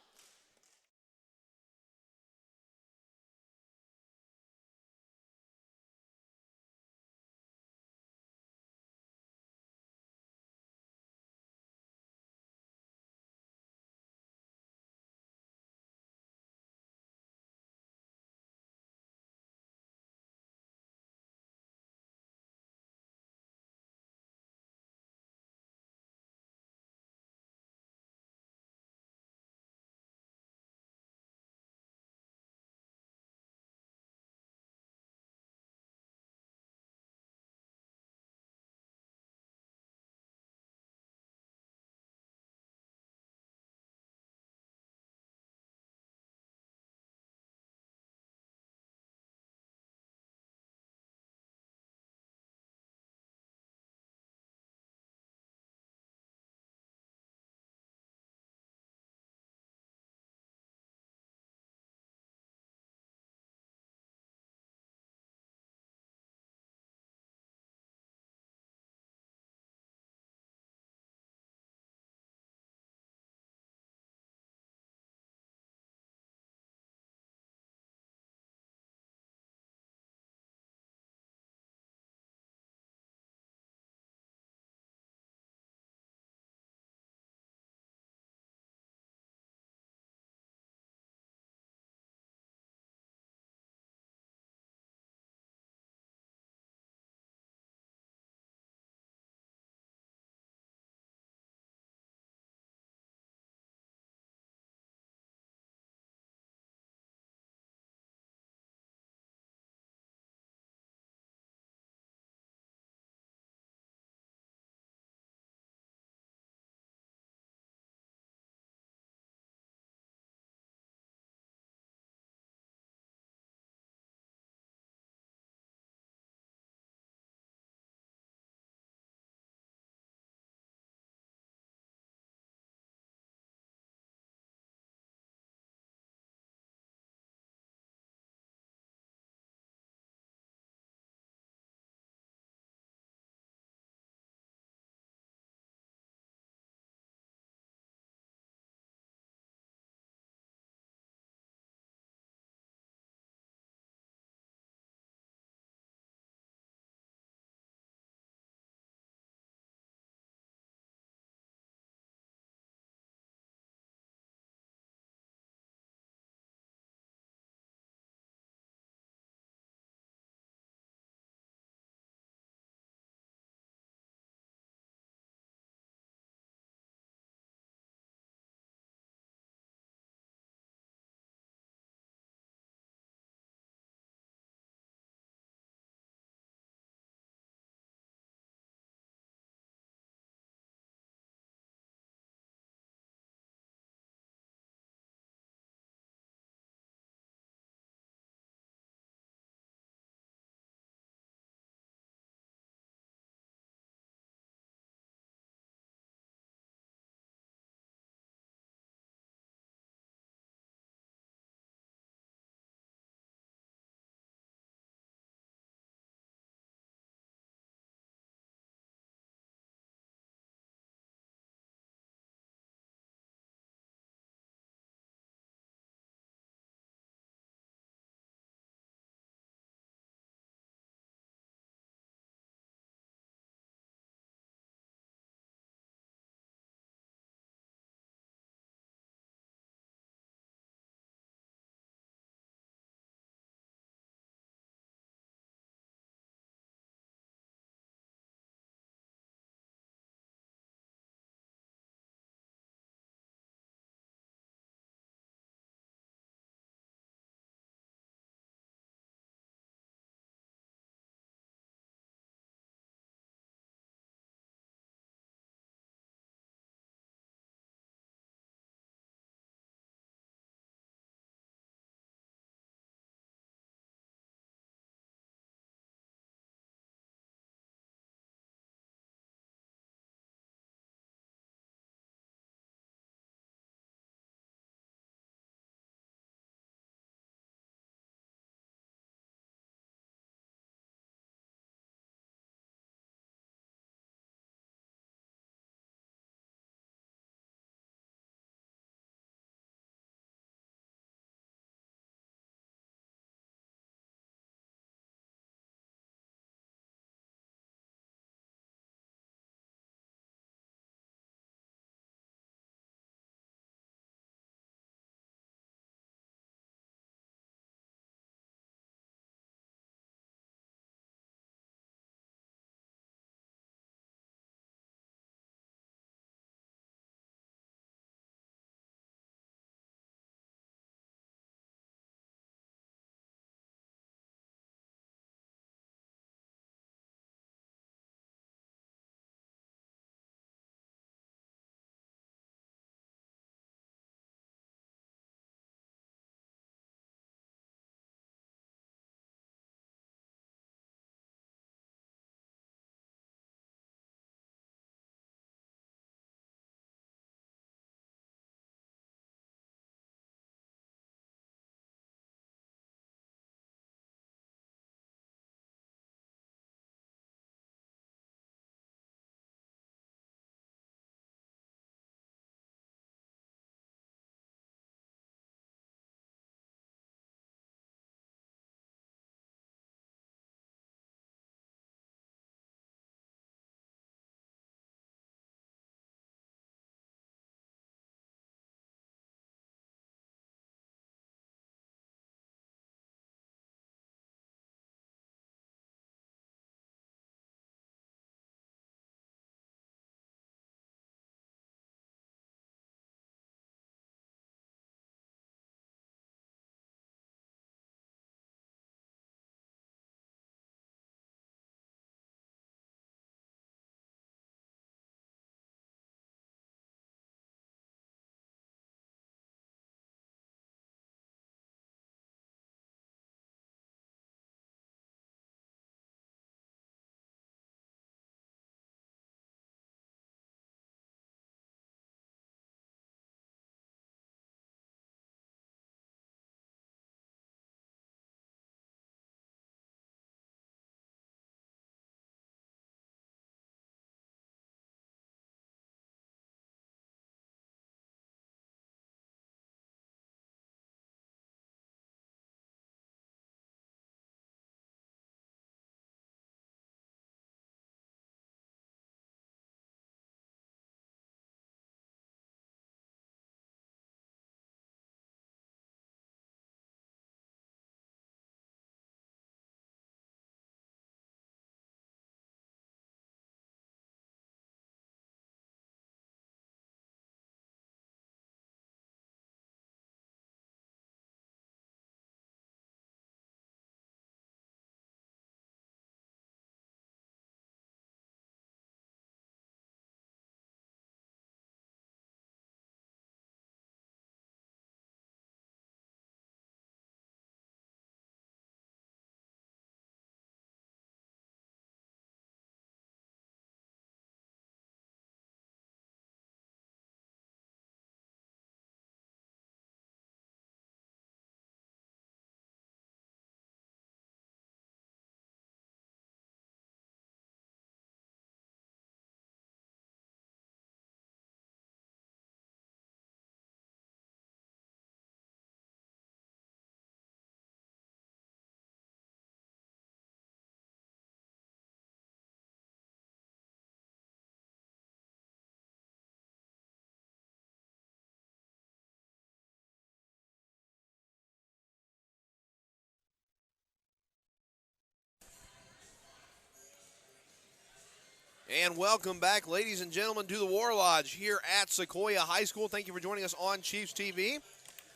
And welcome back, ladies and gentlemen, to the War Lodge here at Sequoyah High School. Thank you for joining us on Chiefs TV.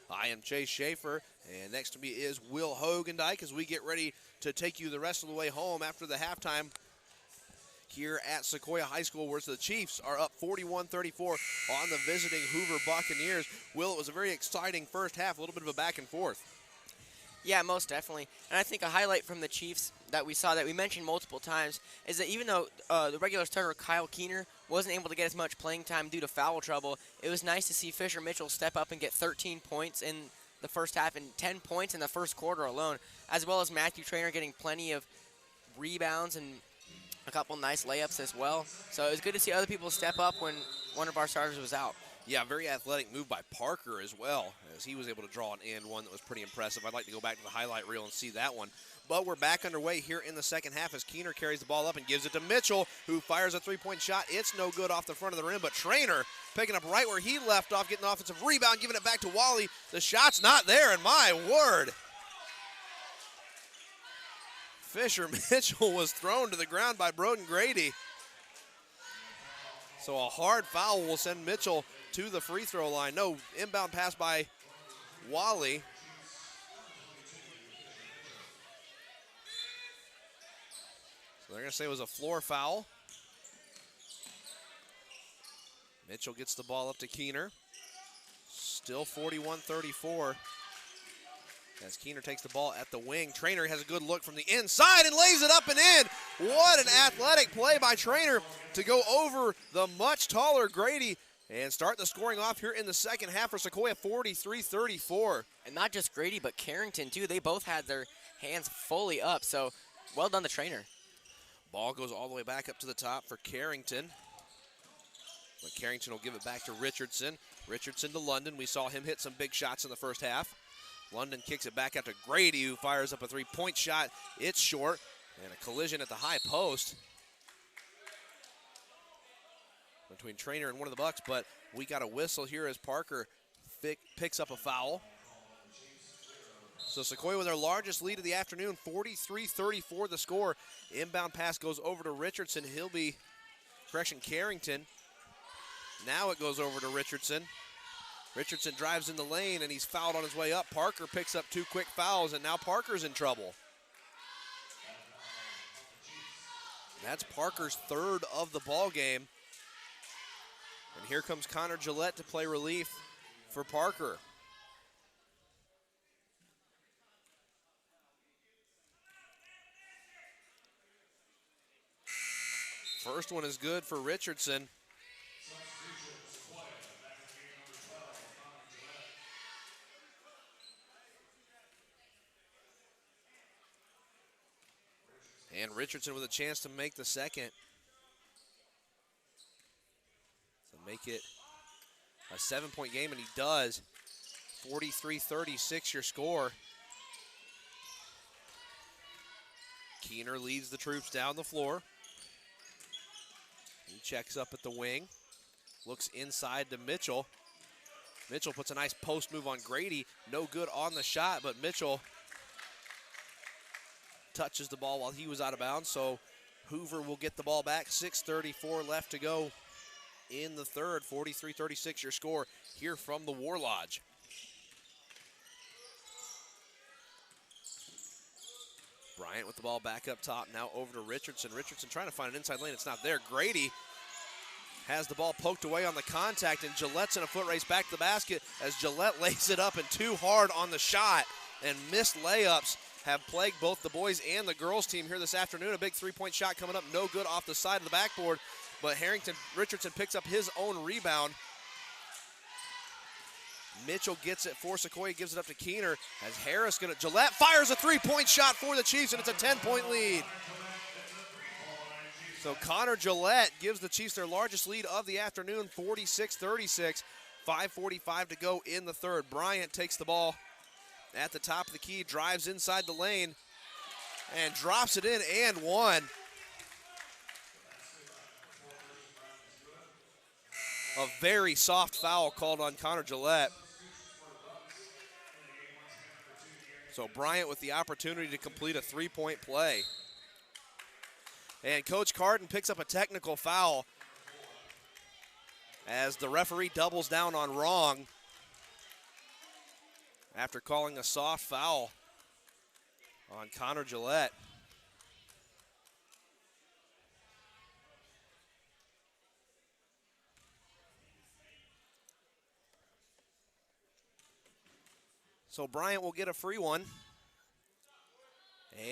I am Chase Schaefer, and next to me is Will Hogendijk as we get ready to take you the rest of the way home after the halftime here at Sequoyah High School, where the Chiefs are up 41-34 on the visiting Hoover Buccaneers. Will, it was a very exciting first half, a little bit of a back and forth. Yeah, most definitely. And I think a highlight from the Chiefs that we saw that we mentioned multiple times is that even though the regular starter Kyle Keener wasn't able to get as much playing time due to foul trouble, it was nice to see Fisher Mitchell step up and get 13 points in the first half and 10 points in the first quarter alone, as well as Matthew Traynor getting plenty of rebounds and a couple nice layups as well. So it was good to see other people step up when one of our starters was out. Yeah, very athletic move by Parker as well, as he was able to draw an and one that was pretty impressive. I'd like to go back to the highlight reel and see that one. But we're back underway here in the second half as Keener carries the ball up and gives it to Mitchell, who fires a three-point shot. It's no good off the front of the rim, but Traynor picking up right where he left off, getting an offensive rebound, giving it back to Wally. The shot's not there, and my word. Fisher Mitchell was thrown to the ground by Broden Grady. So a hard foul will send Mitchell to the free throw line. No, inbound pass by Wally. So they're going to say it was a floor foul. Mitchell gets the ball up to Keener. Still 41-34. As Keener takes the ball at the wing. Traynor has a good look from the inside and lays it up and in. What an athletic play by Traynor to go over the much taller Grady and start the scoring off here in the second half for Sequoyah, 43-34. And not just Grady, but Carrington, too. They both had their hands fully up, so well done to Traynor. Ball goes all the way back up to the top for Carrington. But Carrington will give it back to Richardson. Richardson to London. We saw him hit some big shots in the first half. London kicks it back out to Grady, who fires up a three-point shot. It's short, and a collision at the high post between Traynor and one of the Bucks, but we got a whistle here as Parker picks up a foul. So Sequoyah with their largest lead of the afternoon, 43-34 the score. Inbound pass goes over to Richardson. Carrington. Now it goes over to Richardson. Richardson drives in the lane, and he's fouled on his way up. Parker picks up two quick fouls, and now Parker's in trouble. That's Parker's third of the ball game. And here comes Connor Gillette to play relief for Parker. First one is good for Richardson. And Richardson with a chance to make the second. So make it a 7-point game, and he does. 43-36 your score. Keener leads the troops down the floor. He checks up at the wing. Looks inside to Mitchell. Mitchell puts a nice post move on Grady. No good on the shot, but Mitchell touches the ball while he was out of bounds, so Hoover will get the ball back. 6:34 left to go in the third. 43-36 your score here from the War Lodge. Bryant with the ball back up top, now over to Richardson. Richardson trying to find an inside lane, it's not there. Grady has the ball poked away on the contact, and Gillette's in a foot race back to the basket as Gillette lays it up and too hard on the shot, and missed layups have plagued both the boys and the girls team here this afternoon. A big three-point shot coming up, no good off the side of the backboard, but Richardson picks up his own rebound. Mitchell gets it for Sequoyah, gives it up to Keener as Gillette fires a three-point shot for the Chiefs, and it's a 10-point lead. So Connor Gillette gives the Chiefs their largest lead of the afternoon, 46-36, 5:45 to go in the third. Bryant takes the ball at the top of the key, drives inside the lane, and drops it in and one. A very soft foul called on Connor Gillette. So Bryant with the opportunity to complete a three-point play. And Coach Carden picks up a technical foul as the referee doubles down on wrong after calling a soft foul on Connor Gillette. So Bryant will get a free one.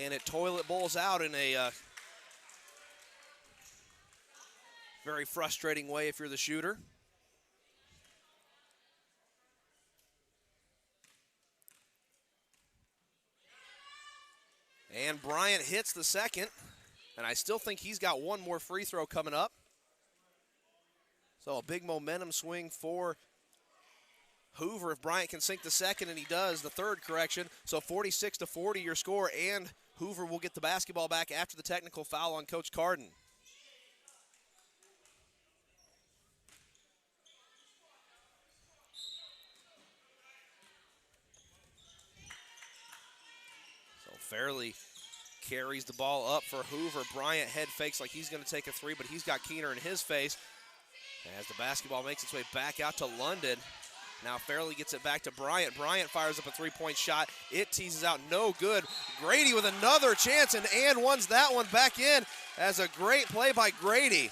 And it toilet bowls out in a very frustrating way if you're the shooter. And Bryant hits the second. And I still think he's got one more free throw coming up. So a big momentum swing for Hoover if Bryant can sink the second, and he does, the third correction. So 46-40 your score, and Hoover will get the basketball back after the technical foul on Coach Carden. So Fairley carries the ball up for Hoover. Bryant head fakes like he's going to take a three, but he's got Keener in his face as the basketball makes its way back out to London. Now Fairley gets it back to Bryant. Bryant fires up a three-point shot. It teases out, no good. Grady with another chance, and one's that one back in as a great play by Grady.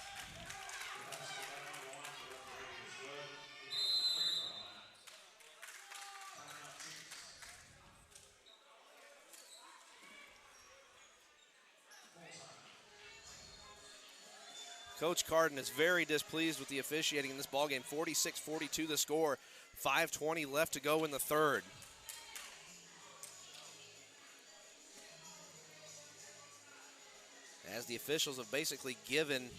Coach Carden is very displeased with the officiating in this ballgame. 46-42 the score. 5:20 left to go in the third. As the officials have basically given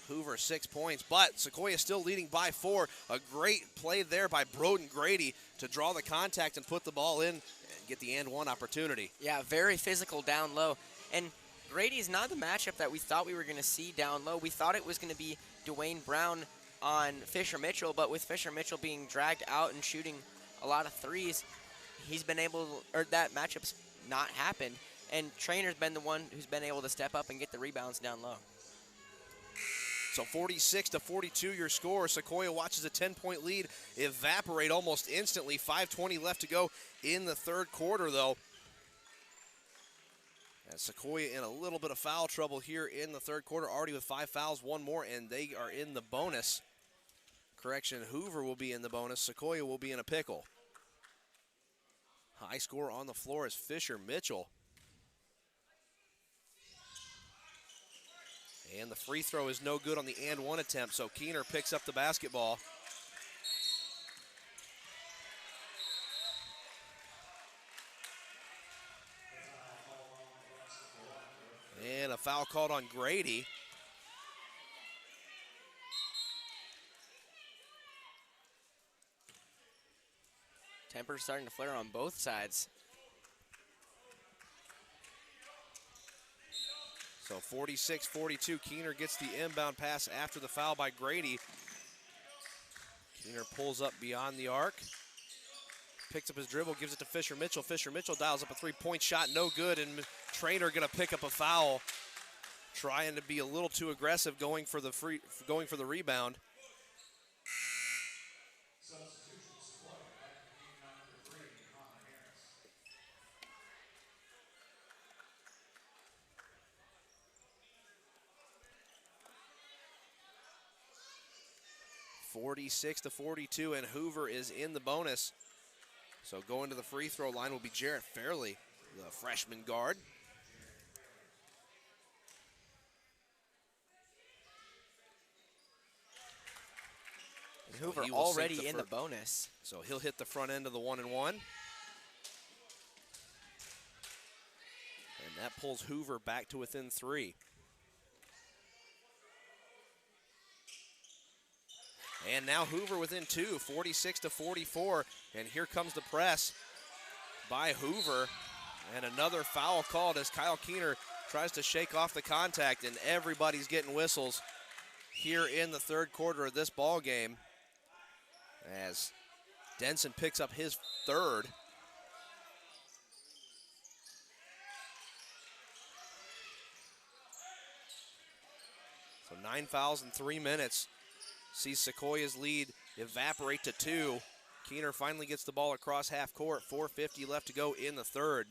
Hoover 6 points, but Sequoyah still leading by 4. A great play there by Broden Grady to draw the contact and put the ball in and get the and one opportunity. Yeah, very physical down low. And Grady's not the matchup that we thought we were going to see down low. We thought it was going to be Dwayne Brown on Fisher Mitchell, but with Fisher Mitchell being dragged out and shooting a lot of threes, he's been able, or that matchup's not happened. And Trainer's been the one who's been able to step up and get the rebounds down low. So 46-42 your score. Sequoyah watches a 10-point lead evaporate almost instantly. 5:20 left to go in the third quarter, though. And Sequoyah in a little bit of foul trouble here in the third quarter, already with 5 fouls, one more, and they are in the bonus. Correction, Hoover will be in the bonus. Sequoyah will be in a pickle. High score on the floor is Fisher Mitchell. And the free throw is no good on the and one attempt, so Keener picks up the basketball. And a foul called on Grady. Temper's starting to flare on both sides. So 46-42, Keener gets the inbound pass after the foul by Grady. Keener pulls up beyond the arc. Picks up his dribble, gives it to Fisher Mitchell. Fisher Mitchell dials up a three-point shot, no good, and Trainer gonna pick up a foul. Trying to be a little too aggressive going for the rebound. (46-42), and Hoover is in the bonus. So going to the free throw line will be Jarrett Fairley, the freshman guard. Hoover already in the bonus. So he'll hit the front end of the 1-and-1. And that pulls Hoover back to within 3. And now Hoover within 2, 46-44. And here comes the press by Hoover. And another foul called as Kyle Keener tries to shake off the contact, and everybody's getting whistles here in the third quarter of this ball game as Denson picks up his third. So 9 fouls in 3 minutes. Sees Sequoiah's lead evaporate to 2. Keener finally gets the ball across half court. 4:50 left to go in the third.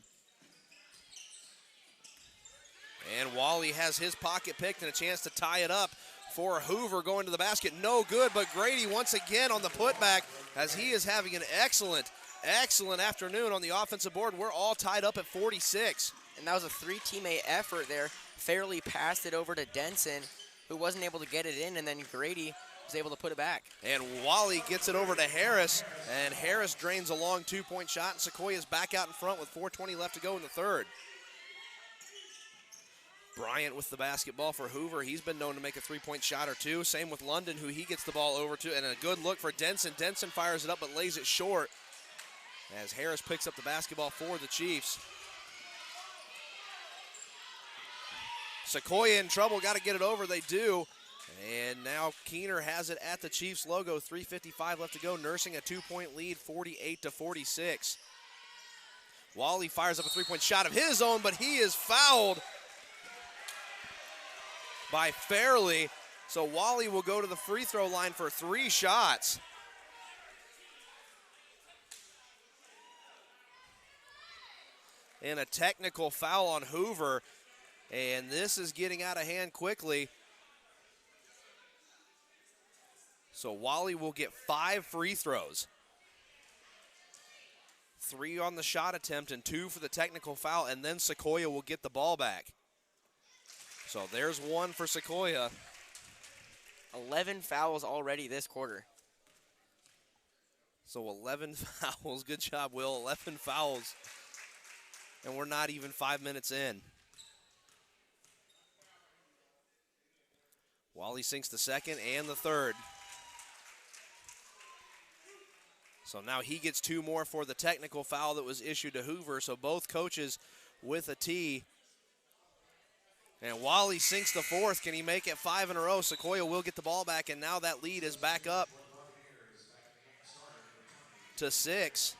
And Wally has his pocket picked and a chance to tie it up for Hoover going to the basket. No good, but Grady once again on the putback as he is having an excellent afternoon on the offensive board. We're all tied up at 46. And that was a 3-teammate effort there. Fairly passed it over to Denson, who wasn't able to get it in, and then Grady was able to put it back. And Wally gets it over to Harris, and Harris drains a long 2-point shot, and Sequoiah's back out in front with 4:20 left to go in the third. Bryant with the basketball for Hoover. He's been known to make a 3-point shot or two. Same with London, who he gets the ball over to, and a good look for Denson. Denson fires it up but lays it short as Harris picks up the basketball for the Chiefs. Sequoyah in trouble, got to get it over, they do. And now Keener has it at the Chiefs logo, 3:55 left to go, nursing a 2-point lead, 48-46. Wally fires up a 3-point shot of his own, but he is fouled by Fairley. So Wally will go to the free throw line for 3 shots. And a technical foul on Hoover. And this is getting out of hand quickly. So Wally will get 5 free throws. 3 on the shot attempt and 2 for the technical foul, and then Sequoyah will get the ball back. So there's 1 for Sequoyah. 11 fouls already this quarter. So 11 fouls. Good job, Will. 11 fouls. And we're not even 5 minutes in. Wally sinks the second and the third. So now he gets 2 more for the technical foul that was issued to Hoover. So both coaches with a T. And Wally sinks the fourth. Can he make it 5 in a row? Sequoyah will get the ball back, and now that lead is back up to 6.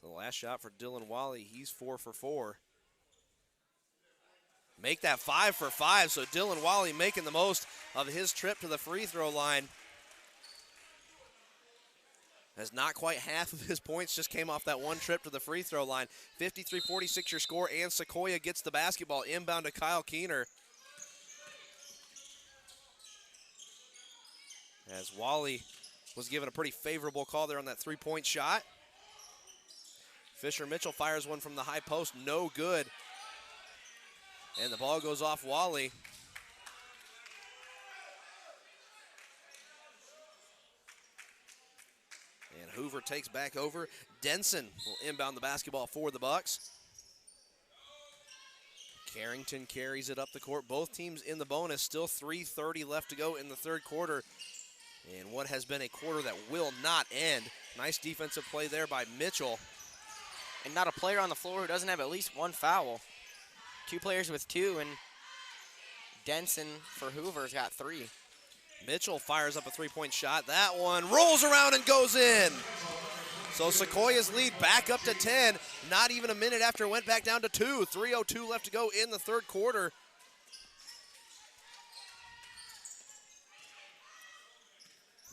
The last shot for Dylan Wally, he's 4 for 4. Make that 5 for 5, so Dylan Wally making the most of his trip to the free throw line. As not quite half of his points just came off that one trip to the free throw line. 53-46 your score, and Sequoyah gets the basketball inbound to Kyle Keener. As Wally was given a pretty favorable call there on that 3-point shot. Fisher Mitchell fires one from the high post, no good. And the ball goes off Wally. And Hoover takes back over. Denson will inbound the basketball for the Bucks. Carrington carries it up the court. Both teams in the bonus. Still 3:30 left to go in the third quarter. And what has been a quarter that will not end. Nice defensive play there by Mitchell. And not a player on the floor who doesn't have at least 1 foul. 2 players with 2, and Denson for Hoover's got 3. Mitchell fires up a 3-point shot. That one rolls around and goes in. So Sequoiah's lead back up to 10. Not even a minute after it went back down to 2. 3:02 left to go in the third quarter.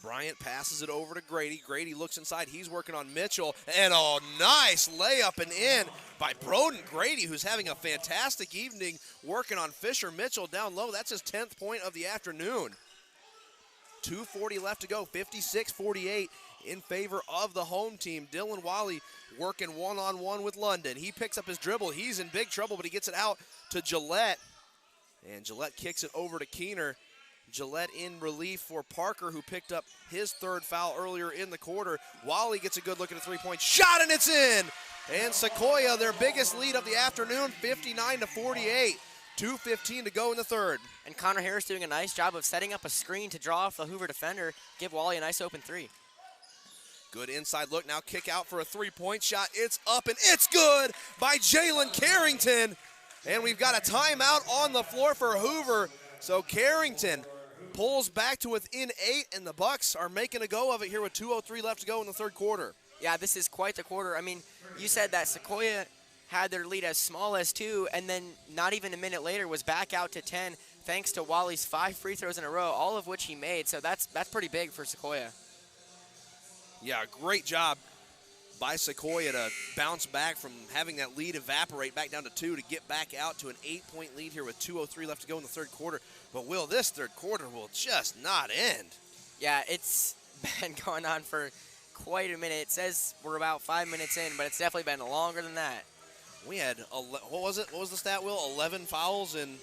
Bryant passes it over to Grady. Grady looks inside. He's working on Mitchell. And a nice layup and in by Broden Grady, who's having a fantastic evening working on Fisher Mitchell down low. That's his 10th point of the afternoon. 2:40 left to go, 56-48 in favor of the home team. Dylan Wally working one-on-one with London. He picks up his dribble. He's in big trouble, but he gets it out to Gillette. And Gillette kicks it over to Keener. Gillette in relief for Parker, who picked up his 3rd foul earlier in the quarter. Wally gets a good look at a 3-point shot, and it's in. And Sequoyah, their biggest lead of the afternoon, 59-48. 2:15 to go in the third. And Connor Harris doing a nice job of setting up a screen to draw off the Hoover defender, give Wally a nice open 3. Good inside look, now kick out for a 3-point shot. It's up and it's good by Jalen Carrington. And we've got a timeout on the floor for Hoover. So Carrington pulls back to within 8, and the Bucks are making a go of it here with 2:03 left to go in the third quarter. Yeah, this is quite the quarter. I mean, you said that Sequoyah had their lead as small as 2, and then not even a minute later was back out to 10 thanks to Wally's 5 free throws in a row, all of which he made. So that's pretty big for Sequoyah. Yeah, great job by Sequoyah to bounce back from having that lead evaporate back down to 2 to get back out to an 8-point lead here with 2:03 left to go in the third quarter. But, Will, this third quarter will just not end. Yeah, it's been going on for quite a minute. It says we're about 5 minutes in, but it's definitely been longer than that. We had, what was it? What was the stat, Will? 11 fouls in,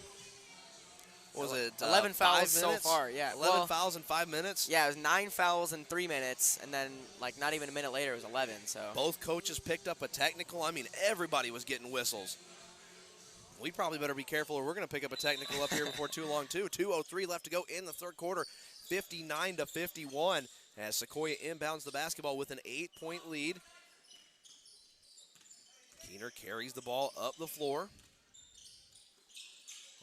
what was it? 11 fouls so minutes? far, yeah. 11 fouls in 5 minutes? Yeah, it was 9 fouls in 3 minutes, and then, like, not even a minute later, it was 11, so. Both coaches picked up a technical. I mean, everybody was getting whistles. We probably better be careful or we're going to pick up a technical up here before too long, too. 2:03 left to go in the third quarter, 59-51, as Sequoyah inbounds the basketball with an 8-point lead. Keener carries the ball up the floor.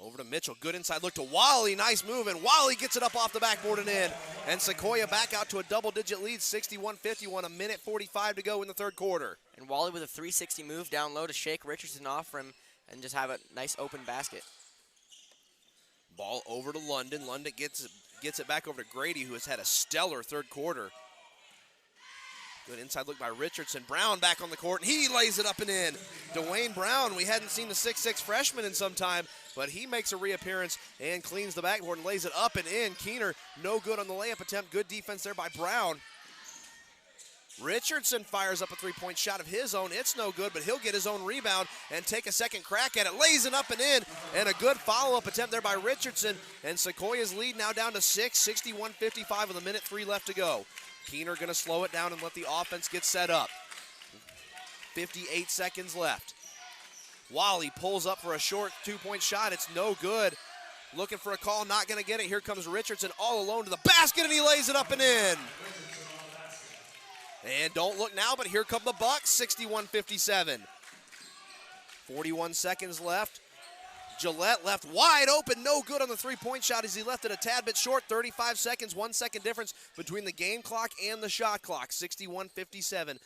Over to Mitchell. Good inside look to Wally. Nice move, and Wally gets it up off the backboard and in. And Sequoyah back out to a double-digit lead, 61-51, a minute 45 to go in the third quarter. And Wally with a 360 move down low to shake Richardson off from and just have a nice open basket. Ball over to London. London gets it back over to Grady, who has had a stellar third quarter. Good inside look by Richardson. Brown back on the court, and he lays it up and in. Dwayne Brown, we hadn't seen the 6'6 freshman in some time, but he makes a reappearance and cleans the backboard and lays it up and in. Keener, no good on the layup attempt. Good defense there by Brown. Richardson fires up a three-point shot of his own. It's no good, but he'll get his own rebound and take a second crack at it. Lays it up and in, and a good follow-up attempt there by Richardson. And Sequoyah's lead now down to 6, 61-55 with a minute 3 left to go. Keener going to slow it down and let the offense get set up. 58 seconds left. Wally pulls up for a short two-point shot. It's no good. Looking for a call, not going to get it. Here comes Richardson all alone to the basket, and he lays it up and in. And don't look now, but here come the Bucks, 61-57. 41 seconds left. Gillette left wide open, no good on the three-point shot as he left it a tad bit short. 35 seconds, 1 second difference between the game clock and the shot clock, 61-57.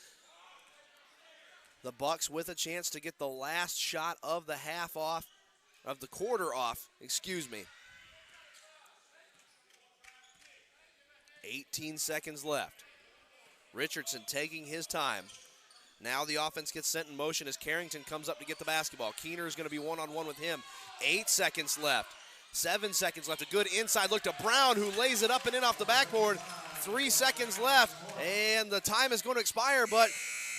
The Bucks with a chance to get the last shot of the half off, of the quarter off, excuse me. 18 seconds left. Richardson taking his time. Now the offense gets sent in motion as Carrington comes up to get the basketball. Keener is going to be one-on-one with him. 8 seconds left. 7 seconds left. A good inside look to Brown, who lays it up and in off the backboard. 3 seconds left, and the time is going to expire, but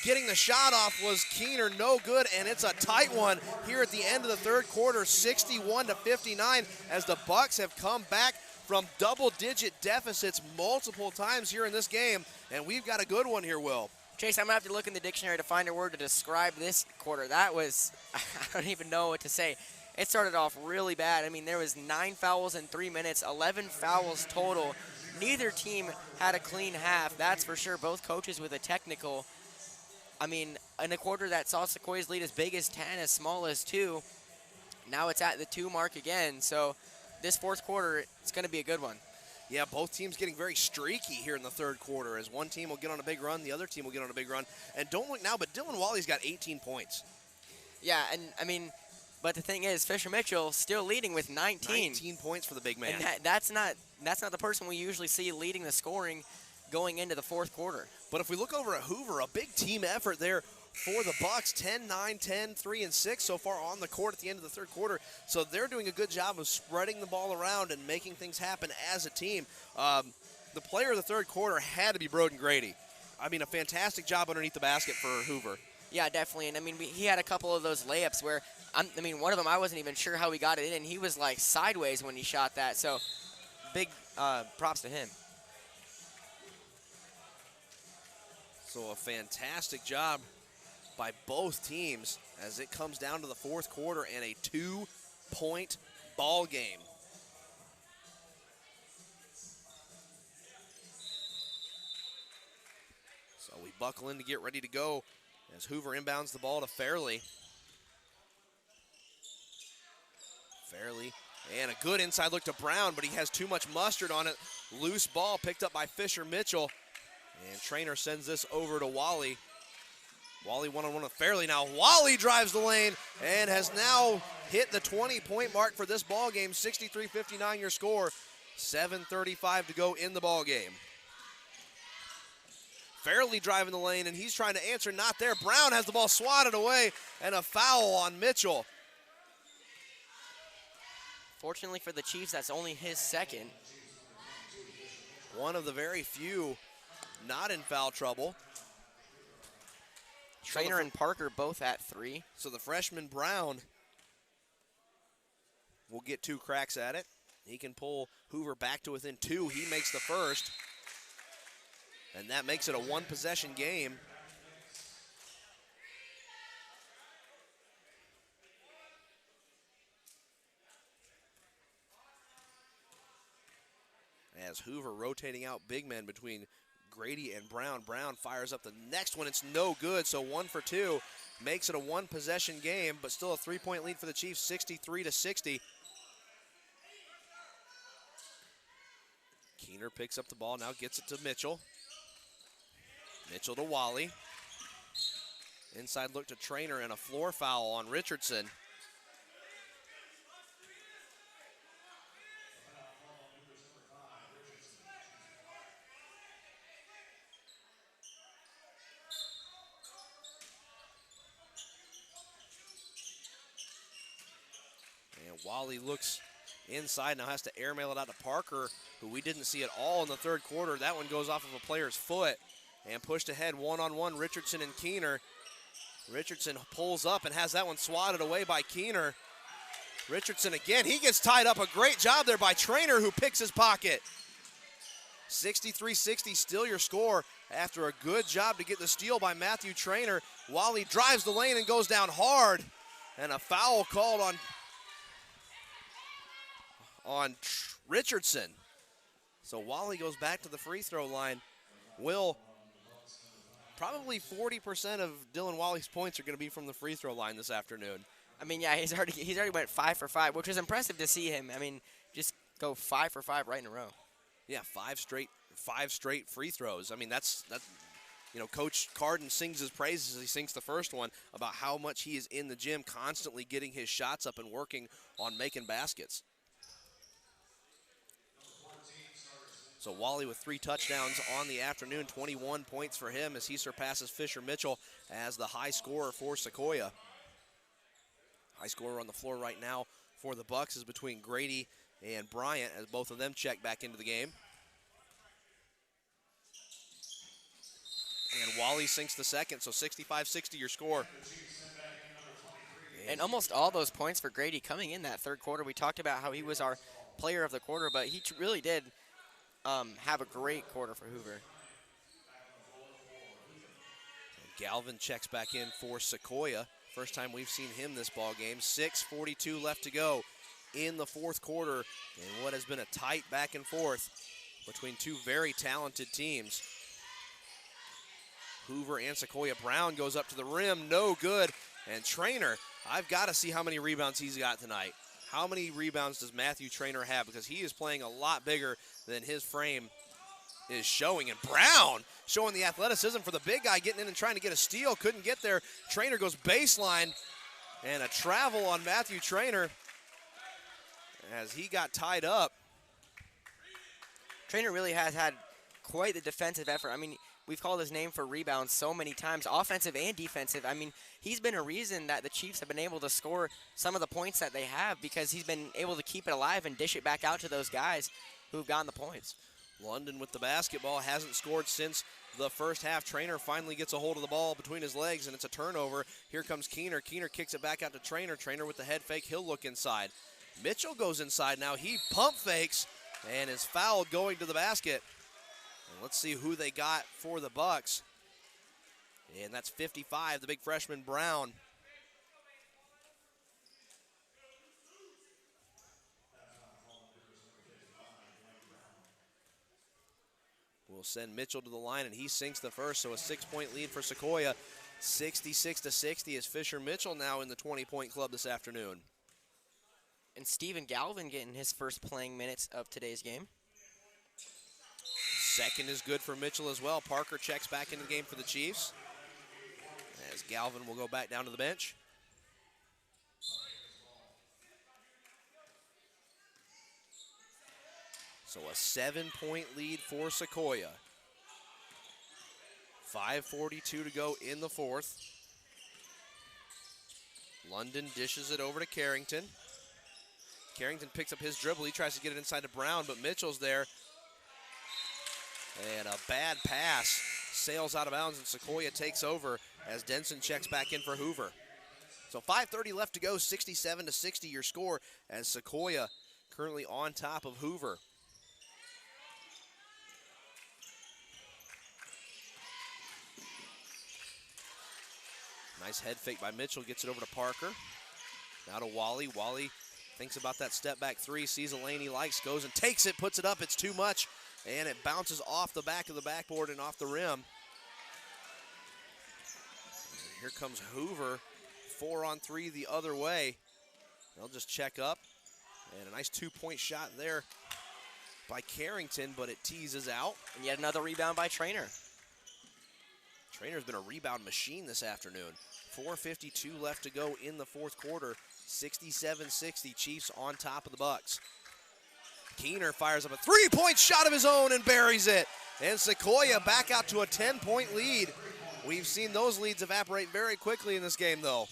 getting the shot off was Keener, no good, and it's a tight one here at the end of the third quarter, 61-59, as the Bucks have come back from double-digit deficits multiple times here in this game, and we've got a good one here, Will. Chase, I'm going to have to look in the dictionary to find a word to describe this quarter. That was, I don't even know what to say. It started off really bad. I mean, there was 9 fouls in 3 minutes, 11 fouls total. Neither team had a clean half, that's for sure. Both coaches with a technical. I mean, in a quarter that saw Sequoyah's lead as big as 10, as small as 2, now it's at the 2 mark again. So this fourth quarter, it's going to be a good one. Yeah, both teams getting very streaky here in the third quarter as one team will get on a big run, the other team will get on a big run. And don't look now, but Dylan Wally's got 18 points. Yeah, and I mean, but the thing is, Fisher Mitchell still leading with 19. 19 points for the big man. And that's not the person we usually see leading the scoring going into the fourth quarter. But if we look over at Hoover, a big team effort there for the Bucks, 10-9, 10-3, and 6 so far on the court at the end of the third quarter. So they're doing a good job of spreading the ball around and making things happen as a team. The player of the third quarter had to be Broden Grady. I mean, a fantastic job underneath the basket for Hoover. Yeah, definitely. And, I mean, he had a couple of those layups where, one of them I wasn't even sure how he got it in. He was, like, sideways when he shot that. So big props to him. So a fantastic job by both teams as it comes down to the fourth quarter and a 2-point ball game. So we buckle in to get ready to go as Hoover inbounds the ball to Fairley. Fairley And a good inside look to Brown, but he has too much mustard on it. Loose ball picked up by Fisher Mitchell. And Trainer sends this over to Wally. Wally one-on-one with Fairley now. Wally drives the lane and has now hit the 20-point mark for this ball game. 63-59 your score. 7:35 to go in the ball game. Fairley driving the lane, and he's trying to answer, not there. Brown has the ball swatted away, and a foul on Mitchell. Fortunately for the Chiefs, that's only his second. One of the very few not in foul trouble. Trainer and Parker both at 3. So the freshman Brown will get 2 cracks at it. He can pull Hoover back to within 2. He makes the first. And that makes it a 1-possession game. As Hoover rotating out big men between Grady and Brown. Brown fires up the next one. It's no good, so 1 for 2. Makes it a 1-possession game, but still a 3-point lead for the Chiefs, 63-60. Keener picks up the ball, now gets it to Mitchell. Mitchell to Wally. Inside look to Trainer, and a floor foul on Richardson. And Wally looks inside, now has to airmail it out to Parker, who we didn't see at all in the third quarter. That one goes off of a player's foot and pushed ahead one-on-one, Richardson and Keener. Richardson pulls up and has that one swatted away by Keener. Richardson again, he gets tied up. A great job there by Trainer, who picks his pocket. 63-60, still your score after a good job to get the steal by Matthew Trainer. Wally drives the lane and goes down hard, and a foul called on Richardson. So Wally goes back to the free throw line. Probably 40% of Dylan Wally's points are going to be from the free throw line this afternoon. I mean, yeah, he's already went 5 for 5, which is impressive to see him. I mean, just go 5 for 5 right in a row. Yeah, 5 straight free throws. I mean, that's you know, Coach Carden sings his praises as he sings the first one about how much he is in the gym, constantly getting his shots up and working on making baskets. So Wally with 3 touchdowns on the afternoon, 21 points for him as he surpasses Fisher Mitchell as the high scorer for Sequoyah. High scorer on the floor right now for the Bucks is between Grady and Bryant, as both of them check back into the game. And Wally sinks the second, so 65-60 your score. And almost all those points for Grady coming in that third quarter. We talked about how he was our player of the quarter, but he really did have a great quarter for Hoover. Galvin checks back in for Sequoyah. First time we've seen him this ball game. 6:42 left to go in the fourth quarter, and what has been a tight back and forth between 2 very talented teams. Hoover and Sequoyah. Brown goes up to the rim, no good. And Trainer, I've got to see how many rebounds he's got tonight. How many rebounds does Matthew Trainer have? Because he is playing a lot bigger than his frame is showing. And Brown showing the athleticism for the big guy, getting in and trying to get a steal. Couldn't get there. Trainer goes baseline, and a travel on Matthew Trainer as he got tied up. Trainer really has had quite the defensive effort. I mean, we've called his name for rebounds so many times, offensive and defensive. I mean, he's been a reason that the Chiefs have been able to score some of the points that they have, because he's been able to keep it alive and dish it back out to those guys who've gotten the points. London with the basketball, hasn't scored since the first half. Trainer finally gets a hold of the ball between his legs, and it's a turnover. Here comes Keener. Keener kicks it back out to Trainer. Trainer with the head fake. He'll look inside. Mitchell goes inside now. He pump fakes and is fouled going to the basket. And let's see who they got for the Bucks. And that's 55, the big freshman Brown. We'll send Mitchell to the line, and he sinks the first, so a 6-point lead for Sequoyah. 66-60 is Fisher Mitchell now in the 20-point club this afternoon. And Steven Galvin getting his first playing minutes of today's game. Second is good for Mitchell as well. Parker checks back into the game for the Chiefs, as Galvin will go back down to the bench. So a 7-point lead for Sequoyah. 5:42 to go in the fourth. London dishes it over to Carrington. Carrington picks up his dribble. He tries to get it inside to Brown, but Mitchell's there. And a bad pass sails out of bounds, and Sequoyah takes over as Denson checks back in for Hoover. So 5:30 left to go, 67-60 your score, as Sequoyah currently on top of Hoover. Nice head fake by Mitchell, gets it over to Parker. Now to Wally. Wally thinks about that step back three, sees a lane he likes, goes and takes it, puts it up. It's too much, and it bounces off the back of the backboard and off the rim. Here comes Hoover, 4-on-3 the other way. They'll just check up, and a nice 2-point shot there by Carrington, but it teases out. And yet another rebound by Trainer. Trainer's been a rebound machine this afternoon. 4:52 left to go in the fourth quarter. 67-60, Chiefs on top of the Bucks. Keener fires up a 3-point shot of his own and buries it. And Sequoyah back out to a 10-point lead. We've seen those leads evaporate very quickly in this game, though.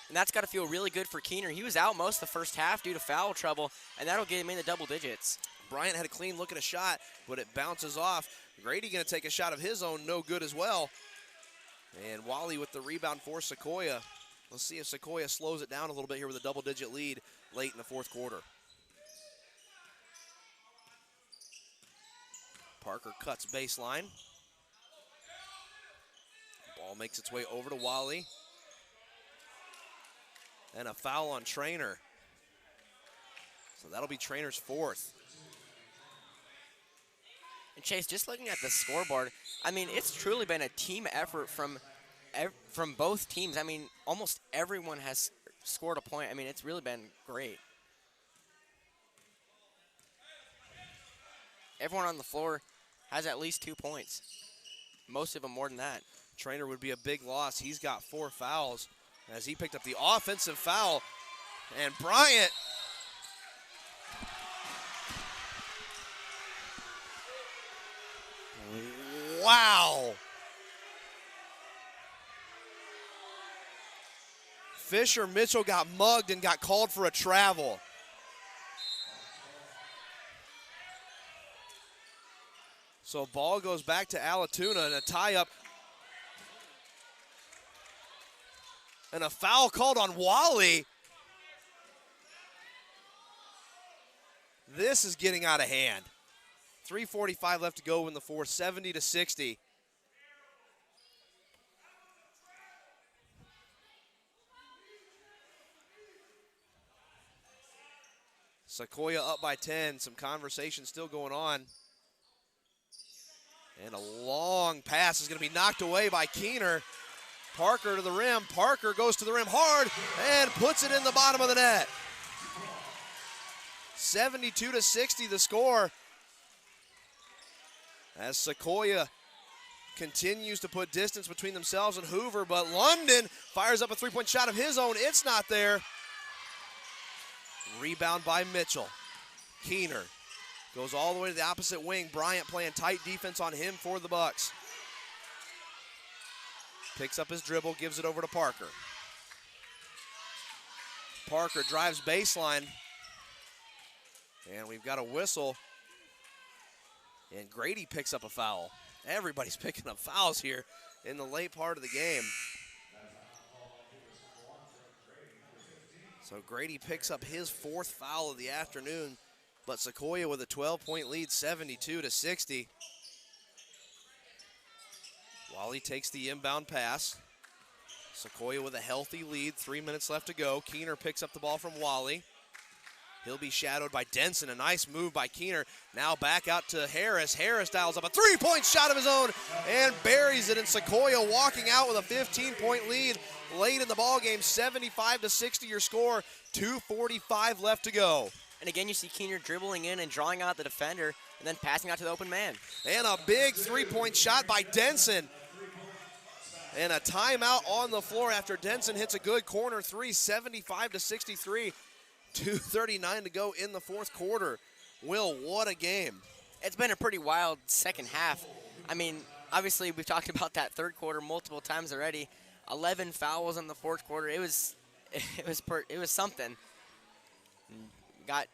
And that's got to feel really good for Keener. He was out most of the first half due to foul trouble, and that'll get him in the double digits. Bryant had a clean look at a shot, but it bounces off. Grady going to take a shot of his own, no good as well. And Wally with the rebound for Sequoyah. Let's see if Sequoyah slows it down a little bit here with a double-digit lead late in the fourth quarter. Parker cuts baseline. Ball makes its way over to Wally. And a foul on Trainer. So that'll be Trainer's fourth. And Chase, just looking at the scoreboard, I mean, it's truly been a team effort from both teams. I mean, almost everyone has scored a point. I mean, it's really been great. Everyone on the floor has at least 2 points. Most of them more than that. Trainer would be a big loss. He's got 4 fouls as he picked up the offensive foul. And Bryant. Wow. Fisher Mitchell got mugged and got called for a travel. So ball goes back to Alatuna and a tie-up. And a foul called on Wally. This is getting out of hand. 3:45 left to go in the fourth, 70-60. Sequoyah up by 10. Some conversation still going on. And a long pass is going to be knocked away by Keener. Parker to the rim. Parker goes to the rim hard and puts it in the bottom of the net. 72-60 the score. As Sequoyah continues to put distance between themselves and Hoover, but London fires up a 3-point shot of his own. It's not there. Rebound by Mitchell. Keener goes all the way to the opposite wing. Bryant playing tight defense on him for the Bucks. Picks up his dribble, gives it over to Parker. Parker drives baseline. And we've got a whistle. And Grady picks up a foul. Everybody's picking up fouls here in the late part of the game. So Grady picks up his 4th foul of the afternoon, but Sequoyah with a 12-point lead, 72-60. Wally takes the inbound pass. Sequoyah with a healthy lead, 3 minutes left to go. Keener picks up the ball from Wally. He'll be shadowed by Denson. A nice move by Keener. Now back out to Harris. Harris dials up a three-point shot of his own and buries it. And Sequoyah walking out with a 15-point lead late in the ballgame. 75-60 your score. 2:45 left to go. And again, you see Keener dribbling in and drawing out the defender and then passing out to the open man. And a big three-point shot by Denson. And a timeout on the floor after Denson hits a good corner three. 75-63. 2:39 to go in the fourth quarter. Will, what a game. It's been a pretty wild second half. I mean, obviously we've talked about that third quarter multiple times already. 11 fouls in the fourth quarter. It was something. Got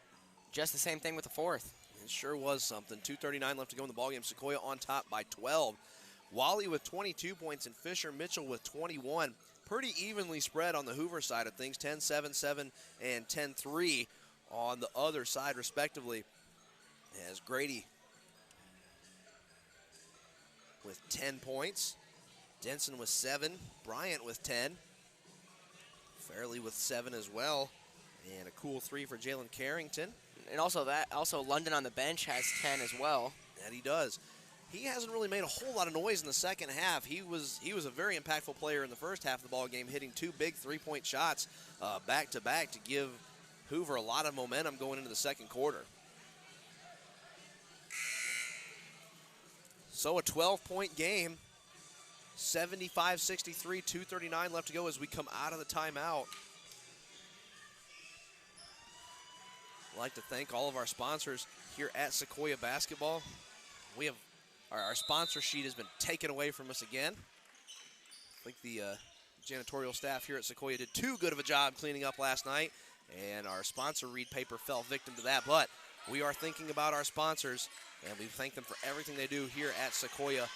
just the same thing with the fourth. It sure was something. 2:39 left to go in the ballgame. Sequoyah on top by 12. Wally with 22 points and Fisher Mitchell with 21. Pretty evenly spread on the Hoover side of things, 10-7, 7, and 10-3 on the other side, respectively. As Grady with 10 points, Denson with 7, Bryant with 10, Fairley with 7 as well, and a cool 3 for Jalen Carrington. And also London on the bench has 10 as well. That he does. He hasn't really made a whole lot of noise in the second half. He was a very impactful player in the first half of the ball game, hitting 2 big three-point shots back-to-back to give Hoover a lot of momentum going into the second quarter. So a 12-point game, 75-63, 2:39 left to go as we come out of the timeout. I'd like to thank all of our sponsors here at Sequoyah Basketball. We have our sponsor sheet has been taken away from us again. I think the janitorial staff here at Sequoyah did too good of a job cleaning up last night, and our sponsor read paper fell victim to that. But we are thinking about our sponsors, and we thank them for everything they do here at Sequoyah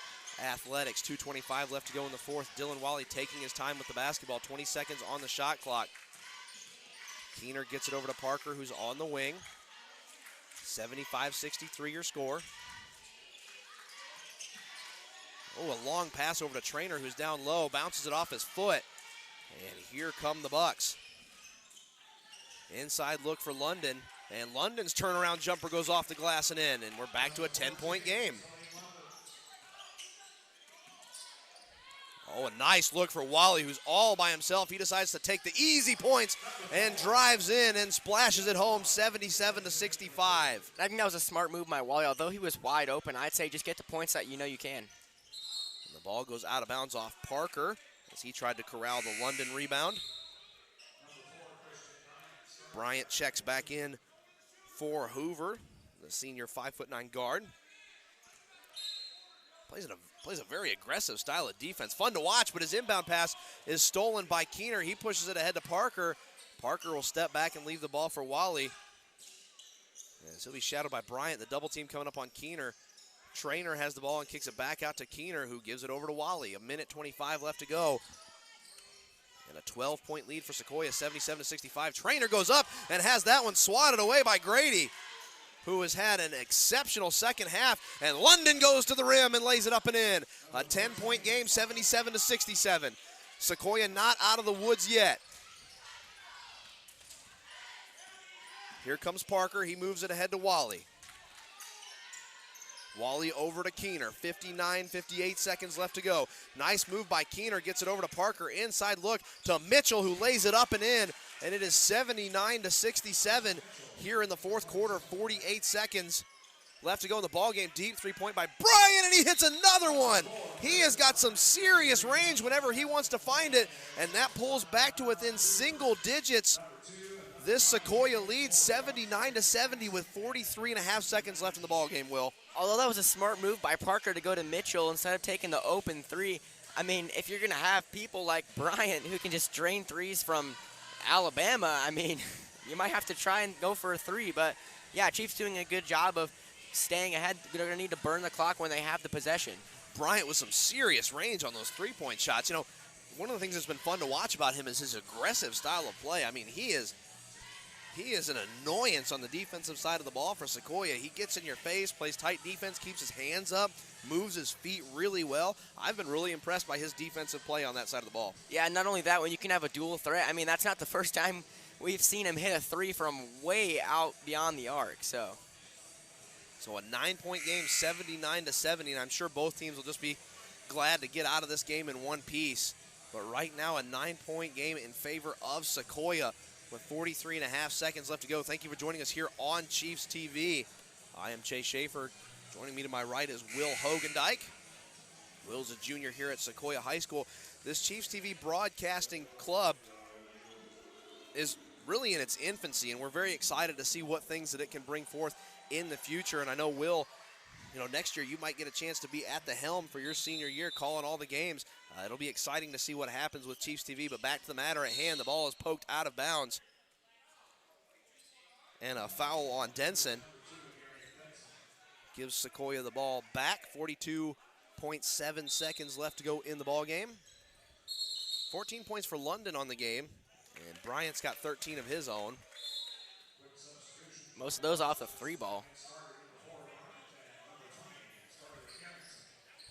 Athletics. 2:25 left to go in the fourth. Dylan Wally taking his time with the basketball. 20 seconds on the shot clock. Keener gets it over to Parker, who's on the wing. 75-63 your score. Oh, a long pass over to Trainer, who's down low, bounces it off his foot. And here come the Bucks. Inside look for London, and London's turnaround jumper goes off the glass and in, and we're back to a 10-point game. Oh, a nice look for Wally, who's all by himself. He decides to take the easy points and drives in and splashes it home, 77-65. I think that was a smart move by Wally. Although he was wide open, I'd say just get the points that you know you can. The ball goes out of bounds off Parker as he tried to corral the London rebound. Bryant checks back in for Hoover, the senior 5'9" guard. Plays a very aggressive style of defense. Fun to watch, but his inbound pass is stolen by Keener. He pushes it ahead to Parker. Parker will step back and leave the ball for Wally. And he'll be shadowed by Bryant. The double team coming up on Keener. Trainer has the ball and kicks it back out to Keener, who gives it over to Wally. 1:25 left to go. And a 12-point lead for Sequoyah, 77-65. Trainer goes up and has that one swatted away by Grady, who has had an exceptional second half. And London goes to the rim and lays it up and in. A 10-point game, 77-67. Sequoyah not out of the woods yet. Here comes Parker. He moves it ahead to Wally. Wally over to Keener, 58 seconds left to go. Nice move by Keener, gets it over to Parker. Inside look to Mitchell, who lays it up and in. And it is 79-67 here in the fourth quarter. 48 seconds left to go in the ballgame. Deep three-point by Bryant, and he hits another one. He has got some serious range whenever he wants to find it, and that pulls back to within single digits. This Sequoyah leads 79-70 with 43.5 seconds left in the ballgame, Will. Although that was a smart move by Parker to go to Mitchell instead of taking the open three. I mean, if you're going to have people like Bryant who can just drain threes from Alabama, I mean, you might have to try and go for a three. But, yeah, Chiefs doing a good job of staying ahead. They're going to need to burn the clock when they have the possession. Bryant with some serious range on those three-point shots. You know, one of the things that's been fun to watch about him is his aggressive style of play. I mean, he is an annoyance on the defensive side of the ball for Sequoyah. He gets in your face, plays tight defense, keeps his hands up, moves his feet really well. I've been really impressed by his defensive play on that side of the ball. Yeah, not only that, when you can have a dual threat, I mean, that's not the first time we've seen him hit a three from way out beyond the arc. So a 9-point game, 79-70, and I'm sure both teams will just be glad to get out of this game in one piece. But right now, a 9-point game in favor of Sequoyah with 43 and a half seconds left to go. Thank you for joining us here on Chiefs TV. I am Chase Schaefer. Joining me to my right is Will Hogendijk. Will's a junior here at Sequoyah High School. This Chiefs TV broadcasting club is really in its infancy, and we're very excited to see what things that it can bring forth in the future. And I know, Will, next year you might get a chance to be at the helm for your senior year, calling all the games. It'll be exciting to see what happens with Chiefs TV, but back to the matter at hand. The ball is poked out of bounds. And a foul on Denson gives Sequoyah the ball back. 42.7 seconds left to go in the ball game. 14 points for London on the game, and Bryant's got 13 of his own. most of those off the free ball.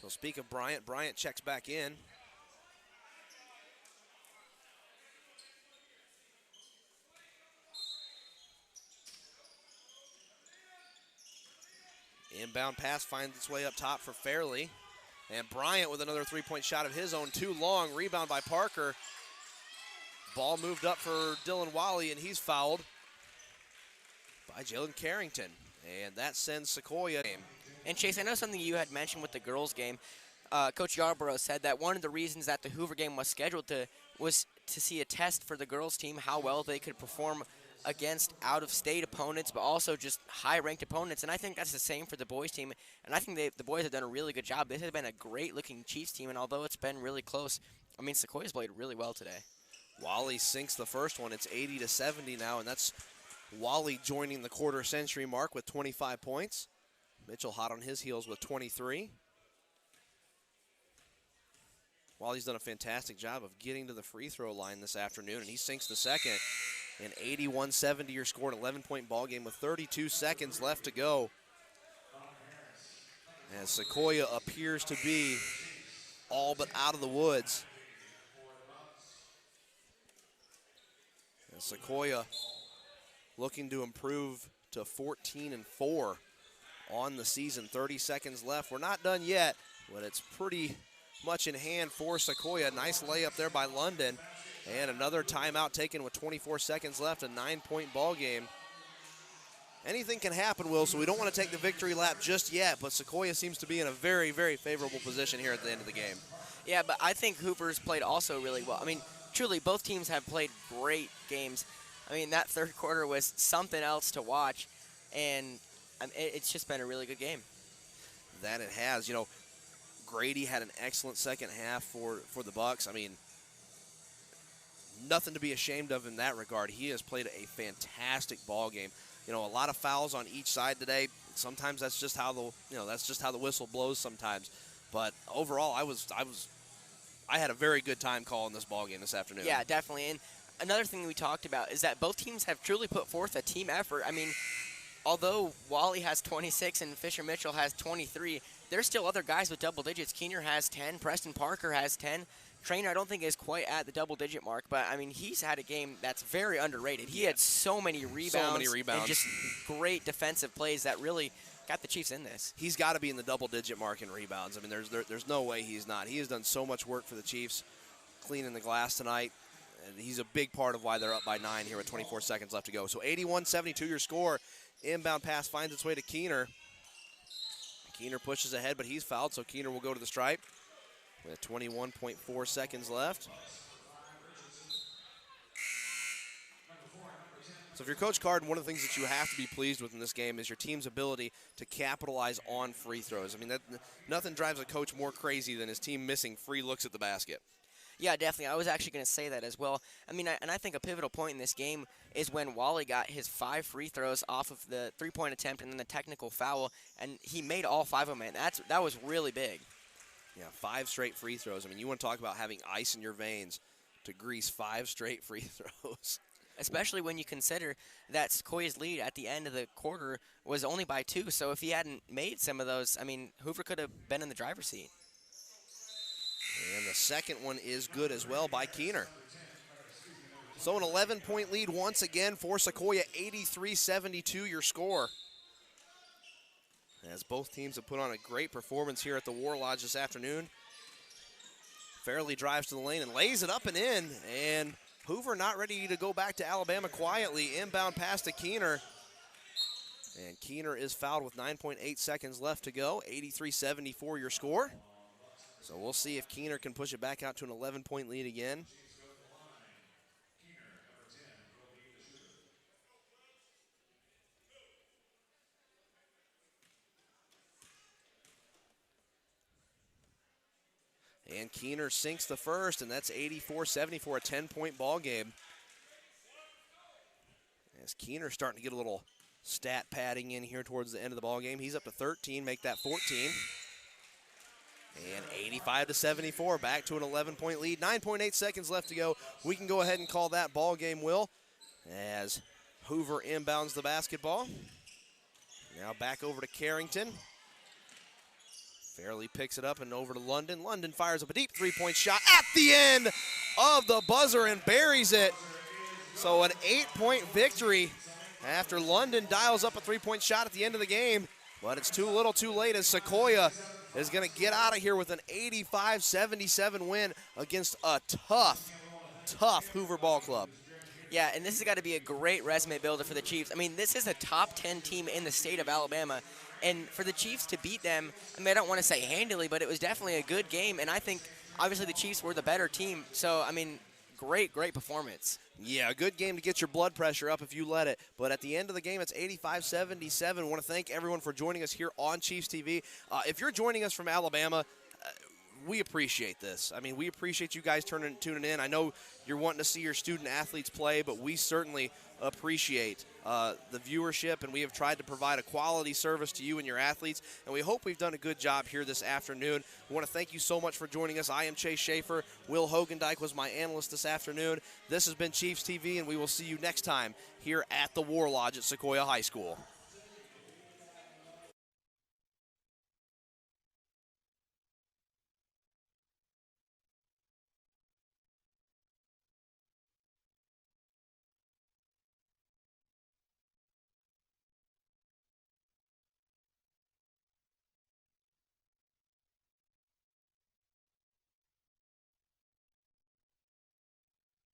So speak of Bryant, Bryant checks back in. Inbound pass finds its way up top for Fairley. And Bryant with another three-point shot of his own, too long. Rebound by Parker. Ball moved up for Dylan Wally, and he's fouled by Jalen Carrington. And that sends Sequoyah game. And Chase, I know something you had mentioned with the girls' game. Coach Yarborough said that one of the reasons that the Hoover game was scheduled was to see a test for the girls' team, how well they could perform against out-of-state opponents, but also just high-ranked opponents. And I think that's the same for the boys' team. And I think the boys have done a really good job. This has been a great-looking Chiefs team, and although it's been really close, I mean, Sequoyah's played really well today. Wally sinks the first one. It's 80-70 now, and that's Wally joining the quarter-century mark with 25 points. Mitchell hot on his heels with 23. Wally's done a fantastic job of getting to the free throw line this afternoon, and he sinks the second. An 81-70 your score, an 11-point ball game with 32 seconds left to go. As Sequoyah appears to be all but out of the woods. And Sequoyah looking to improve to 14-4 on the season. 30 seconds left. We're not done yet, but it's pretty much in hand for Sequoyah. Nice layup there by London. And another timeout taken with 24 seconds left, a 9-point ball game. Anything can happen, Will, so we don't want to take the victory lap just yet, but Sequoyah seems to be in a very, very favorable position here at the end of the game. Yeah, but I think Hoover's played also really well. I mean, truly, both teams have played great games. I mean, that third quarter was something else to watch, and it's just been a really good game. That it has. You know, Grady had an excellent second half for the Bucks. I mean, nothing to be ashamed of in that regard. He has played a fantastic ball game. You know, a lot of fouls on each side today. Sometimes that's just how the whistle blows sometimes. But overall, I had a very good time calling this ball game this afternoon. Yeah, definitely. And another thing we talked about is that both teams have truly put forth a team effort. I mean, although Wally has 26 and Fisher Mitchell has 23, there's still other guys with double digits. Keener has 10, Preston Parker has 10. Trainer, I don't think, is quite at the double-digit mark, but, I mean, he's had a game that's very underrated. He had so many rebounds. And just great defensive plays that really got the Chiefs in this. He's got to be in the double-digit mark in rebounds. I mean, there's no way he's not. He has done so much work for the Chiefs cleaning the glass tonight, and he's a big part of why they're up by 9 here with 24 seconds left to go. So 81-72 your score. Inbound pass finds its way to Keener. Keener pushes ahead, but he's fouled, so Keener will go to the stripe with 21.4 seconds left. So if you're Coach Carden, one of the things that you have to be pleased with in this game is your team's ability to capitalize on free throws. I mean, nothing drives a coach more crazy than his team missing free looks at the basket. Yeah, definitely. I was actually going to say that as well. I mean, I think a pivotal point in this game is when Wally got his 5 free throws off of the three-point attempt and then the technical foul, and he made all 5 of them, and that was really big. Yeah, 5 straight free throws. I mean, you want to talk about having ice in your veins to grease 5 straight free throws. Especially when you consider that Sequoyah's lead at the end of the quarter was only by 2, so if he hadn't made some of those, I mean, Hoover could have been in the driver's seat. And the second one is good as well by Keener. So an 11-point lead once again for Sequoyah, 83-72 your score. As both teams have put on a great performance here at the War Lodge this afternoon. Fairley drives to the lane and lays it up and in, and Hoover not ready to go back to Alabama quietly. Inbound pass to Keener. And Keener is fouled with 9.8 seconds left to go. 83-74 your score. So we'll see if Keener can push it back out to an 11-point lead again. And Keener sinks the first, and that's 84-74, a 10-point ball game. As Keener starting to get a little stat padding in here towards the end of the ball game. He's up to 13, make that 14. And 85-74, back to an 11-point lead. 9.8 seconds left to go. We can go ahead and call that ball game, Will, as Hoover inbounds the basketball. Now back over to Carrington. Fairley picks it up and over to London. London fires up a deep three-point shot at the end of the buzzer and buries it. So an 8-point victory after London dials up a three-point shot at the end of the game. But it's too little too late as Sequoyah is going to get out of here with an 85-77 win against a tough Hoover Ball Club. Yeah, and this has got to be a great resume builder for the Chiefs. I mean, this is a top 10 team in the state of Alabama. And for the Chiefs to beat them, I mean, I don't want to say handily, but it was definitely a good game. And I think, obviously, the Chiefs were the better team. So, I mean, great performance. Yeah, a good game to get your blood pressure up if you let it. But at the end of the game, it's 85-77. I want to thank everyone for joining us here on Chiefs TV. If you're joining us from Alabama, we appreciate this. I mean, we appreciate you guys tuning in. I know you're wanting to see your student athletes play, but we certainly appreciate the viewership, and we have tried to provide a quality service to you and your athletes, and we hope we've done a good job here this afternoon. We want to thank you so much for joining us. I am Chase Schaefer. Will Hogendijk was my analyst this afternoon. This has been Chiefs TV, and we will see you next time here at the War Lodge at Sequoyah High School.